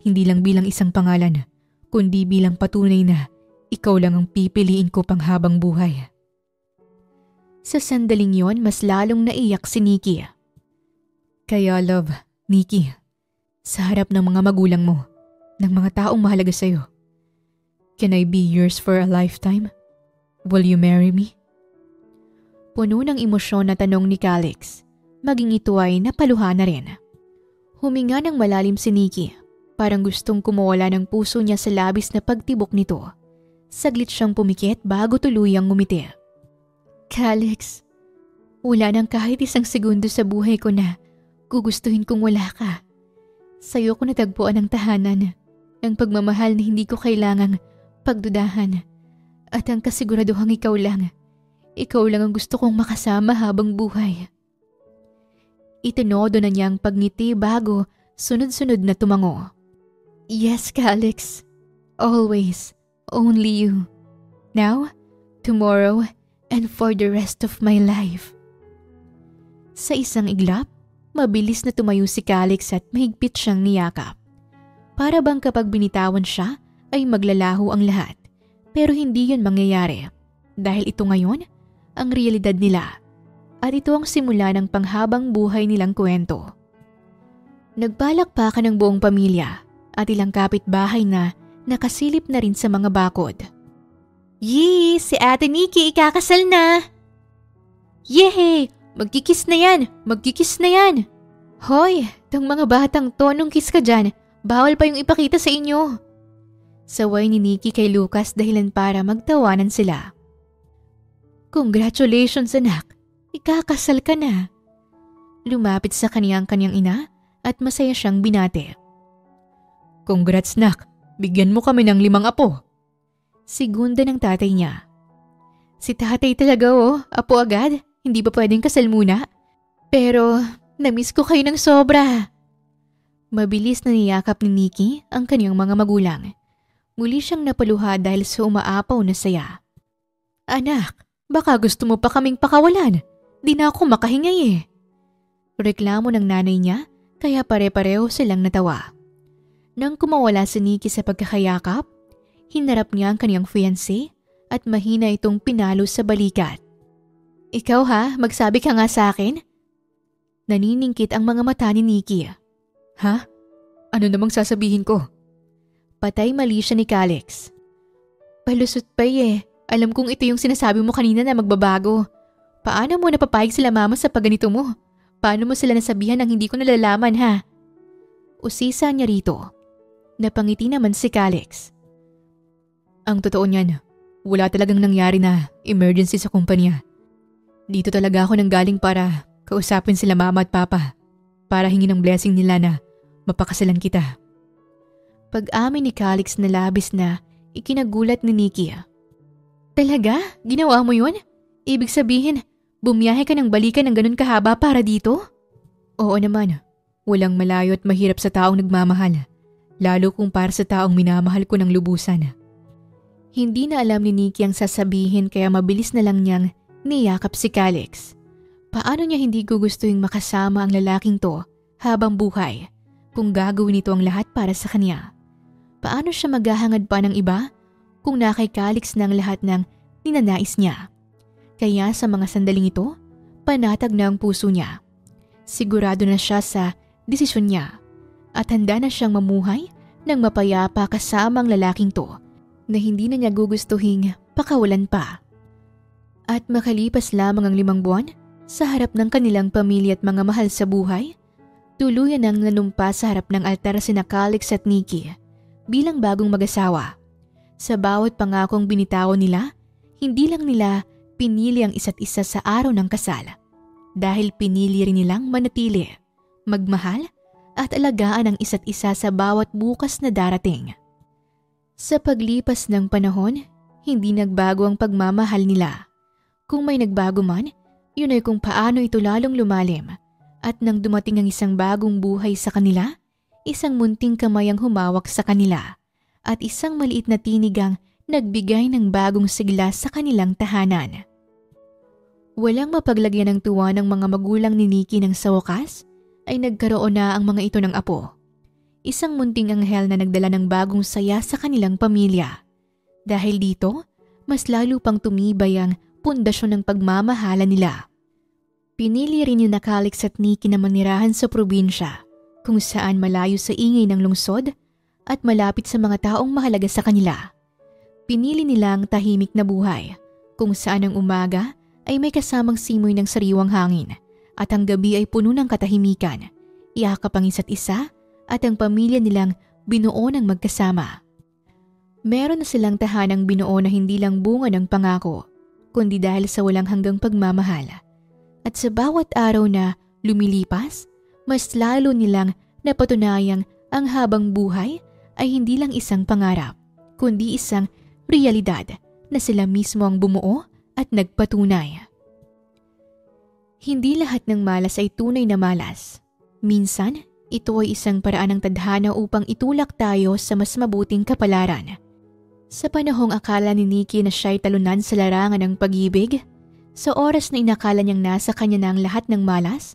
Hindi lang bilang isang pangalan, kundi bilang patunay na ikaw lang ang pipiliin ko panghabang buhay. Sa sandaling yon, mas lalong naiyak si Nikki. Kaya love, Nikki, sa harap ng mga magulang mo, ng mga taong mahalaga sa'yo, can I be yours for a lifetime? Will you marry me? Puno ng emosyon na tanong ni Calix, maging ito ay napaluha na rin. Huminga ng malalim si Nikki, parang gustong kumawala ng puso niya sa labis na pagtibok nito. Saglit siyang pumikit bago tuluyang ngumiti. Calix, wala nang kahit isang segundo sa buhay ko na gugustuhin kung wala ka. Sa'yo ko natagpuan ang tahanan, ang pagmamahal na hindi ko kailangang pagdudahan, at ang kasiguraduhang ikaw lang. Ikaw lang ang gusto kong makasama habang buhay. Itinodo na niya ang pagngiti bago sunod-sunod na tumango. Yes, Calix. Always. Only you. Now, tomorrow, and for the rest of my life. Sa isang iglap, mabilis na tumayo si Calix at mahigpit siyang niyakap. Para bang kapag binitawan siya ay maglalaho ang lahat. Pero hindi yun mangyayari dahil ito ngayon ang realidad nila at ito ang simula ng panghabang buhay nilang kwento. Nagpalakpakan ng buong pamilya at ilang kapitbahay na nakasilip na rin sa mga bakod. Yee! Si Ate Nikki ikakasal na! Yehey! Magkikis na yan! Magkikis na yan! Hoy! Itong mga batang to, nung kiss ka dyan, bawal pa yung ipakita sa inyo. Saway ni Nikki kay Lucas dahilan para magtawanan sila. Congratulations anak, ikakasal ka na. Lumapit sa kanyang ina at masaya siyang binate. Congrats nak, bigyan mo kami ng 5 apo. Segunda ng tatay niya. Si tatay talaga apo agad, hindi ba pwedeng kasal muna? Pero namiss ko kayo ng sobra. Mabilis na niyakap ni Nikki ang kanyang mga magulang. Muli siyang napaluha dahil sa umaapaw na saya. Anak, baka gusto mo pa kaming pakawalan. Di na ako makahingay eh. Reklamo ng nanay niya kaya pare-pareho silang natawa. Nang kumawala si Nikki sa pagkakayakap, hinarap niya ang kanyang fiancé at mahina itong pinalo sa balikat. Ikaw ha, magsabi ka nga sa akin? Naniningkit ang mga mata ni Nikki. Ha? Ano namang sasabihin ko? Patay mali siya ni Calix. Palusot pa Alam kong ito yung sinasabi mo kanina na magbabago. Paano mo napapayag sila mama sa pagganito mo? Paano mo sila nasabihan ng hindi ko nalalaman ha? Usisa niya rito. Napangiti naman si Calix. Ang totoo niyan, wala talagang nangyari na emergency sa kumpanya. Dito talaga ako nanggaling para kausapin sila mama at papa. Para hingin ng blessing nila na mapakasalan kita. Pag-amin ni Calix na labis na ikinagulat ni Nikki. Talaga? Ginawa mo yun? Ibig sabihin, bumiyahe ka ng balikan ng ganun kahaba para dito? Oo naman. Walang malayo at mahirap sa taong nagmamahal. Lalo kung para sa taong minamahal ko ng lubusan. Hindi na alam ni Nikki ang sasabihin kaya mabilis na lang niyang niyakap si Calix. Paano niya hindi gugustuhin makasama ang lalaking to habang buhay kung gagawin ito ang lahat para sa kanya? Paano siya maghahangad pa ng iba kung nakay Calix na ang lahat ng ninanais niya? Kaya sa mga sandaling ito, panatag na ang puso niya. Sigurado na siya sa desisyon niya at handa na siyang mamuhay ng mapayapa kasama ang lalaking to na hindi na niya gugustuhing pakawalan pa. At makalipas lamang ang 5 buwan, sa harap ng kanilang pamilya at mga mahal sa buhay, tuluyan ang nanumpa sa harap ng altar sina Calix at Nikki bilang bagong mag-asawa. Sa bawat pangakong binitawan nila, hindi lang nila pinili ang isa't isa sa araw ng kasal. Dahil pinili rin nilang manatili, magmahal at alagaan ang isa't isa sa bawat bukas na darating. Sa paglipas ng panahon, hindi nagbago ang pagmamahal nila. Kung may nagbago man, yun ay kung paano ito lalong lumalim. At nang dumating ang isang bagong buhay sa kanila, isang munting kamay ang humawak sa kanila at isang maliit na tinig ang nagbigay ng bagong sigla sa kanilang tahanan. Walang mapaglagyan ng tuwa ng mga magulang ni Nikki nang sa wakas ay nagkaroon na ang mga ito ng apo. Isang munting anghel na nagdala ng bagong saya sa kanilang pamilya. Dahil dito, mas lalo pang tumibay ang pundasyon ng pagmamahala nila. Pinili rin ni Calix at Nikki na manirahan sa probinsya kung saan malayo sa ingay ng lungsod at malapit sa mga taong mahalaga sa kanila. Pinili nilang tahimik na buhay kung saan ang umaga ay may kasamang simoy ng sariwang hangin at ang gabi ay puno ng katahimikan, yakap ang isa't isa at ang pamilya nilang binuo ng magkasama. Meron na silang tahanang binuo na hindi lang bunga ng pangako, kundi dahil sa walang hanggang pagmamahal. At sa bawat araw na lumilipas, mas lalo nilang napatunayang ang habang buhay ay hindi lang isang pangarap, kundi isang realidad na sila mismo ang bumuo at nagpatunay. Hindi lahat ng malas ay tunay na malas. Minsan, ito ay isang paraan ng tadhana upang itulak tayo sa mas mabuting kapalaran. Sa panahong akala ni Nikki na siya'y talunan sa larangan ng pag-ibig, sa oras na inakala niyang nasa kanya na ang lahat ng malas,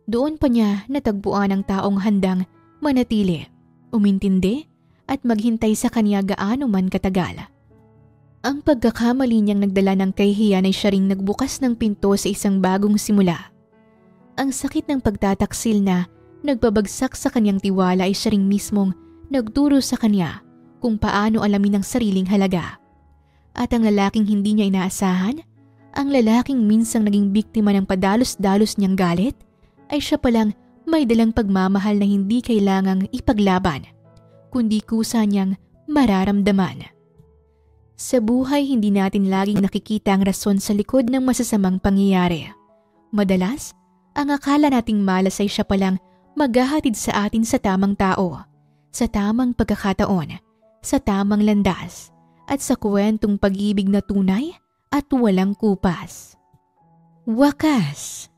doon pa niya natagpuan ang taong handang manatili, umintindi at maghintay sa kanya gaano man katagal. Ang pagkakamali niyang nagdala ng kahihiyan ay siya ring nagbukas ng pinto sa isang bagong simula. Ang sakit ng pagtataksil na nagbabagsak sa kanyang tiwala ay siya ring mismong nagturo sa kanya kung paano alamin ang sariling halaga. At ang lalaking hindi niya inaasahan, ang lalaking minsang naging biktima ng padalos-dalos niyang galit, ay siya palang may dalang pagmamahal na hindi kailangang ipaglaban, kundi kusa niyang mararamdaman. Sa buhay, hindi natin laging nakikita ang rason sa likod ng masasamang pangyayari. Madalas, ang akala nating malas ay siya palang maghahatid sa atin sa tamang tao, sa tamang pagkakataon, sa tamang landas, at sa kwentong pag-ibig na tunay at walang kupas. Wakas!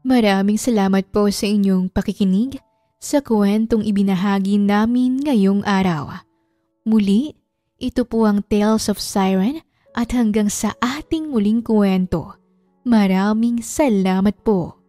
Maraming salamat po sa inyong pakikinig sa kwentong ibinahagi namin ngayong araw. Muli, ito po ang Tales of Siren at hanggang sa ating muling kwento. Maraming salamat po.